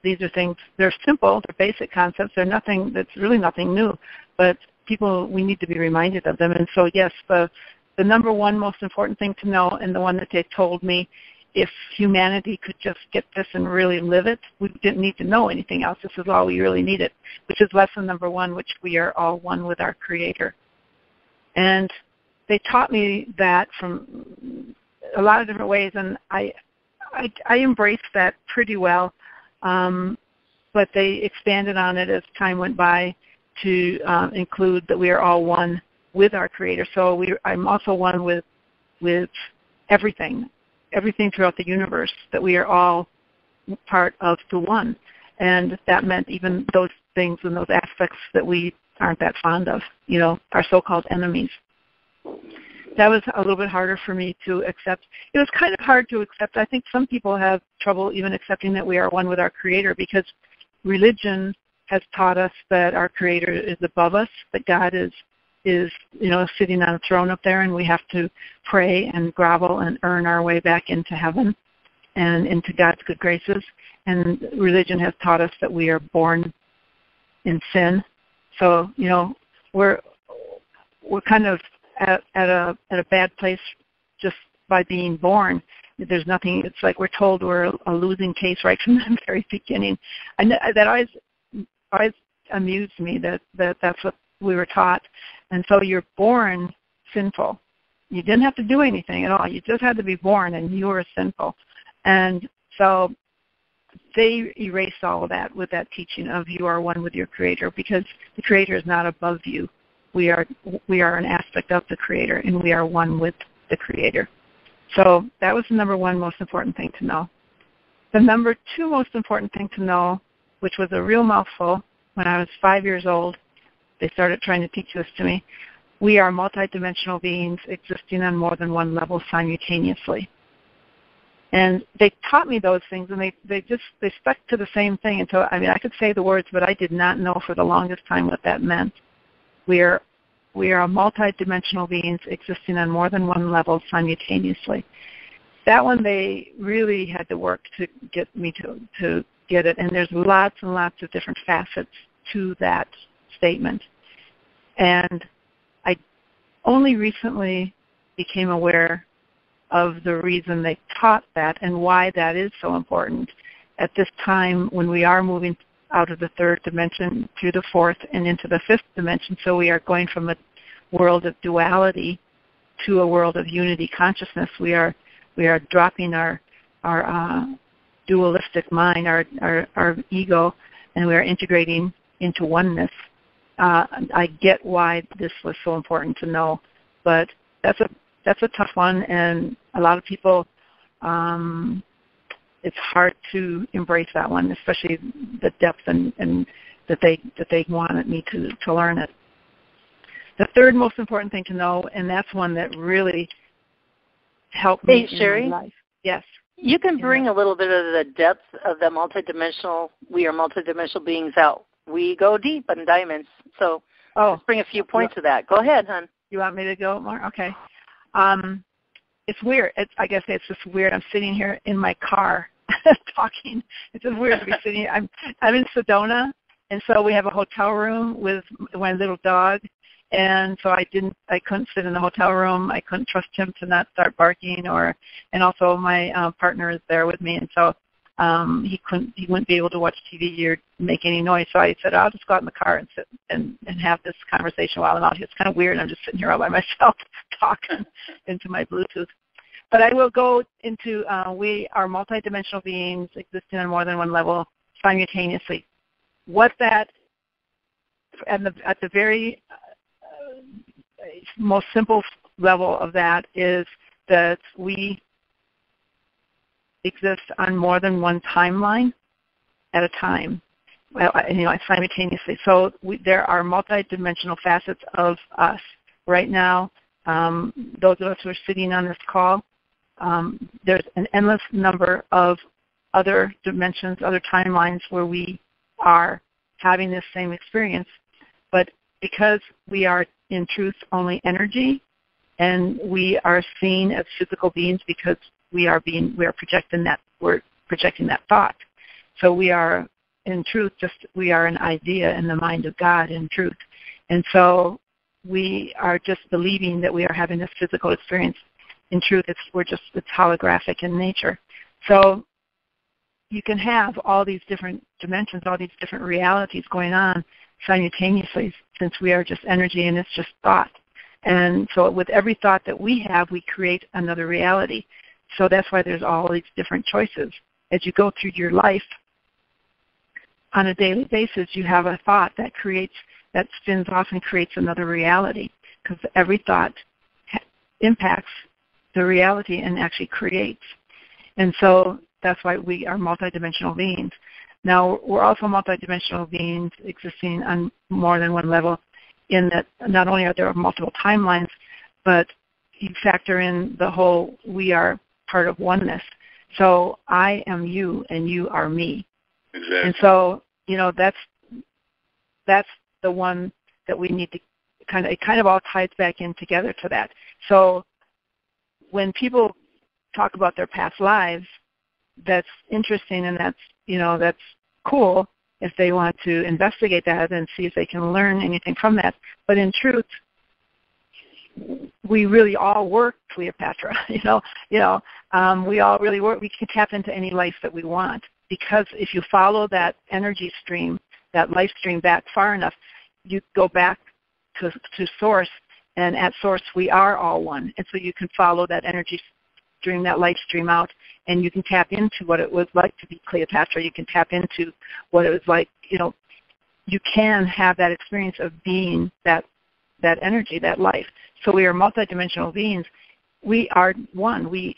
these are things, they're simple, they're basic concepts, that's really nothing new, but we need to be reminded of them. And so yes, the number one most important thing to know, and the one that they told me, if humanity could just get this and really live it, we didn't need to know anything else. This is all we really needed, which is lesson number 1, which we are all one with our Creator. And they taught me that from a lot of different ways, and I embraced that pretty well, but they expanded on it as time went by to include that we are all one with our Creator. So I'm also one with everything throughout the universe, that we are all part of the one. And that meant even those things and those aspects that we aren't that fond of, our so-called enemies. That was a little bit harder for me to accept. It was kind of hard to accept. I think some people have trouble even accepting that we are one with our Creator, because religion has taught us that our Creator is above us, that God is sitting on a throne up there, and we have to pray and grovel and earn our way back into heaven and into God's good graces. And religion has taught us that we are born in sin. So, we're kind of at a bad place just by being born. There's nothing. It's like we're told we're a losing case right from the very beginning. And that always amused me that that's what we were taught. And so you're born sinful. You didn't have to do anything at all. You just had to be born, and you were sinful. And so they erased all of that with that teaching of you are one with your Creator, because the Creator is not above you. We are an aspect of the Creator, and we are one with the Creator. So that was the number one most important thing to know. The number two most important thing to know, which was a real mouthful, when I was 5 years old, they started trying to teach this to me. We are multidimensional beings existing on more than one level simultaneously. And they taught me those things, and they stuck to the same thing until, I could say the words, but I did not know for the longest time what that meant. We are multidimensional beings existing on more than one level simultaneously. That one they really had to work to get me to get it, and there's lots and lots of different facets to that statement. And I only recently became aware of the reason they taught that and why that is so important at this time when we are moving out of the third dimension through the fourth and into the fifth dimension. So we are going from a world of duality to a world of unity consciousness. We are dropping our dualistic mind, our ego, and we are integrating into oneness. I get why this was so important to know, but that's a tough one, and a lot of people, it's hard to embrace that one, especially the depth and that they wanted me to learn it. The third most important thing to know, and that's one that really helped me in my life. Yes. You can bring a little bit of the depth of the we are multidimensional beings out. We go deep in diamonds. So let's bring a few points of that. Go ahead, hon. You want me to go more? Okay. It's weird. I guess it's just weird. I'm sitting here in my car talking. It's just weird to be sitting here. I'm in Sedona, and so we have a hotel room with my little dog. And so I couldn't sit in the hotel room. I couldn't trust him to not start barking, and also my partner is there with me, and so he wouldn't be able to watch TV or make any noise. So I said, I'll just go out in the car and sit and have this conversation while I'm out here. It's kind of weird. I'm just sitting here all by myself talking into my Bluetooth. But I will go into we are multidimensional beings existing on more than one level simultaneously. What that at the very most simple level of that is that we exist on more than one timeline at a time, simultaneously. So there are multidimensional facets of us. Right now, those of us who are sitting on this call, there's an endless number of other dimensions, other timelines where we are having this same experience. But because we are in truth only energy, and we are seen as physical beings because we are projecting that thought. So we are in truth we are an idea in the mind of God in truth. And so we are just believing that we are having this physical experience. In truth, it's holographic in nature. So you can have all these different dimensions, all these different realities going on simultaneously, since we are just energy and it's just thought. And so with every thought that we have, we create another reality. So that's why there's all these different choices. As you go through your life, on a daily basis, you have a thought that spins off and creates another reality, because every thought impacts the reality and actually creates. And so that's why we are multidimensional beings. Now, we're also multidimensional beings existing on more than one level, in that not only are there multiple timelines, but you factor in the whole we are part of oneness. So I am you and you are me. Exactly. And so, that's the one that we need to it kind of all ties back in together to that. So when people talk about their past lives, that's interesting, and that's cool if they want to investigate that and see if they can learn anything from that. But in truth, we really all were Cleopatra. We all really were. We can tap into any life that we want, because if you follow that energy stream, that life stream back far enough, you go back to source, and at source we are all one. And so you can follow that energy stream, that life stream out, and you can tap into what it was like to be Cleopatra. You can tap into what it was like, you can have that experience of being that energy, that life. So we are multidimensional beings. We are one. We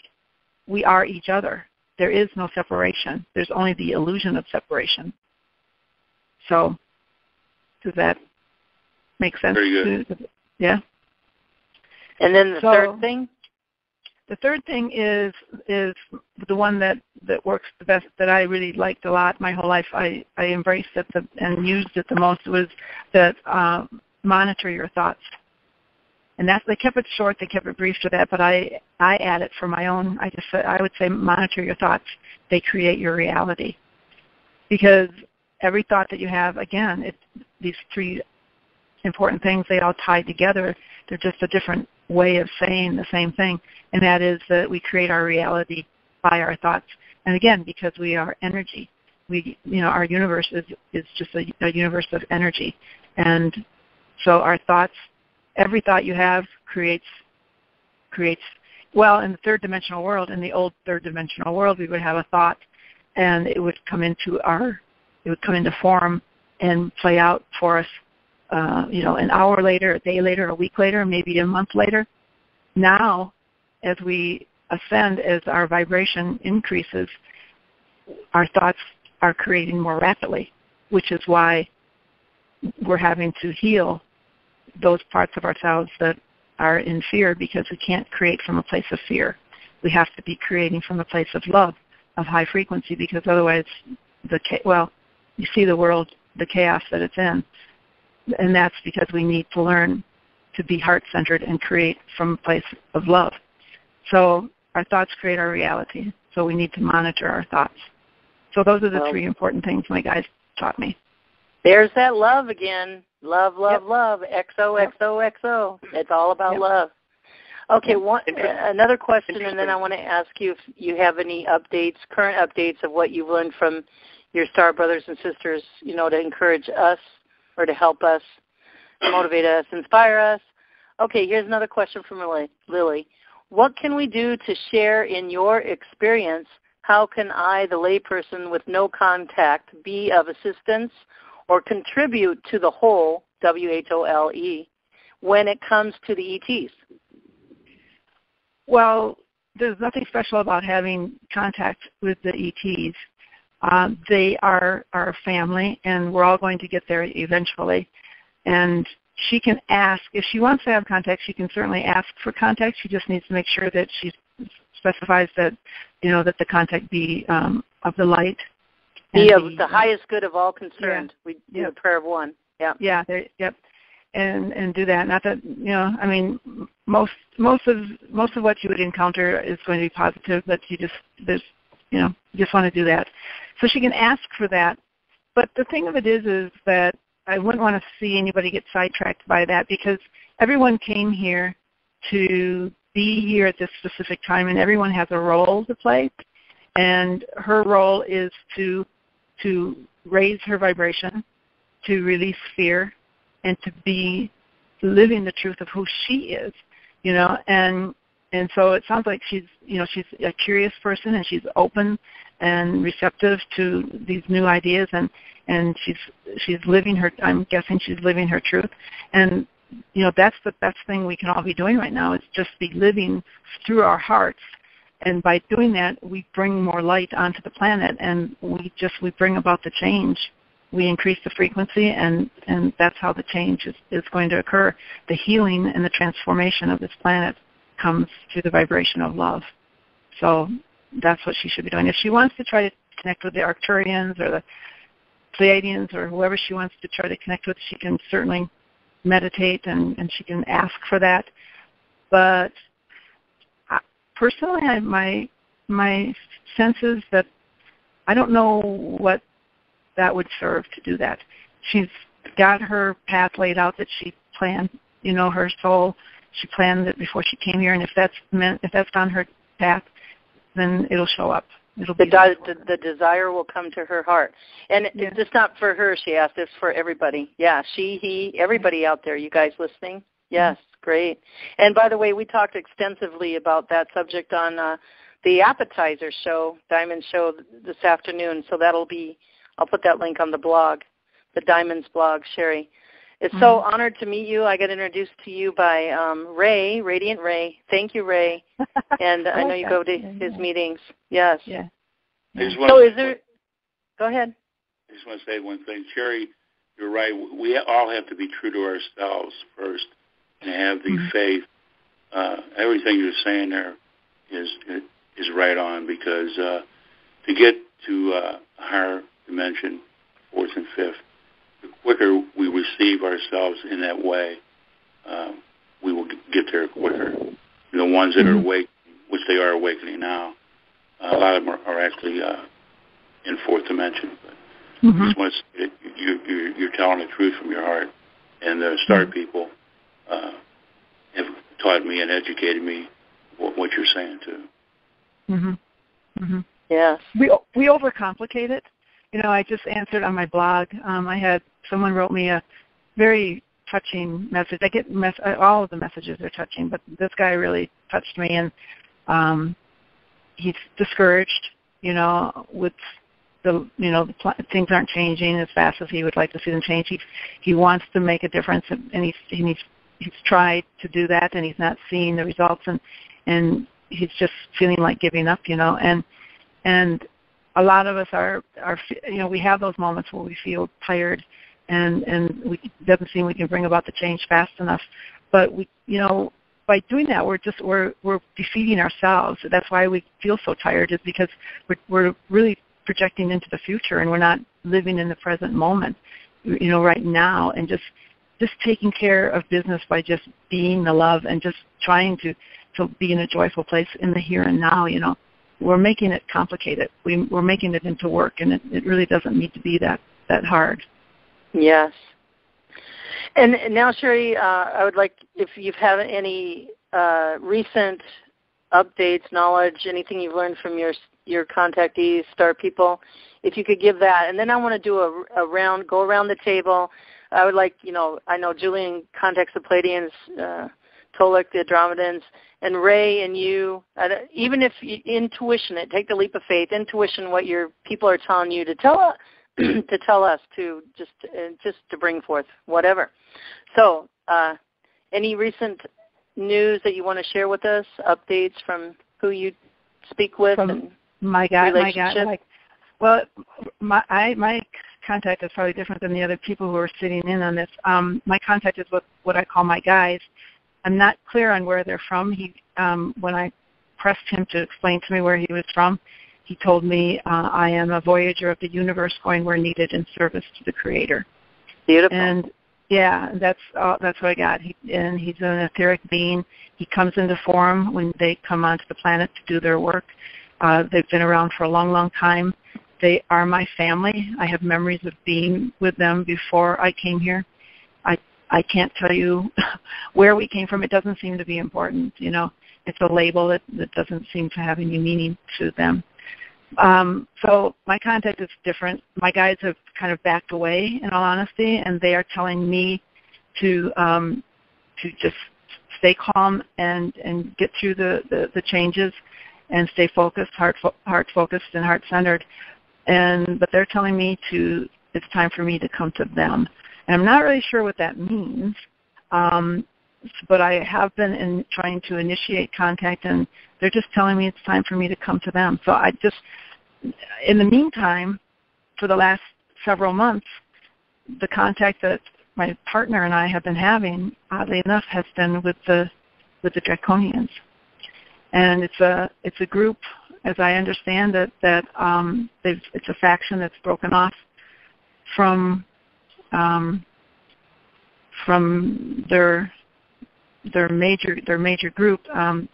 are each other. There is no separation. There's only the illusion of separation. So does that make sense? Very good. Yeah. And then the third thing? The third thing is the one that works the best, that I really liked a lot my whole life. I embraced it and used it the most, was that monitor your thoughts. And they kept it short, they kept it brief to that, but I add it for my own. I would say monitor your thoughts. They create your reality. Because every thought that you have, again, these three important things, they all tie together. They're just a different way of saying the same thing, and that is that we create our reality by our thoughts. And again, because we are energy, our universe is just a universe of energy. And so our thoughts, every thought you have creates, well, in the third dimensional world, in the old third dimensional world, we would have a thought, and it would come into form and play out for us, an hour later, a day later, a week later, maybe a month later. Now, as we ascend, as our vibration increases, our thoughts are creating more rapidly, which is why we're having to heal those parts of ourselves that are in fear, because we can't create from a place of fear. We have to be creating from a place of love, of high frequency, because otherwise, you see the world, the chaos that it's in. And that's because we need to learn to be heart-centered and create from a place of love. So our thoughts create our reality. So we need to monitor our thoughts. So those are the three important things my guys taught me. There's that love again. Love, love, love. XOXOXO. It's all about love. Okay, another question, and then I want to ask you if you have any current updates of what you've learned from your star brothers and sisters, to encourage us or to help us, motivate us, inspire us. Okay, here's another question from Lily. What can we do to share in your experience? How can I, the layperson with no contact, be of assistance or contribute to the whole, WHOLE, when it comes to the ETs? Well, there's nothing special about having contact with the ETs. They are our family, and we're all going to get there eventually. And she can ask, if she wants to have contact, she can certainly ask for contact. She just needs to make sure that she specifies that, that the contact be of the light. Be of the highest good of all concerned. Yeah. We do a prayer of one. Yeah. Yeah. Yep. And do that. Not that most of what you would encounter is going to be positive, but you just want to do that. So she can ask for that. But the thing of it is that I wouldn't want to see anybody get sidetracked by that, because everyone came here to be here at this specific time, and everyone has a role to play. And her role is to raise her vibration, to release fear, and to be living the truth of who she is, And so it sounds like she's a curious person, and she's open and receptive to these new ideas, and she's living her. I'm guessing she's living her truth, and that's the best thing we can all be doing right now, is just be living through our hearts. And by doing that, we bring more light onto the planet, and we bring about the change. We increase the frequency, and that's how the change is going to occur. The healing and the transformation of this planet comes through the vibration of love. So that's what she should be doing. If she wants to try to connect with the Arcturians or the Pleiadians or whoever she wants to try to connect with, she can certainly meditate and she can ask for that. But personally, my sense is that I don't know what that would serve to do that. She's got her path laid out that she planned, her soul. she planned it before she came here, and if that's on her path, then it'll show up. The desire will come to her heart. And it's just not for her, she asked, it's for everybody. Yeah, she, he, everybody out there, you guys listening? Yes, great. And by the way, we talked extensively about that subject on the appetizer show, Diamond Show, this afternoon. So I'll put that link on the blog, the Diamonds blog, Sherry. It's so honored to meet you. I got introduced to you by Ray, Radiant Ray. Thank you, Ray. And I know you go to his meetings. Yes. Yeah. So is there... Go ahead. I just want to say one thing. Sherry, you're right. We all have to be true to ourselves first and have the faith. Everything you're saying there is right on, because to get to a higher dimension, fourth and fifth, the quicker we receive ourselves in that way, we will get there quicker. And the ones that are awake, which they are awakening now, a lot of them are actually in fourth dimension. But I just want to say that you're telling the truth from your heart. And the star people have taught me and educated me what you're saying too. Yes. We overcomplicate it. You know, I just answered on my blog. I had someone wrote me a very touching message. I get all of the messages are touching, but this guy really touched me, and he's discouraged. You know, with things aren't changing as fast as he would like to see them change. He wants to make a difference, and he's tried to do that, and he's not seeing the results, and he's just feeling like giving up. You know, and a lot of us are we have those moments where we feel tired, and it doesn't seem we can bring about the change fast enough. But by doing that, we're defeating ourselves. That's why we feel so tired, is because we're really projecting into the future, and we're not living in the present moment, right now, and just taking care of business by just being the love and just trying to be in a joyful place in the here and now. We're making it complicated. We're making it into work, and it really doesn't need to be that hard. Yes. And now, Sherry, I would like, if you've had any recent updates, knowledge, anything you've learned from your contactees, star people, if you could give that. And then I want to do go around the table. I would like, I know Julien contacts the Pleiadians, Tolec, the Andromedans, and Ray and you, even if intuition, take the leap of faith, intuition, what your people are telling you to tell us, to just to bring forth, whatever. So, any recent news that you want to share with us, updates from who you speak with? From and my guy, my contact is probably different than the other people who are sitting in on this. My contact is what I call my guides. I'm not clear on where they're from. When I pressed him to explain to me where he was from, he told me, I am a voyager of the universe going where needed in service to the Creator. Beautiful. And that's what I got. He's an etheric being. He comes into form when they come onto the planet to do their work. They've been around for a long, long time. They are my family. I have memories of being with them before I came here. I can't tell you where we came from. It doesn't seem to be important. It's a label that doesn't seem to have any meaning to them. So my contact is different. My guides have kind of backed away, in all honesty, and they are telling me to just stay calm and get through the changes and stay focused, heart focused and heart centered. But they're telling me it's time for me to come to them. And I'm not really sure what that means, but I have been trying to initiate contact, and they're just telling me it's time for me to come to them. So in the meantime, for the last several months, the contact that my partner and I have been having, oddly enough, has been with the Draconians, and it's a group, as I understand it, that it's a faction that's broken off from their major group.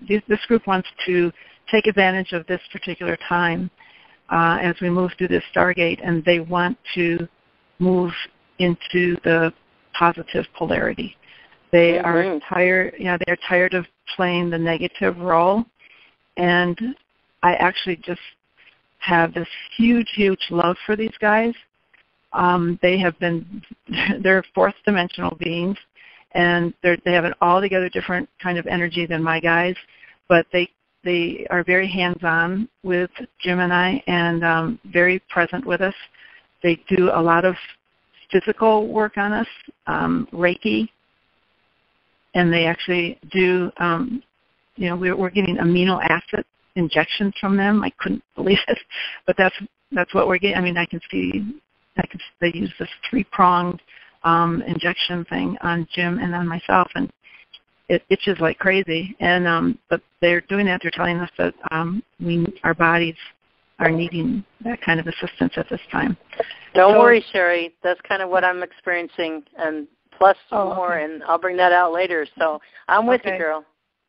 This group wants to take advantage of this particular time as we move through this Stargate, and they want to move into the positive polarity. They are tired. They're tired of playing the negative role, and I actually just have this huge, huge love for these guys. They're fourth dimensional beings, and they have an altogether different kind of energy than my guys, but they are very hands-on with Jim and I, and very present with us. They do a lot of physical work on us, Reiki, and they actually do, we're getting amino acid injections from them. I couldn't believe it, but that's what we're getting. I mean, I can see they use this 3-pronged injection thing on Jim and on myself, and it itches like crazy. And but they're doing that. They're telling us that our bodies are needing that kind of assistance at this time. Don't worry, Sherry. That's kind of what I'm experiencing, and plus more, and I'll bring that out later. So I'm with you, girl.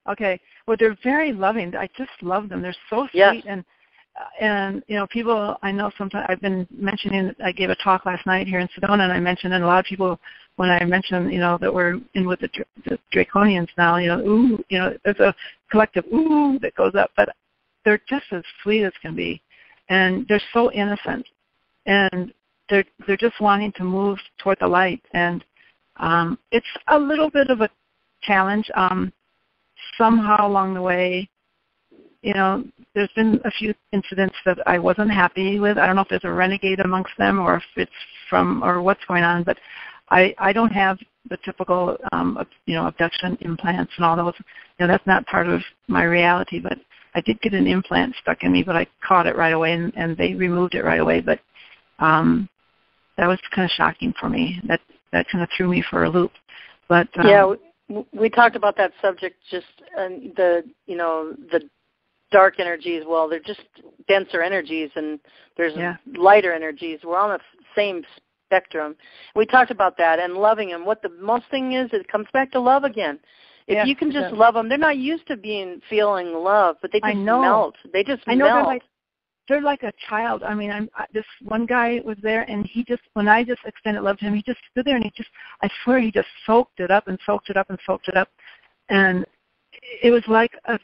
Okay. Well, they're very loving. I just love them. They're so sweet, and people I know sometimes. I've been mentioning. I gave a talk last night here in Sedona, and I mentioned, and a lot of people, when I mentioned, that we're in with the Draconians now, there's a collective ooh that goes up, but they're just as sweet as can be, and they're so innocent, and they're just wanting to move toward the light, and it's a little bit of a challenge. Somehow along the way, there's been a few incidents that I wasn't happy with. I don't know if there's a renegade amongst them or if it's or what's going on, but I don't have the typical, abduction implants and all those. That's not part of my reality, but I did get an implant stuck in me, but I caught it right away, and they removed it right away. But that was kind of shocking for me. That kind of threw me for a loop. But we talked about that subject, just the dark energies. Well, they're just denser energies, and there's lighter energies. We're on the same spectrum. We talked about that and loving them. What the most thing is, it comes back to love again. If you can just love them, they're not used to feeling love, but they just melt. They just melt. They're like a child. I mean, this one guy was there, and when I just extended love to him, he just stood there, and I swear he just soaked it up and soaked it up and soaked it up. And it was like a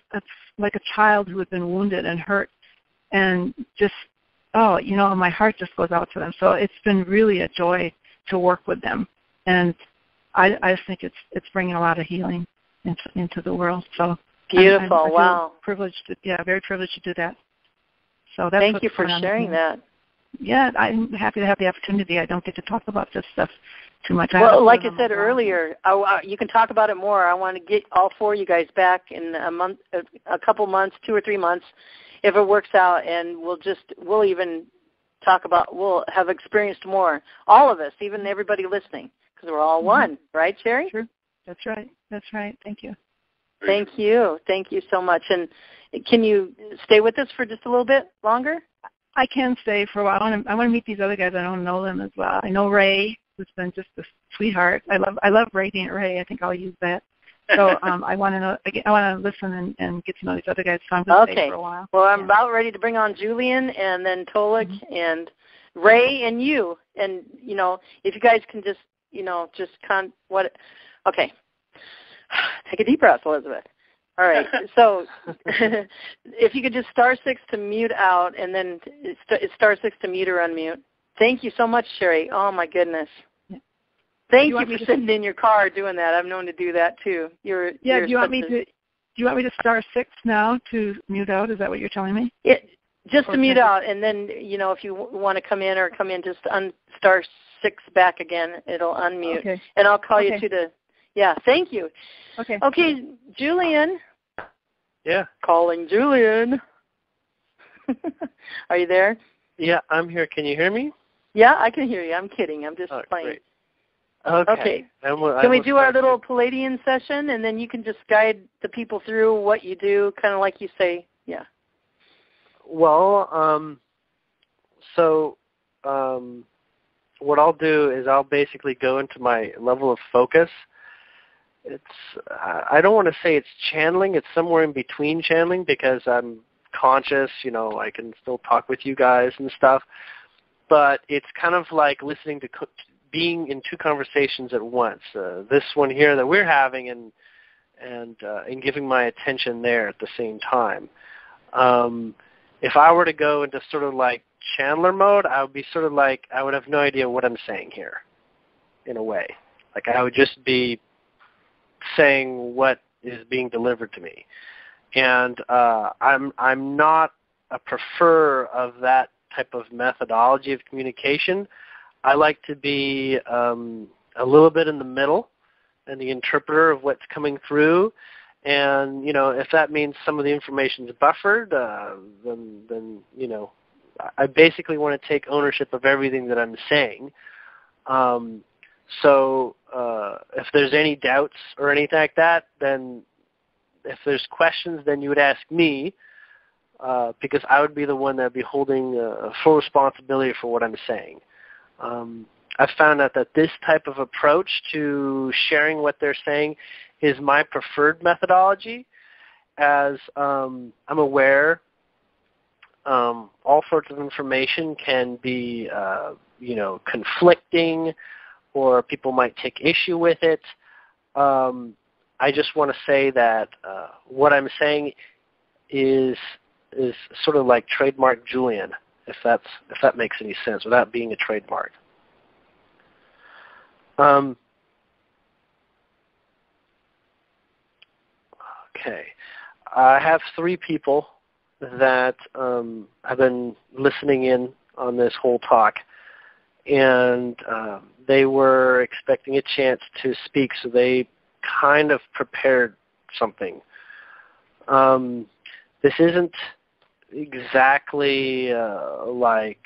child who had been wounded and hurt, and just, my heart just goes out to them. So it's been really a joy to work with them. And I just think it's bringing a lot of healing into the world. So beautiful. I feel wow. Privileged. Very privileged to do that. So that's Thank you for sharing that. Yeah, I'm happy to have the opportunity. I don't get to talk about this stuff too much. Well, like I said earlier, you can talk about it more. I want to get all four of you guys back in a couple months, 2 or 3 months, if it works out, and we'll even talk about, we'll have experienced more, all of us, even everybody listening, because we're all one, right, Sherry? Sure. That's right. Thank you. Thank you so much. And can you stay with us for just a little bit longer? I can stay for a while. I want to meet these other guys. I don't know them as well. I know Ray, who's been just a sweetheart. I love Radiant Ray. I think I'll use that. So I want to know. I want to listen and get to know these other guys. So I'm going to stay for a while. Well, I'm about ready to bring on Julien and then Tolec and Ray and you. And if you guys can just okay. Take a deep breath, Elizabeth. All right. So if you could just *6 to mute out, and then it's *6 to mute or unmute. Thank you so much, Sherry. Oh, my goodness. Thank you for sitting in your car doing that. I'm known to do that, too. Do you want me to *6 now to mute out? Is that what you're telling me? Just to mute out, and then, if you want to come in, just *6 back again. It'll unmute. Okay. And I'll call you to the... Yeah, thank you. Okay, Julien. Yeah. Calling Julien. Are you there? Yeah, I'm here. Can you hear me? Yeah, I can hear you. I'm kidding. I'm just playing. Great. Okay. Can we do our little Pleiadian session, and then you can just guide the people through what you do, kind of like you say? Yeah. Well, what I'll do is I'll basically go into my level of focus. I don't want to say it's channeling. It's somewhere in between channeling because I'm conscious, I can still talk with you guys and stuff. But it's kind of like listening to being in two conversations at once. This one here that we're having, and giving my attention there at the same time. If I were to go into sort of like Chandler mode, I would be sort of like, I would have no idea what I'm saying here, in a way. Like I would just be saying what is being delivered to me. And I'm not a preferrer of that type of methodology of communication. I like to be a little bit in the middle and the interpreter of what's coming through. And, you know, if that means some of the information is buffered, then, you know, I basically want to take ownership of everything that I'm saying. So if there's any doubts or anything like that, then if there's questions, then you would ask me, because I would be the one that would be holding full responsibility for what I'm saying. I've found out that this type of approach to sharing what they're saying is my preferred methodology, as I'm aware all sorts of information can be, you know, conflicting, or people might take issue with it. I just want to say that what I'm saying is sort of like trademark Julien, if that makes any sense, without being a trademark. Okay, I have 3 people that have been listening in on this whole talk, and they were expecting a chance to speak, so they kind of prepared something. This isn't exactly like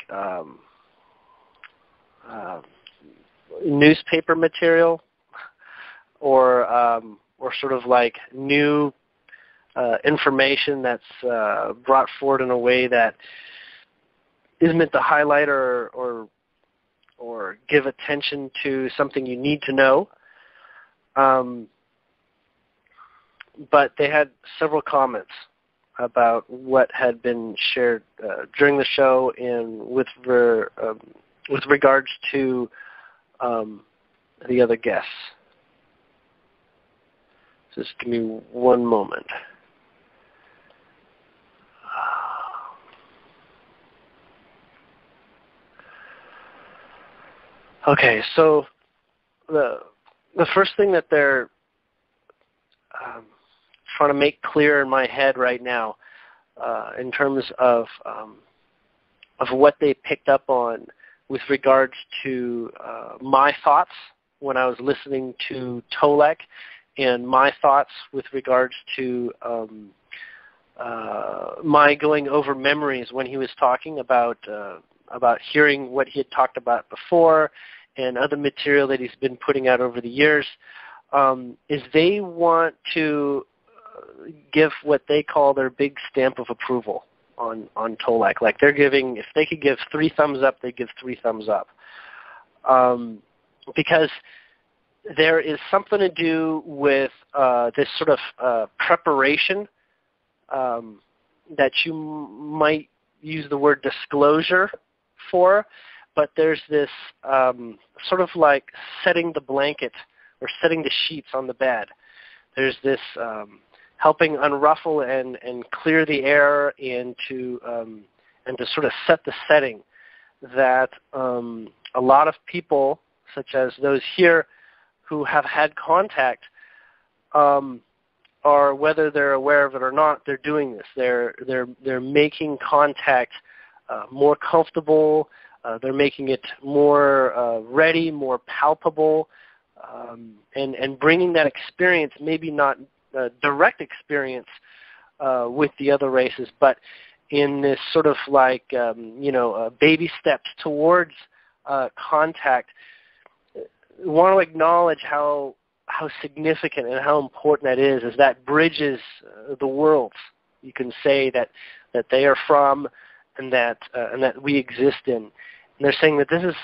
newspaper material, or sort of like new information that's brought forward in a way that is meant to highlight or give attention to something you need to know. But they had several comments about what had been shared during the show, and with regards to the other guests. Just give me one moment. Okay, so the first thing that they're trying to make clear in my head right now, in terms of what they picked up on with regards to my thoughts when I was listening to Tolec, and my thoughts with regards to my going over memories when he was talking about hearing what he had talked about before and other material that he's been putting out over the years, is they want to give what they call their big stamp of approval on Tolec. Like they're giving, if they could give 3 thumbs up, they give 3 thumbs up. Because there is something to do with this sort of preparation that you might use the word disclosure for, but there's this sort of like setting the blanket or setting the sheets on the bed. There's this helping unruffle and clear the air, and to sort of set the setting that a lot of people, such as those here who have had contact, or whether they're aware of it or not, they're doing this. They're making contact more comfortable. They're making it more ready, more palpable, and bringing that experience, maybe not direct experience with the other races, but in this sort of like baby steps towards contact. We want to acknowledge how significant and how important that is, as that bridges the worlds. You can say that they are from, and that we exist in. And they're saying that this is,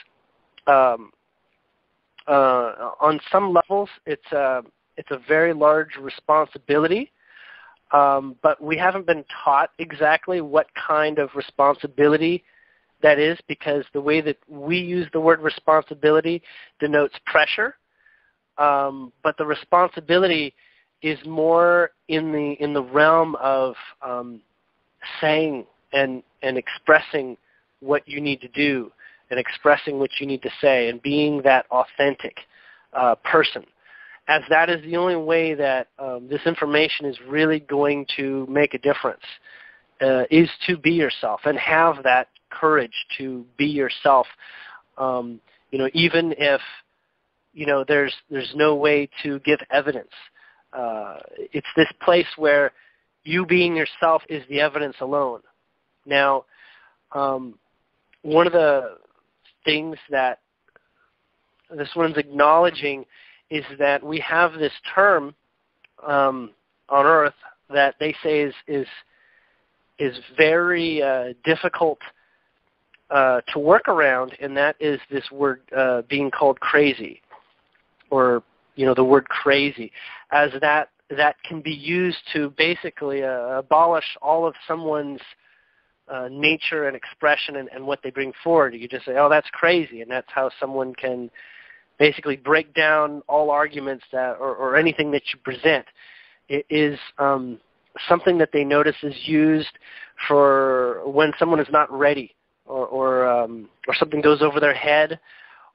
on some levels, it's a very large responsibility, but we haven't been taught exactly what kind of responsibility that is, because the way that we use the word responsibility denotes pressure, but the responsibility is more in the realm of saying and expressing what you need to do and expressing what you need to say and being that authentic person, as that is the only way that this information is really going to make a difference, is to be yourself and have that courage to be yourself, even if there's no way to give evidence. It's this place where you being yourself is the evidence alone. Now, one of the things that this one's acknowledging is that we have this term on Earth that they say is very difficult to work around, and that is this word being called crazy, or the word crazy, as that can be used to basically abolish all of someone's nature and expression and what they bring forward. You just say, oh, that's crazy, and that's how someone can basically break down all arguments or anything that you present. It is something that they notice is used for when someone is not ready, or something goes over their head,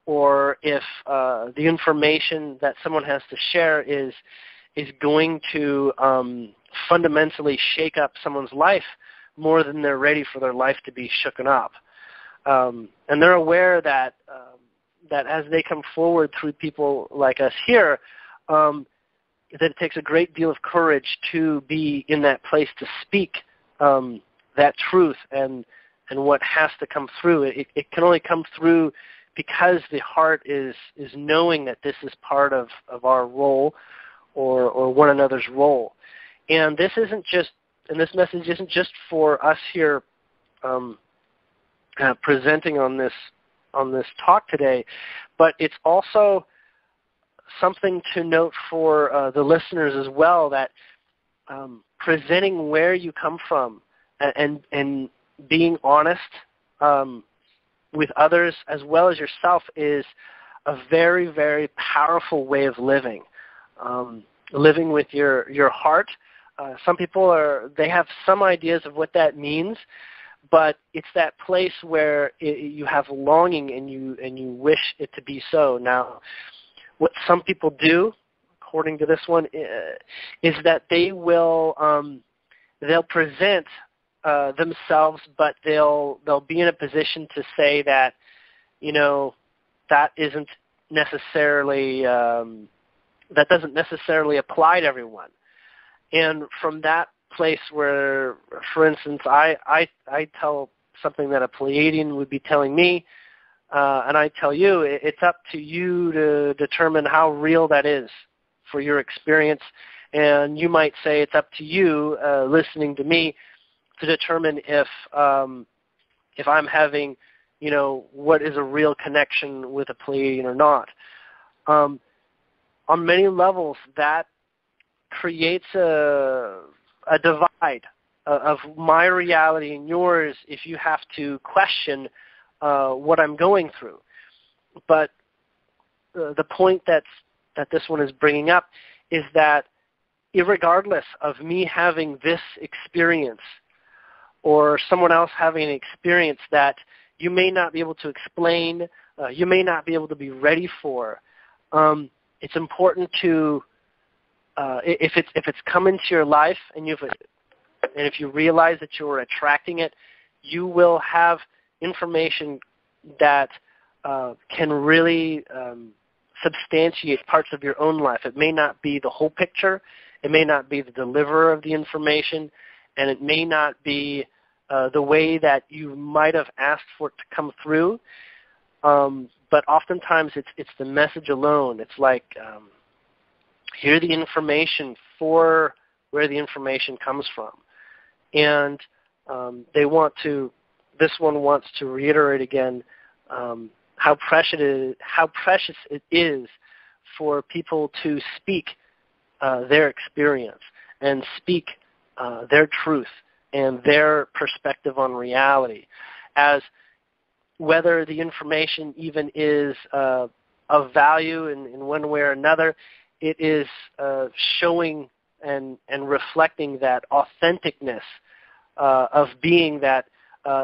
or if the information that someone has to share is going to fundamentally shake up someone's life more than they're ready for their life to be shooken up. And they're aware that as they come forward through people like us here, that it takes a great deal of courage to be in that place to speak that truth and what has to come through. It can only come through because the heart is knowing that this is part of our role or one another's role. And this message isn't just for us here presenting on this talk today, but it's also something to note for the listeners as well, that presenting where you come from and being honest with others as well as yourself is a very, very powerful way of living. Living with your heart. Some people they have some ideas of what that means, but it's that place where you have longing and you wish it to be so. Now, what some people do, according to this one, is that they'll present themselves, but they'll be in a position to say that that isn't necessarily that doesn't necessarily apply to everyone. And from that place where, for instance, I tell something that a Pleiadian would be telling me, and I tell you, it's up to you to determine how real that is for your experience. And you might say it's up to you, listening to me, to determine if I'm having, what is a real connection with a Pleiadian or not. On many levels, that creates a divide of my reality and yours if you have to question what I'm going through. But the point that this one is bringing up is that irregardless of me having this experience or someone else having an experience that you may not be able to explain, you may not be able to be ready for, it's important to, if it's come into your life and if you realize that you're attracting it, you will have information that can really substantiate parts of your own life. It may not be the whole picture. It may not be the deliverer of the information, and it may not be the way that you might have asked for it to come through. But oftentimes it's the message alone. It's like, hear the information for where the information comes from. And this one wants to reiterate again how precious it is for people to speak their experience and speak their truth and their perspective on reality. As whether the information even is of value in one way or another, it is showing and reflecting that authenticness of being that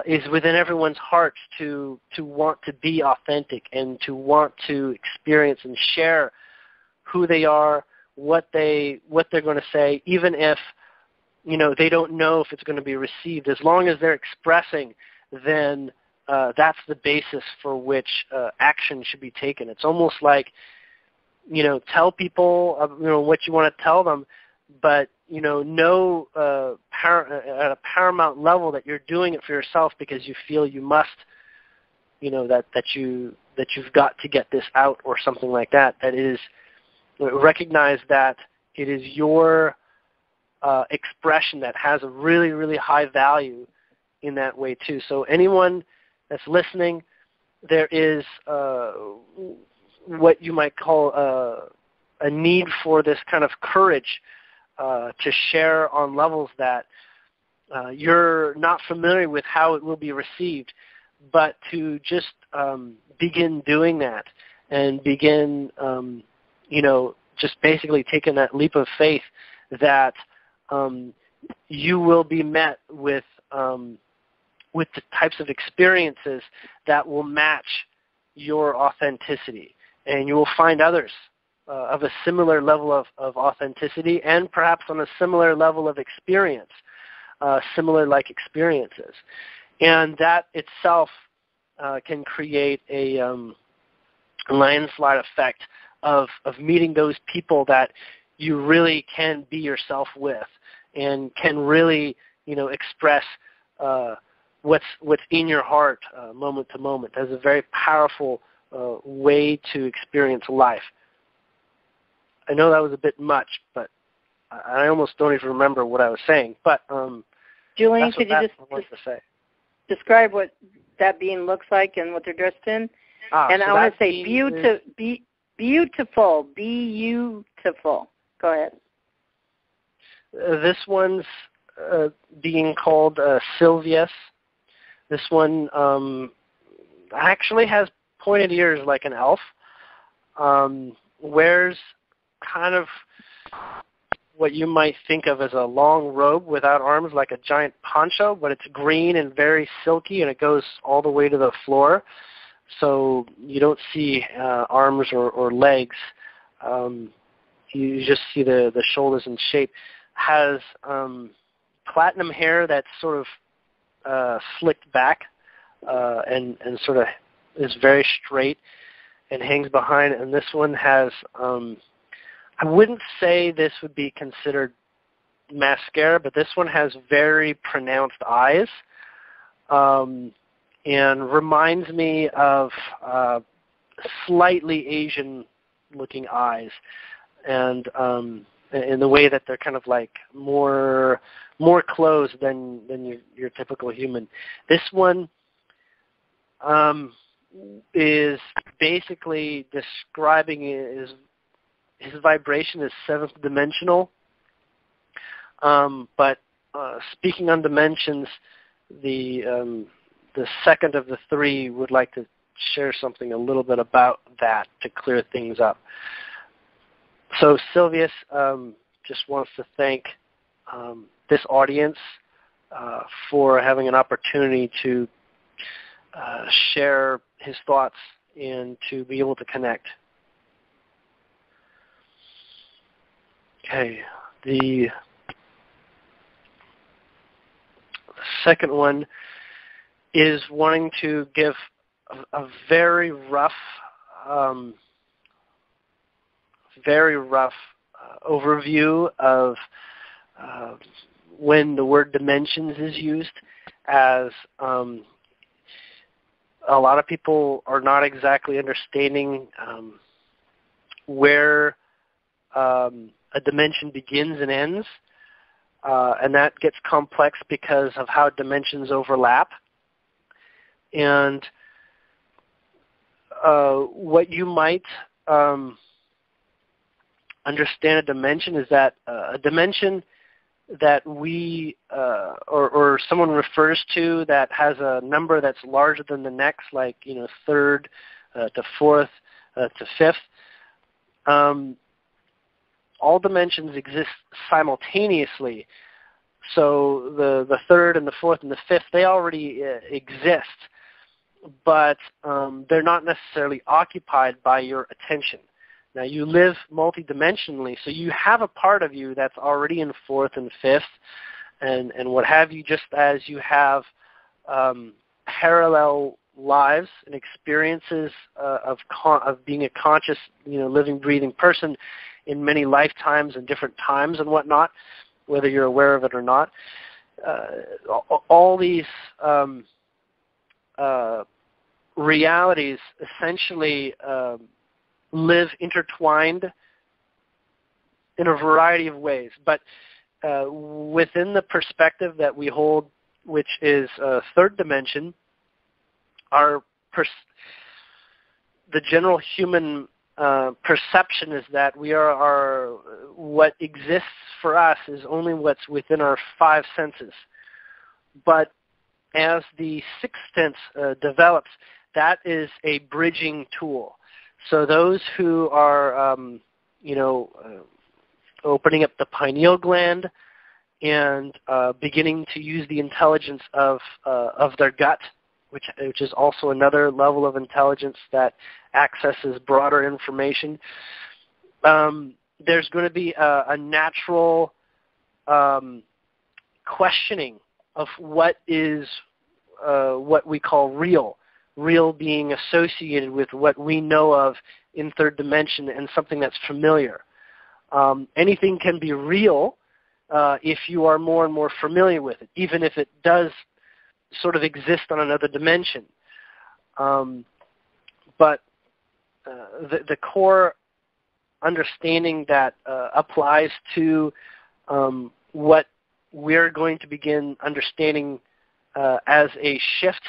is within everyone's hearts to want to be authentic and to want to experience and share who they are, what they're going to say, even if they don't know if it's going to be received. As long as they're expressing, then that's the basis for which action should be taken. It's almost like, tell people what you want to tell them, but know at a paramount level that you're doing it for yourself because you feel you must, that you've got to get this out or something like that. That is, recognize that it is your expression that has a really, really high value in that way too. So anyone that's listening, there is what you might call a need for this kind of courage to share on levels that you're not familiar with how it will be received, but to just begin doing that and begin, just basically taking that leap of faith that you will be met with the types of experiences that will match your authenticity. And you will find others of a similar level of authenticity and perhaps on a similar level of experience, similar-like experiences. And that itself can create a landslide effect of meeting those people that you really can be yourself with and can really, express what's in your heart moment to moment. That's a very powerful way to experience life. I know that was a bit much, but I almost don't even remember what I was saying. But Julien, could you just describe what that being looks like and what they're dressed in? And I want to say beautiful. Beautiful. Go ahead. This one's being called Silvias. This one actually has pointed ears like an elf. Wears kind of what you might think of as a long robe without arms, like a giant poncho, but it's green and very silky, and it goes all the way to the floor. So you don't see arms or legs. You just see the shoulders and shape. Has platinum hair that's sort of slicked back and sort of is very straight and hangs behind. And this one has, I wouldn't say this would be considered mascara, but this one has very pronounced eyes. And reminds me of slightly Asian-looking eyes, and in the way that they're kind of like more closed than your typical human. This one is basically describing his vibration is seventh dimensional, but speaking on dimensions, the second of the three would like to share something a little bit about that to clear things up. So Silvias just wants to thank this audience for having an opportunity to share his thoughts and to be able to connect. Okay, the second one is wanting to give a very rough overview of when the word dimensions is used, as a lot of people are not exactly understanding where a dimension begins and ends, and that gets complex because of how dimensions overlap. And what you might understand a dimension is that a dimension that we or someone refers to that has a number that's larger than the next, like third to fourth to fifth. All dimensions exist simultaneously. So the third and the fourth and the fifth, they already exist, but they're not necessarily occupied by your attention. Now, you live multidimensionally, so you have a part of you that's already in fourth and fifth and what have you, just as you have parallel lives and experiences of being a conscious, living, breathing person in many lifetimes and different times and whatnot, whether you're aware of it or not. All these realities essentially live intertwined in a variety of ways. But within the perspective that we hold, which is third dimension, the general human perception is that we are what exists for us is only what's within our five senses. But as the sixth sense develops, that is a bridging tool. So those who are, opening up the pineal gland and beginning to use the intelligence of their gut, which is also another level of intelligence that accesses broader information. There's going to be a natural questioning of what is what we call real being associated with what we know of in third dimension and something that's familiar. Anything can be real if you are more and more familiar with it, even if it does sort of exist on another dimension. But the core understanding that applies to what we're going to begin understanding as a shift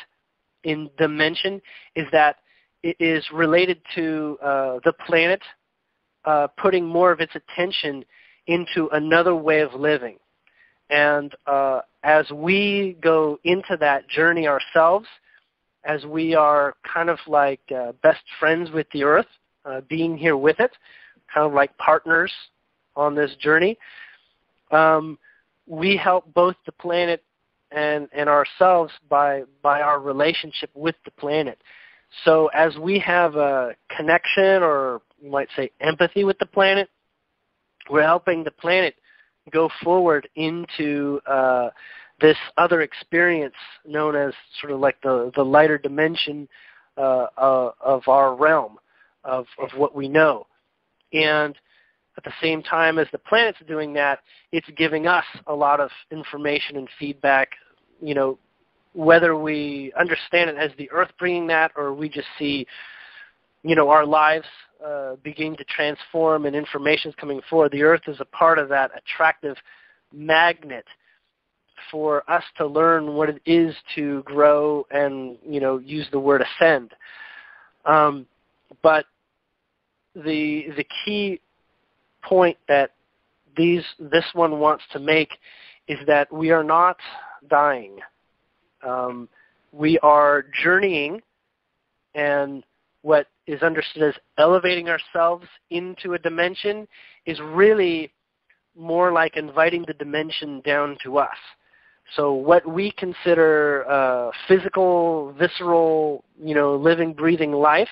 in dimension is that it is related to the planet putting more of its attention into another way of living. And as we go into that journey ourselves, as we are kind of like best friends with the Earth, being here with it, kind of like partners on this journey, we help both the planet and ourselves by our relationship with the planet. So as we have a connection, or you might say empathy with the planet, we're helping the planet go forward into this other experience known as sort of like the lighter dimension of our realm, of what we know. And at the same time as the planet's doing that, it's giving us a lot of information and feedback, whether we understand it as the Earth bringing that, or we just see, our lives beginning to transform and information's coming forward. The Earth is a part of that attractive magnet for us to learn what it is to grow and, use the word ascend. But the key point that this one wants to make is that we are not dying. We are journeying, and what is understood as elevating ourselves into a dimension is really more like inviting the dimension down to us. So what we consider physical, visceral, living, breathing life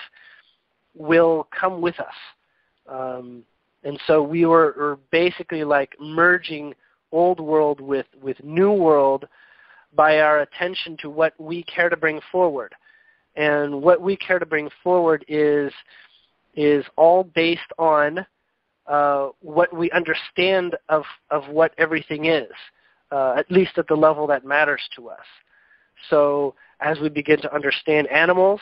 will come with us. And so we were basically like merging old world with new world by our attention to what we care to bring forward. And what we care to bring forward is all based on what we understand of what everything is, at least at the level that matters to us. So as we begin to understand animals,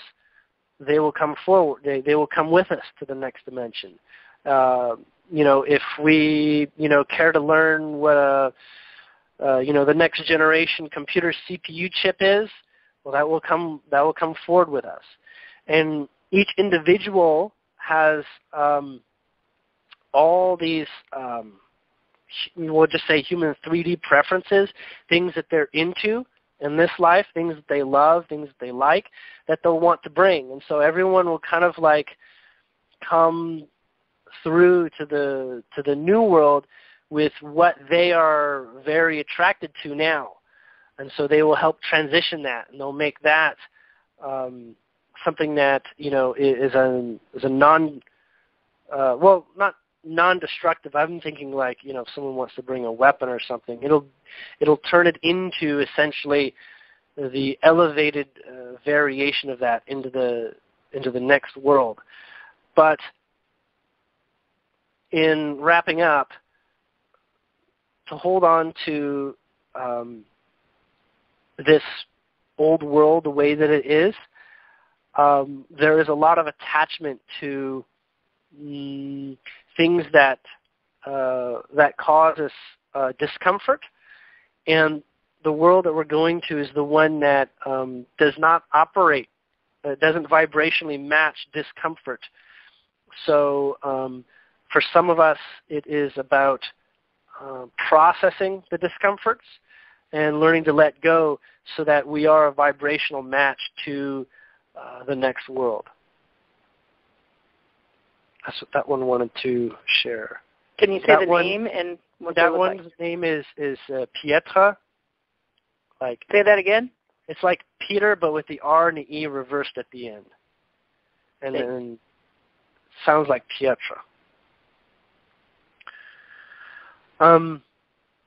they will come forward. They will come with us to the next dimension. If we, care to learn what the next generation computer CPU chip is, well, that will come forward with us. And each individual has all these we'll just say human 3D preferences, things that they're into in this life, things that they love, things that they like, that they'll want to bring. And so everyone will kind of like come through to the new world with what they are very attracted to now. And so they will help transition that, and they'll make that something that, you know, is a non, well, not non-destructive. I'm thinking like, you know, if someone wants to bring a weapon or something, it'll turn it into essentially the elevated variation of that into the next world. But in wrapping up, to hold on to this old world the way that it is, there is a lot of attachment to things that cause us discomfort, and the world that we're going to is the one that does not operate, doesn't vibrationally match discomfort. So for some of us, it is about processing the discomforts and learning to let go so that we are a vibrational match to the next world. That's what that one wanted to share. Can you say the name and what that one's name is Pietra. Like, say that again. It's like Peter, but with the R and the E reversed at the end, and then sounds like Pietra.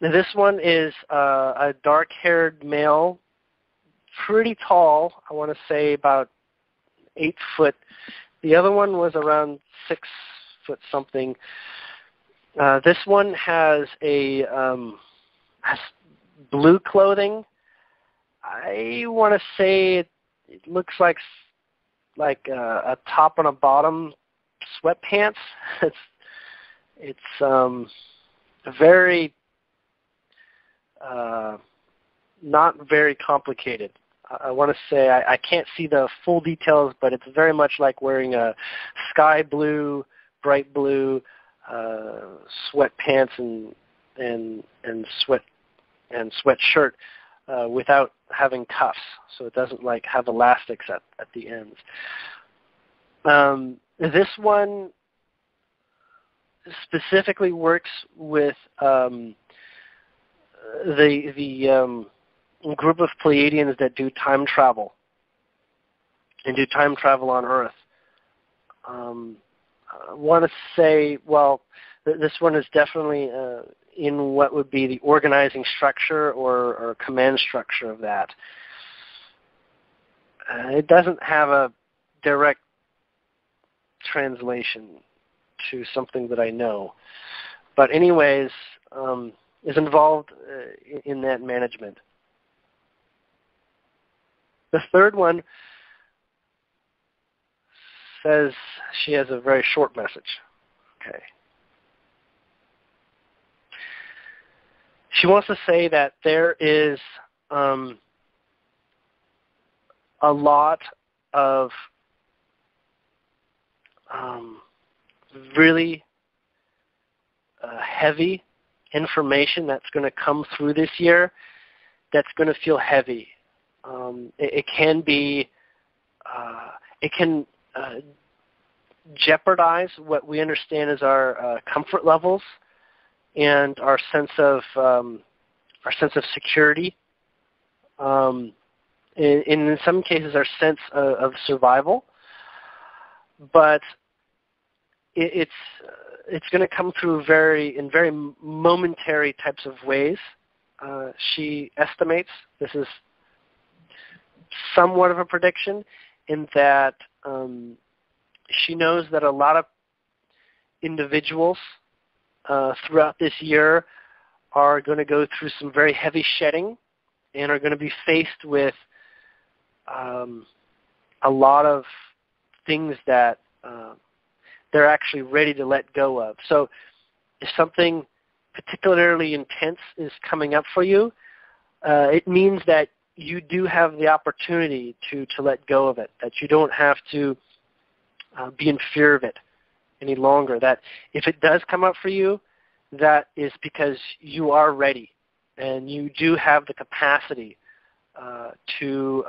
This one is a dark-haired male, pretty tall. I want to say about 8 foot. The other one was around 6 foot something. This one has has blue clothing. I want to say it looks like a top and a bottom sweatpants. It's very not very complicated. I want to say I can't see the full details, but it's very much like wearing a sky blue, bright blue sweatpants and sweatshirt without having cuffs, so it doesn't like have elastics at the ends. This one specifically works with the group of Pleiadians that do time travel and do time travel on Earth. I want to say, well, this one is definitely in what would be the organizing structure or command structure of that. It doesn't have a direct translation to something that I know. But anyways, is involved in that management. The third one says she has a very short message. Okay. She wants to say that there is a lot of really heavy information that's going to come through this year that's going to feel heavy. It can be, it can jeopardize what we understand as our comfort levels and our sense of security. In some cases, our sense of survival. But it's going to come through in very momentary types of ways. She estimates, this is somewhat of a prediction, in that she knows that a lot of individuals throughout this year are going to go through some very heavy shedding and are going to be faced with a lot of things that they're actually ready to let go of. So if something particularly intense is coming up for you, it means that you do have the opportunity to let go of it, that you don't have to be in fear of it any longer, that if it does come up for you, that is because you are ready and you do have the capacity to,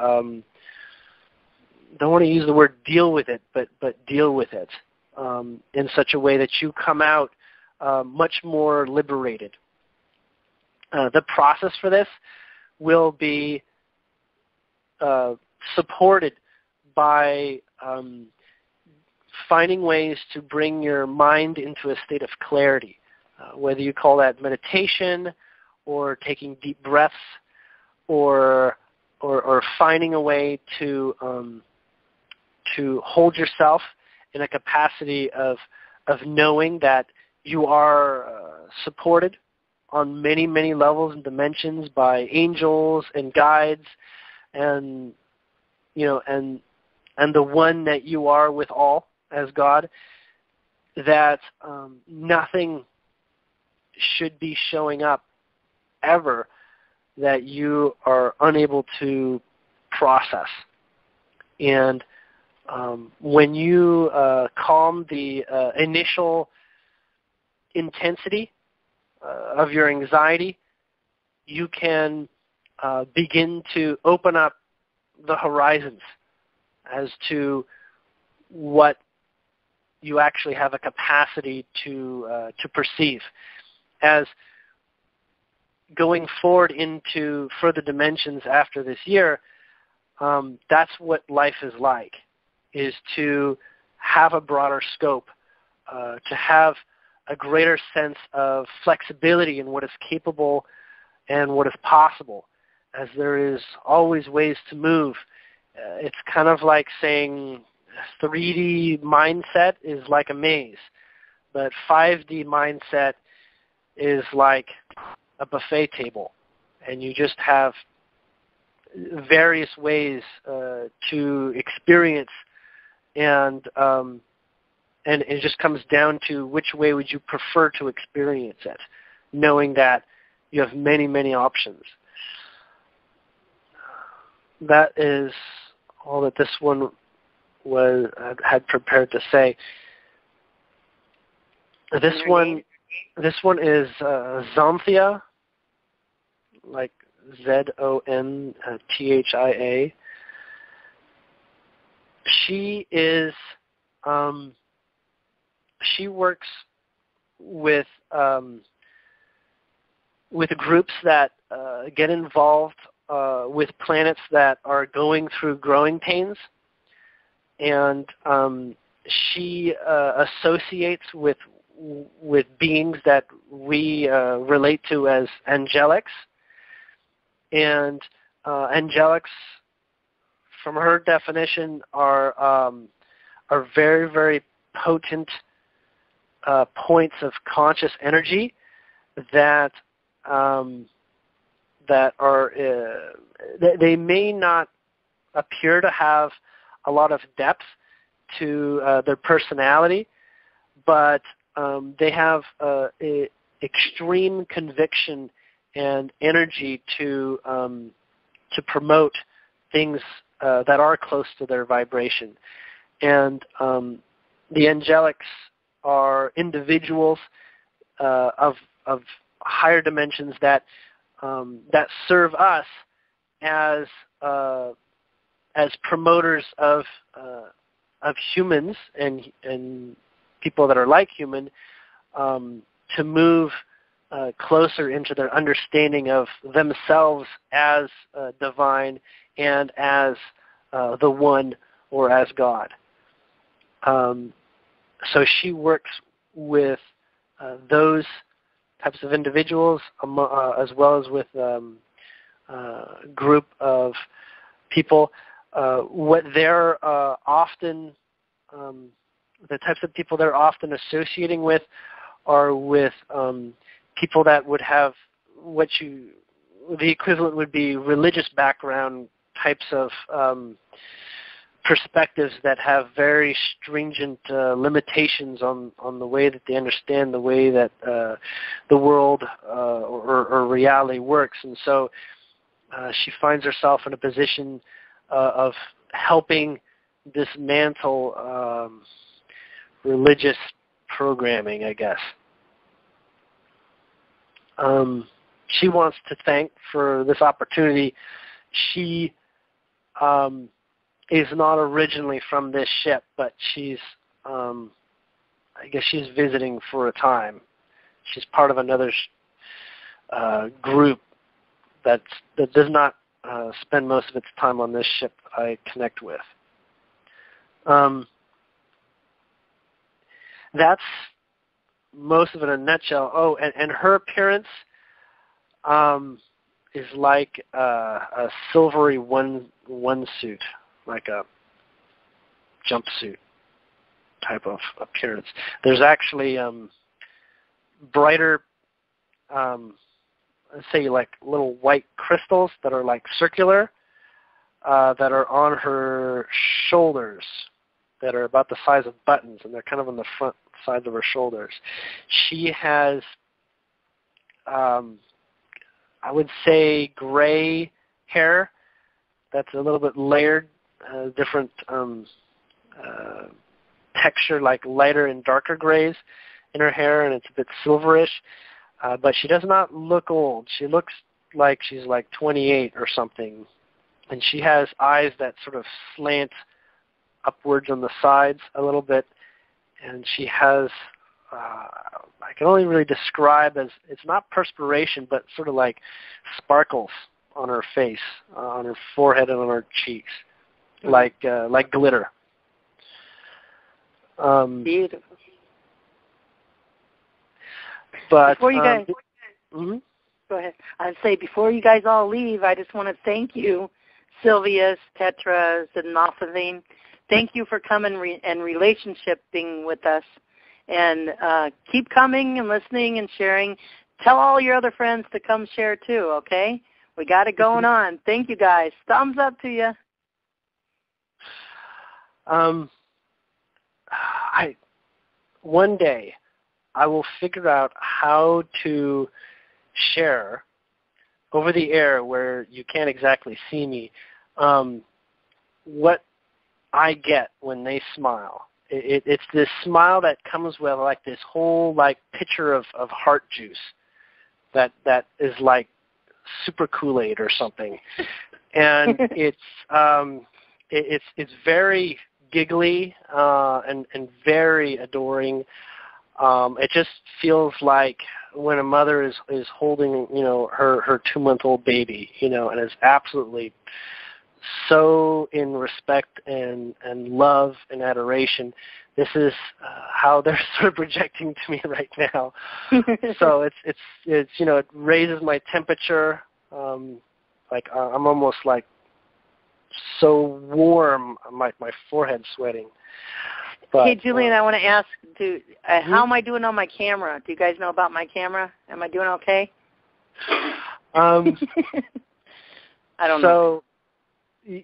don't want to use the word deal with it, but deal with it in such a way that you come out much more liberated. The process for this will be supported by finding ways to bring your mind into a state of clarity, whether you call that meditation or taking deep breaths or finding a way to hold yourself in a capacity of knowing that you are supported on many, many levels and dimensions by angels and guides, and and the one that you are with all as God, that nothing should be showing up ever that you are unable to process. And when you calm the initial intensity of your anxiety, you can begin to open up the horizons as to what you actually have a capacity to perceive. As going forward into further dimensions after this year, that's what life is like, is to have a broader scope, to have a greater sense of flexibility in what is capable and what is possible, as there is always ways to move. It's kind of like saying 3D mindset is like a maze, but 5D mindset is like a buffet table, and you just have various ways to experience, and it just comes down to which way would you prefer to experience it, knowing that you have many, many options. That is all that this one had prepared to say. This one is Zonthia, like Zonthia. She is she works with groups that get involved with planets that are going through growing pains, and she associates with beings that we relate to as angelics. And angelics, from her definition, are very, very potent points of conscious energy that are they may not appear to have a lot of depth to their personality, but they have extreme conviction and energy to promote things that are close to their vibration. And the angelics are individuals of higher dimensions that serve us as promoters of humans and people that are like human, to move closer into their understanding of themselves as divine and as the one or as God. So she works with those types of individuals, as well as with a group of people. What they're often, the types of people they're often associating with are with people that would have the equivalent would be religious background types of perspectives that have very stringent limitations on the way that they understand the way that the world or reality works. And so she finds herself in a position of helping dismantle religious programming, I guess. she wants to thank for this opportunity. She is not originally from this ship, but she's, I guess she's visiting for a time. She's part of another group that does not spend most of its time on this ship that I connect with. That's most of it in a nutshell. Oh, and her appearance is like a silvery one suit, like a jumpsuit type of appearance. There's actually brighter, let's say like little white crystals that are like circular, that are on her shoulders, that are about the size of buttons, and they're kind of on the front sides of her shoulders. She has, I would say, gray hair that's a little bit layered, different texture, like lighter and darker grays in her hair, and it's a bit silverish. But she does not look old. She looks like she's like 28 or something. And she has eyes that sort of slant upwards on the sides a little bit. And she has, I can only really describe as, it's not perspiration, but sort of like sparkles on her face, on her forehead and on her cheeks, like glitter. Beautiful. But before you guys, mm-hmm. Go ahead. I'd say before you guys all leave, I just want to thank you, Silvias, Tetra, Zenophazine. Thank you for coming and relationshiping with us. And keep coming and listening and sharing. Tell all your other friends to come share too, okay? We got it going on. Thank you, guys. Thumbs up to you. One day I will figure out how to share over the air where you can't exactly see me what I get when they smile. It's this smile that comes with like this whole like pitcher of heart juice that is like super Kool-Aid or something, and it's very giggly and very adoring. It just feels like when a mother is holding, her 2-month-old baby, and is absolutely so in respect and love and adoration. This is how they're sort of projecting to me right now. So it's it raises my temperature. Like I'm almost like so warm, my forehead's sweating. But, hey, Julien, I want to ask, how am I doing on my camera? Do you guys know about my camera? Am I doing okay? I don't know. So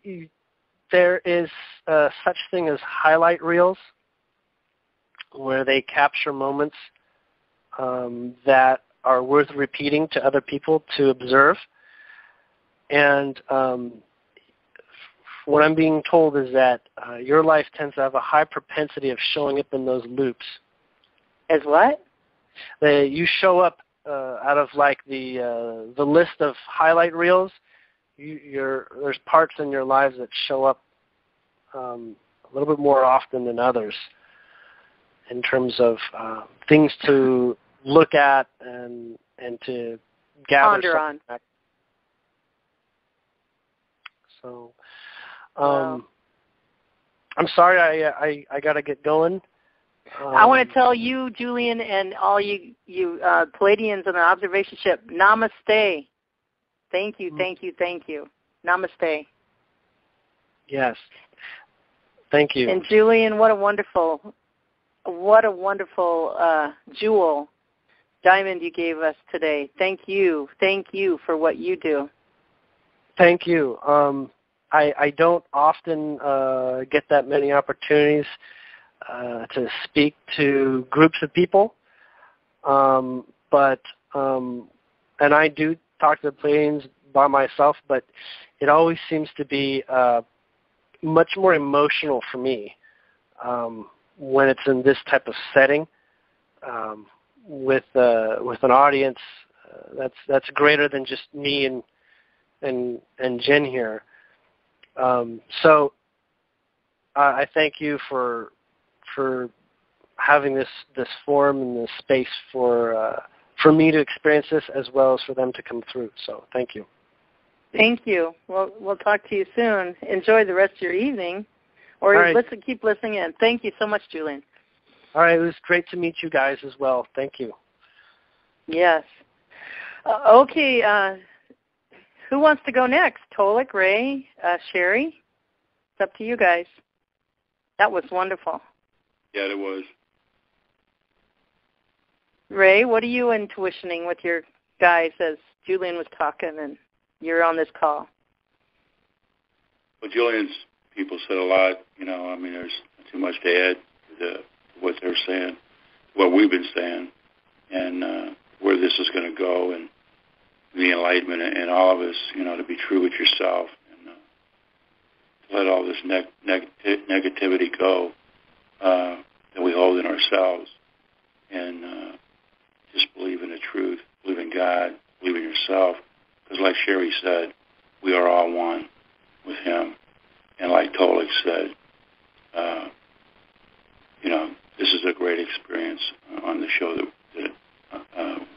there is such thing as highlight reels where they capture moments that are worth repeating to other people to observe. And what I'm being told is that your life tends to have a high propensity of showing up in those loops. As what? You show up out of like the list of highlight reels. There's parts in your lives that show up a little bit more often than others in terms of things to look at and to gather ponder on. Back. So. Wow. I'm sorry, I got to get going. I want to tell you, Julien, and all you Pleiadians on the observation ship, namaste. Thank you, thank you, thank you. Namaste. Yes. Thank you. And Julien, what a wonderful jewel, diamond you gave us today. Thank you for what you do. Thank you. I don't often get that many opportunities to speak to groups of people, but and I do talk to the Pleiadians by myself, but it always seems to be much more emotional for me when it's in this type of setting with an audience that's greater than just me and Jen here. So I thank you for having this forum and this space for me to experience this as well as for them to come through. So thank you. Thank you. Well, we'll talk to you soon. Enjoy the rest of your evening, or right. keep listening in. Thank you so much, Julien. All right. It was great to meet you guys as well. Thank you. Yes. Okay. Who wants to go next? Tolec, Ray, Sherry? It's up to you guys. That was wonderful. Yeah, it was. Ray, what are you intuitioning with your guys as Julien was talking and you're on this call? Well, Julien's people said a lot. I mean, there's not too much to add to what they're saying, what we've been saying, and where this is going to go, and the enlightenment in all of us, to be true with yourself, and to let all this negativity go that we hold in ourselves, and just believe in the truth, believe in God, believe in yourself. Because like Sherry said, we are all one with Him. And like Tolec said, this is a great experience on the show that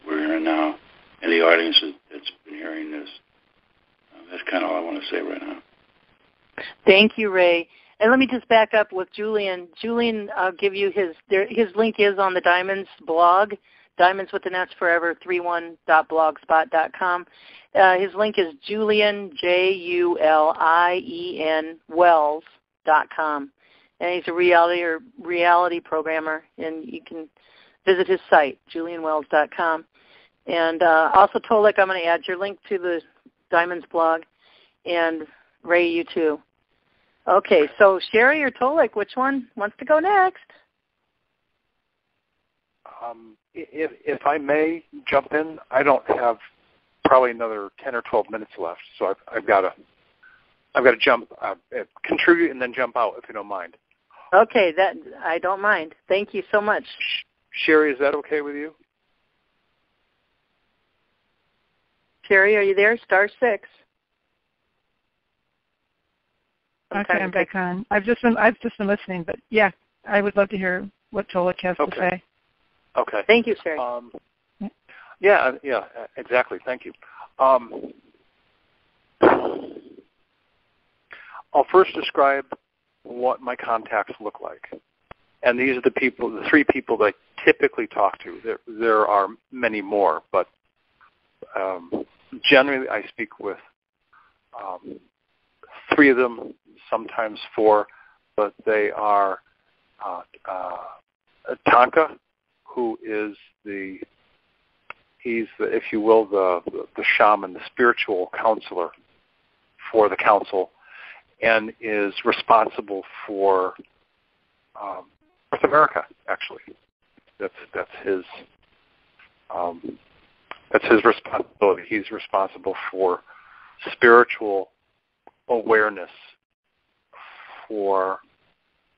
we're hearing now, and the audience that's been hearing this. That's kind of all I want to say right now. Thank you, Ray. And let me just back up with Julien. Julien, I'll give you his link is on the Diamonds blog, Diamonds with an S Forever 31.blogspot.com. His link is Julien, Julien, Wells.com. And he's a reality programmer, and you can visit his site, julienwells.com. And also, Tolec, I'm going to add your link to the Diamonds blog, and Ray, you too. Okay, so Sherry or Tolec, which one wants to go next? If I may jump in, I don't have probably another 10 or 12 minutes left, so I've got to jump, contribute, and then jump out if you don't mind. Okay, that I don't mind. Thank you so much. Sherry, is that okay with you? Sherry, are you there? *6. Okay, I'm back on. I've just been listening, but yeah, I would love to hear what Tolec has to say. Okay. Thank you, Sherry. Yeah, exactly. Thank you. I'll first describe what my contacts look like. And these are the three people that I typically talk to. There are many more, but generally I speak with three of them, sometimes four, but they are Tanka, who is he's the, if you will, the shaman, the spiritual counselor for the council, and is responsible for North America. Actually, that's his responsibility. He's responsible for spiritual awareness for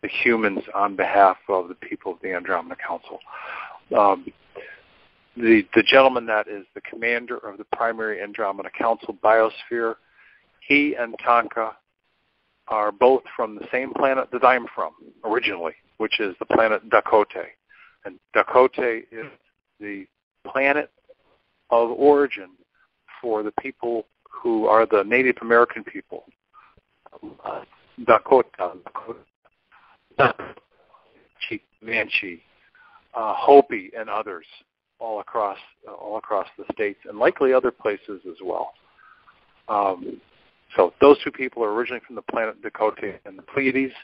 the humans on behalf of the people of the Andromeda Council. The gentleman that is the commander of the primary Andromeda Council biosphere, he and Tanka are both from the same planet that I'm from originally, which is the planet Dakota. And Dakota is the planet of origin for the people who are the Native American people. Dakota, Comanche, Hopi, and others all across the states, and likely other places as well. So those two people are originally from the planet Dakota and the Pleiades.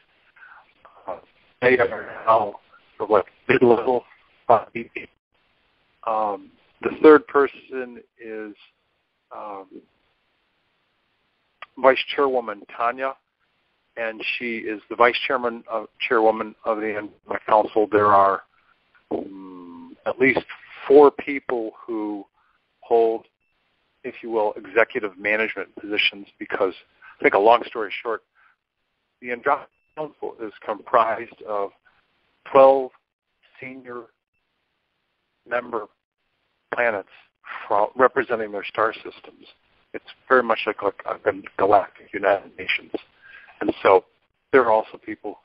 They are now sort of like mid-level. The third person is Vice Chairwoman Tanya, and she is the Vice Chairwoman of the Andromeda Council. There are at least 4 people who hold, if you will, executive management positions, because, to make a long story short, the Andromeda Council is comprised of 12 senior member planets representing their star systems. It's very much like a galactic United Nations. And so there are also people.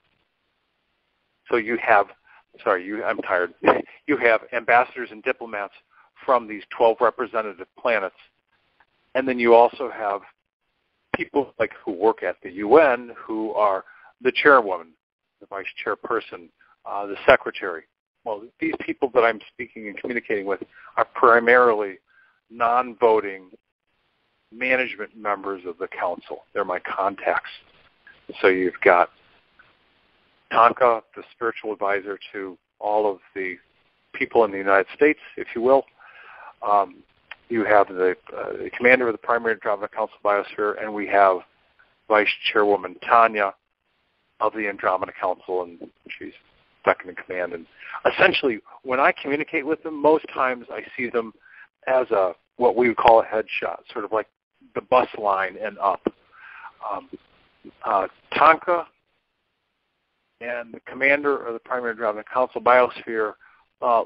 So you have, I'm tired. You have ambassadors and diplomats from these 12 representative planets. And then you also have people like who work at the UN who are the chairwoman, the vice chairperson, the secretary. Well, these people that I'm speaking and communicating with are primarily non-voting management members of the council. They're my contacts. So you've got Tonka, the spiritual advisor to all of the people in the United States, if you will. You have the commander of the primary Andromeda Council Biosphere, and we have Vice Chairwoman Tanya of the Andromeda Council, and she's second in command. And essentially, when I communicate with them, most times I see them as what we would call a headshot, sort of like the bus line and up. Tonka and the commander of the primary Andromeda Council Biosphere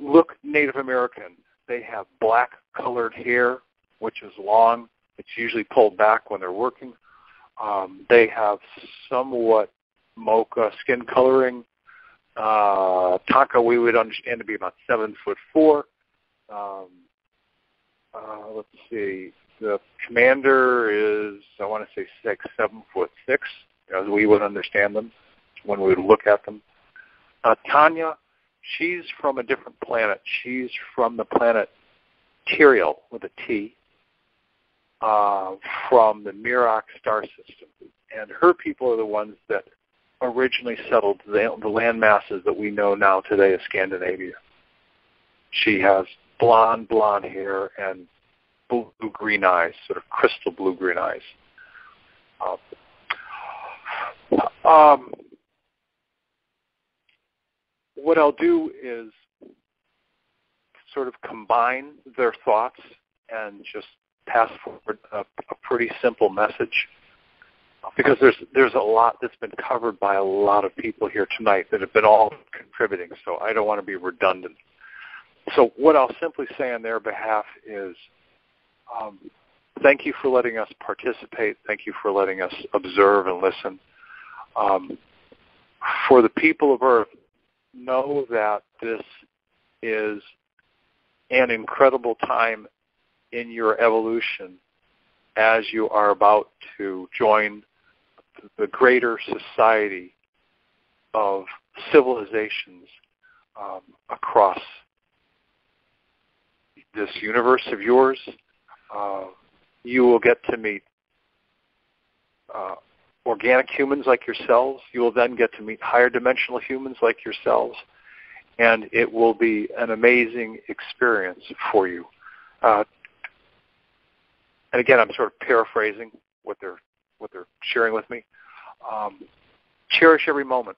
look Native American. They have black-colored hair, which is long. It's usually pulled back when they're working. They have somewhat mocha skin coloring. Tonka we would understand to be about 7'4". Let's see. The commander is, I want to say 7'6", as we would understand them when we would look at them. Tanya, she's from a different planet. She's from the planet Tyrael with a T, from the Miroc star system. And her people are the ones that originally settled the land masses that we know now today as Scandinavia. She has blonde hair and blue-green eyes, sort of crystal blue-green eyes. What I'll do is sort of combine their thoughts and just pass forward a pretty simple message, because there's a lot that's been covered by a lot of people here tonight that have been all contributing, so I don't want to be redundant. So what I'll simply say on their behalf is thank you for letting us participate. Thank you for letting us observe and listen. For the people of Earth, know that this is an incredible time in your evolution as you are about to join the greater society of civilizations across this universe of yours. You will get to meet organic humans like yourselves. You will then get to meet higher dimensional humans like yourselves, and it will be an amazing experience for you. And again, I'm sort of paraphrasing what they're sharing with me. Cherish every moment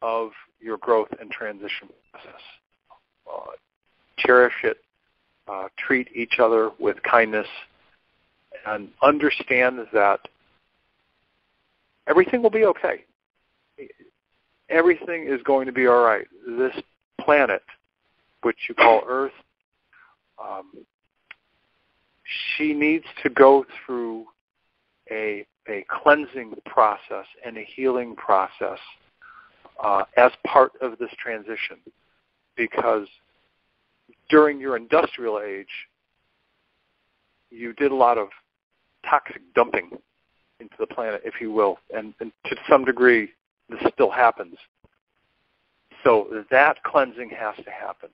of your growth and transition process. Cherish it. Treat each other with kindness, and understand that everything will be okay. Everything is going to be all right. This planet, which you call Earth, she needs to go through a cleansing process and a healing process as part of this transition, because during your industrial age, you did a lot of toxic dumping into the planet, if you will, and to some degree, this still happens. So that cleansing has to happen.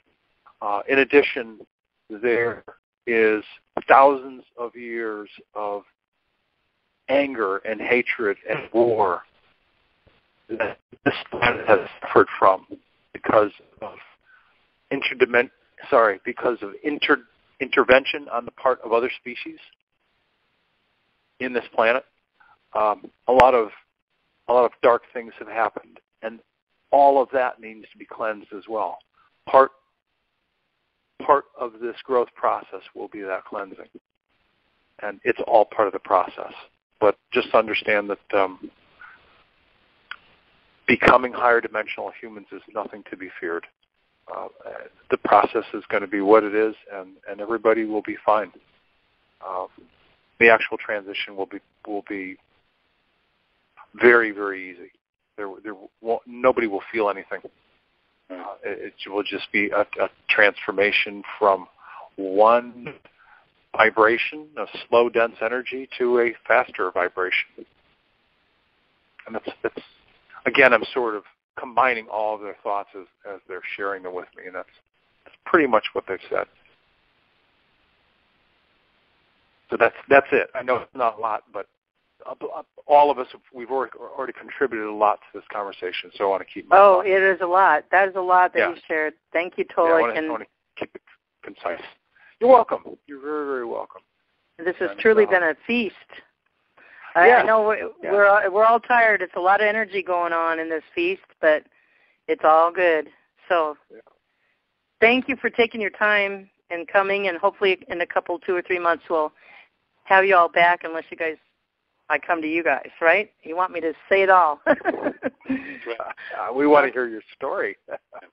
In addition, there is thousands of years of anger and hatred and war that this planet has suffered from because of intervention on the part of other species in this planet. A lot of dark things have happened, and all of that needs to be cleansed as well. Part of this growth process will be that cleansing, and it's all part of the process. But just understand that becoming higher dimensional humans is nothing to be feared. the process is going to be what it is, and everybody will be fine. The actual transition will be very, very easy. Nobody will feel anything. It will just be a transformation from one vibration, a slow, dense energy, to a faster vibration. And that's again, I'm sort of combining all of their thoughts as they're sharing them with me, and that's pretty much what they've said. So that's it. I know it's not a lot, but all of us, we've already contributed a lot to this conversation, so I want to keep my thoughts. It is a lot. That is a lot that you've shared. Thank you, Tolec. I want to keep it concise. You're welcome. You're very, very welcome. This has truly been a feast. I know we're all tired. It's a lot of energy going on in this feast, but it's all good. So thank you for taking your time and coming, and hopefully in a couple, 2 or 3 months, we'll have you all back, unless I come to you guys, right? You want me to say it all. We want to hear your story.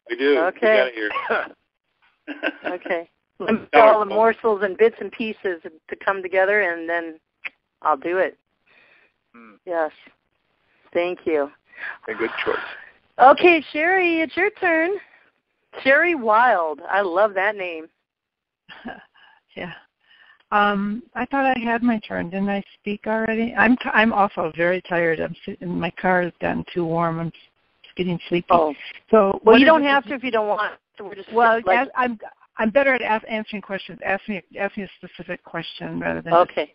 We do. Okay. We got to hear. Okay. Let me get all the morsels and bits and pieces to come together, and then I'll do it. Yes. Thank you. A good choice. Okay, Sherry, it's your turn. Sherry Wilde. I love that name. Yeah. I thought I had my turn. Didn't I speak already? I'm also very tired. I'm sitting. My car has gotten too warm. I'm just getting sleepy. Oh. So you don't have to if you don't want. So we're just I'm better at answering questions. Ask me a specific question rather than. Okay.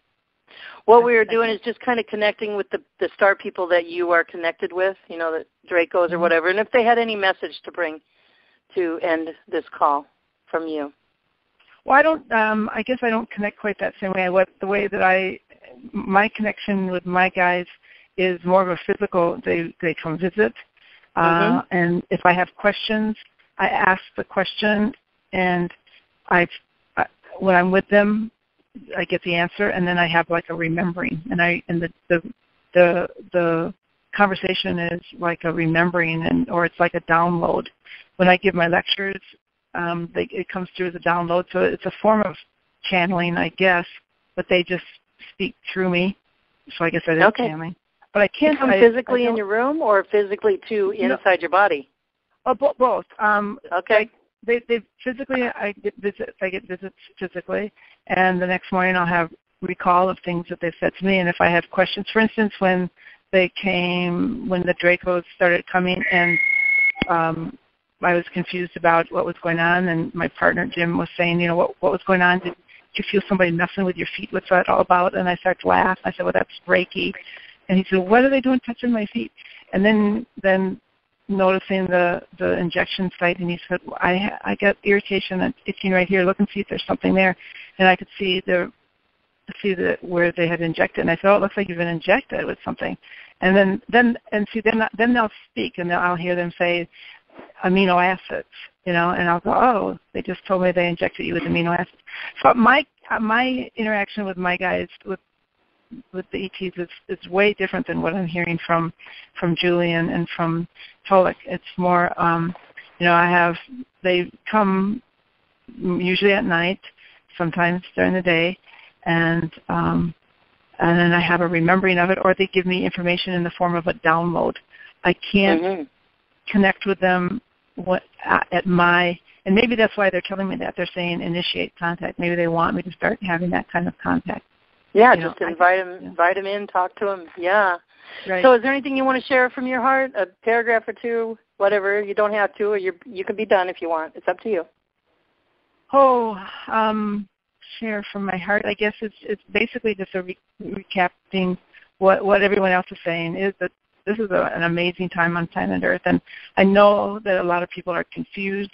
What we were doing is just kind of connecting with the star people that you are connected with, the Dracos or whatever, and if they had any message to bring to end this call from you. Well, I guess I don't connect quite that same way. The way that my connection with my guys is more of a physical. They come visit, and if I have questions, I ask the question, and when I'm with them, I get the answer, and then I have like a remembering, and the conversation is like a remembering, or it's like a download. When I give my lectures, it comes through as a download, so it's a form of channeling, I guess, but they just speak through me. So I guess that is channeling. But I can't come physically in your room, or physically inside your body. Oh, both. Okay. They physically, I get visits physically, and the next morning I'll have recall of things that they've said to me. And if I have questions, for instance, when the Dracos started coming, and I was confused about what was going on, and my partner Jim was saying, what was going on? Did you feel somebody messing with your feet? What's that all about? And I started to laugh. I said, well, that's Reiki. And he said, what are they doing touching my feet? And then noticing the injection site, and he said, I got irritation and itching right here. Look and see if there's something there. And I could see where they had injected, and I said, oh, it looks like you've been injected with something. And then they'll speak, and I'll hear them say amino acids, and I'll go, oh, they just told me they injected you with amino acids. So my interaction with my guys with the ETs is way different than what I'm hearing from Julien and from Tolec. It's more, they come usually at night, sometimes during the day, and then I have a remembering of it, or they give me information in the form of a download. I can't connect with them and maybe that's why they're telling me that. They're saying initiate contact. Maybe they want me to start having that kind of contact. Yeah, just invite them in, talk to them. Yeah. Right. So is there anything you want to share from your heart, a paragraph or two, whatever? You don't have to, or you can be done if you want. It's up to you. Share from my heart. I guess it's basically just a recapping what everyone else is saying, is that this is an amazing time on planet Earth, and I know that a lot of people are confused.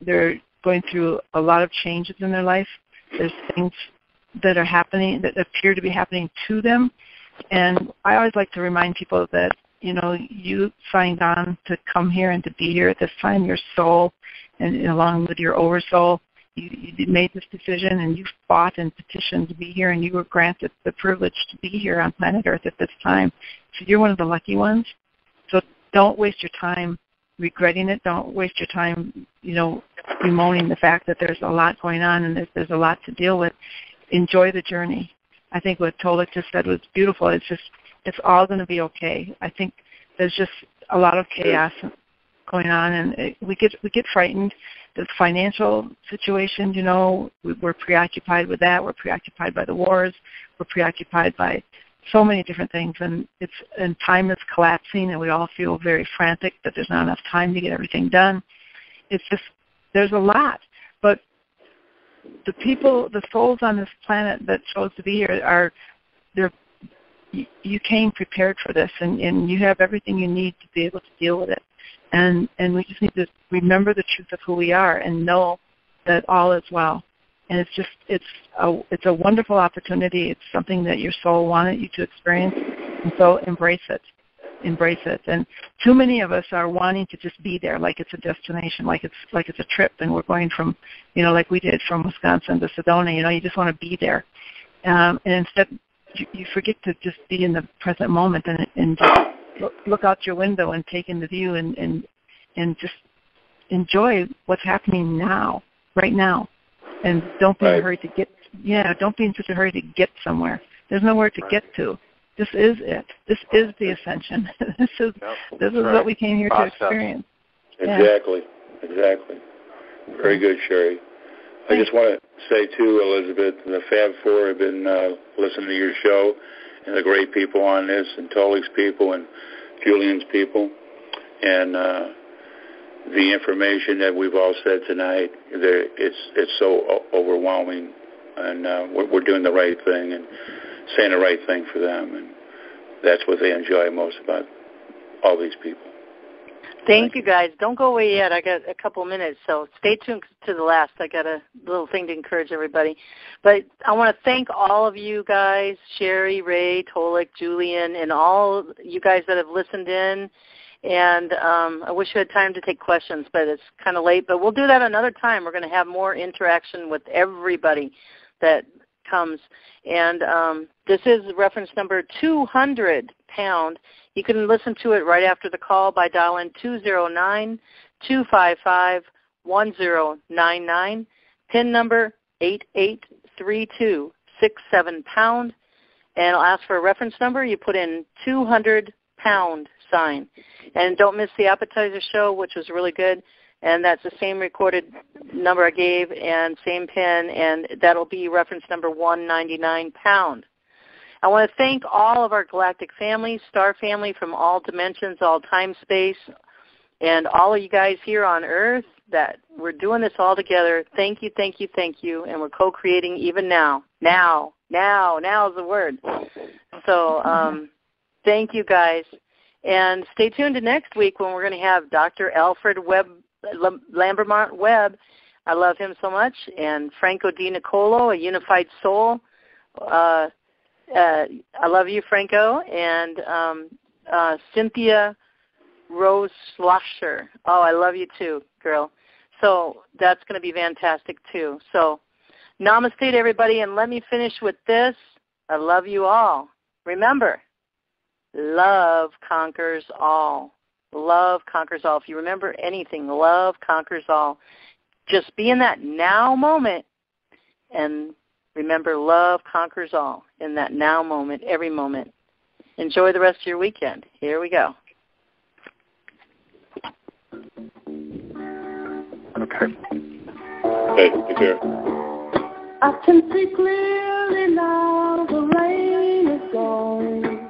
They're going through a lot of changes in their life. There's things that are happening, that appear to be happening to them. And I always like to remind people that, you signed on to come here and to be here at this time, your soul, and along with your oversoul, you made this decision, and you fought and petitioned to be here, and you were granted the privilege to be here on planet Earth at this time. So you're one of the lucky ones. So don't waste your time regretting it. Don't waste your time, bemoaning the fact that there's a lot going on and there's a lot to deal with. Enjoy the journey. I think what Tolec just said was beautiful. It's all going to be okay. I think there's just a lot of chaos going on, and we get frightened. The financial situation, we're preoccupied with that. We're preoccupied by the wars. We're preoccupied by so many different things, and time is collapsing, and we all feel very frantic that there's not enough time to get everything done. It's just, there's a lot. But the people, the souls on this planet that chose to be here you came prepared for this, and you have everything you need to be able to deal with it. And we just need to remember the truth of who we are and know that all is well. And it's a wonderful opportunity. It's something that your soul wanted you to experience, and so embrace it. Embrace it. And too many of us are wanting to just be there, like it's a destination, like it's a trip, and we're going from, like we did from Wisconsin to Sedona. You just want to be there, and instead you forget to just be in the present moment and just look out your window and take in the view and just enjoy what's happening now, right now. And don't be in a hurry to get. Don't be in such a hurry to get somewhere. There's nowhere to get to. This is it. This is the ascension. This is what we came here to experience. Exactly. Very good, Sherry. I just want to say too, Elizabeth, the Fab Four have been listening to your show, and the great people on this, and Tolec's people, and Julien's people, and the information that we've all said tonight, it's so overwhelming, and we're doing the right thing and saying the right thing for them, and that's what they enjoy most about all these people. Thank you, guys. Don't go away yet. I got a couple minutes, so stay tuned to the last. I got a little thing to encourage everybody. But I want to thank all of you guys, Sherry, Ray, Tolec, Julien, and all you guys that have listened in. And I wish we had time to take questions, but it's kind of late. But we'll do that another time. We're going to have more interaction with everybody that comes. And this is reference number 200 pound. You can listen to it right after the call by dialing 209-255-1099, PIN number 883267 pound, and I'll ask for a reference number. You put in 200 pound sign. And don't miss the appetizer show, which was really good, and that's the same recorded number I gave and same PIN, and that'll be reference number 199 pound. I want to thank all of our galactic families, star family from all dimensions, all time, space, and all of you guys here on Earth that we're doing this all together. Thank you, thank you, thank you, and we're co-creating even now. Now is the word. So thank you, guys. And stay tuned to next week when we're going to have Dr. Alfred Lambermont Webb. I love him so much. And Franco Di Nicolo, a unified soul. I love you, Franco. And Cynthia Rose Schlosser. Oh, I love you too, girl. So that's going to be fantastic too. So namaste to everybody. And let me finish with this. I love you all. Remember, love conquers all. Love conquers all. If you remember anything, love conquers all. Just be in that now moment and remember love conquers all in that now moment, every moment. Enjoy the rest of your weekend. Here we go. Okay. Hey, take care. I can see clearly now the rain is gone.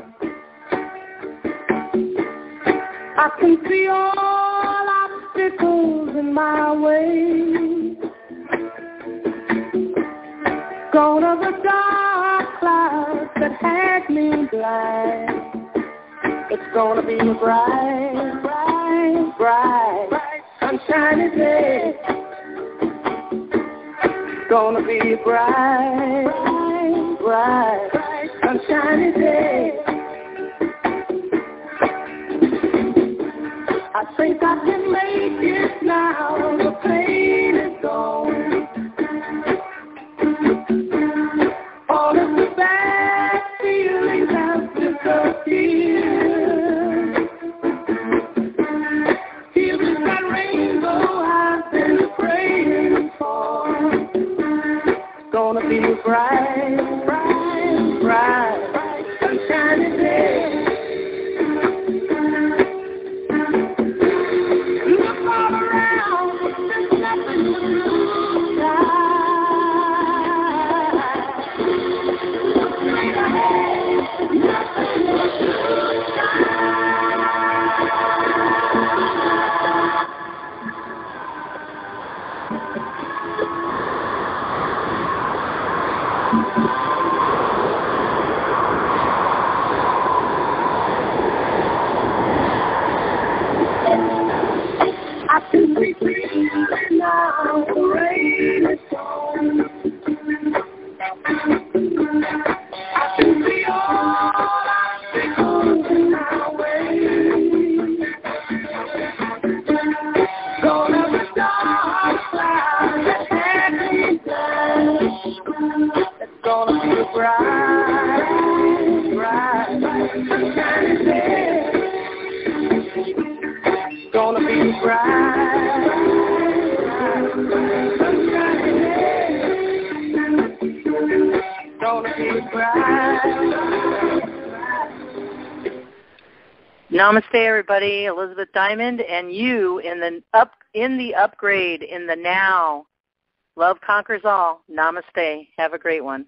I can see all obstacles in my way. Gone are the dark clouds that had me blind. It's gonna be a bright, bright, bright, bright, sunshiny day. Gonna be a bright, bright, bright, bright, sunshiny day. I think I can make it now, the pain is gone. All of the bad feelings have disappeared. Feel the gonna be a bright, bright, bright, sunshiny day. Look all around, there's nothing to straight ahead, nothing to I can be breathing now, the rain is gone. I can see all obstacles in my way. Gonna be dark clouds that had me blind. It's gonna be a bright, bright, sunshiny day. Gonna be bright, sunshiny day. Gonna be bright. Namaste, everybody. Elizabeth Diamond, and you in the upgrade, in the now. Love conquers all. Namaste. Have a great one.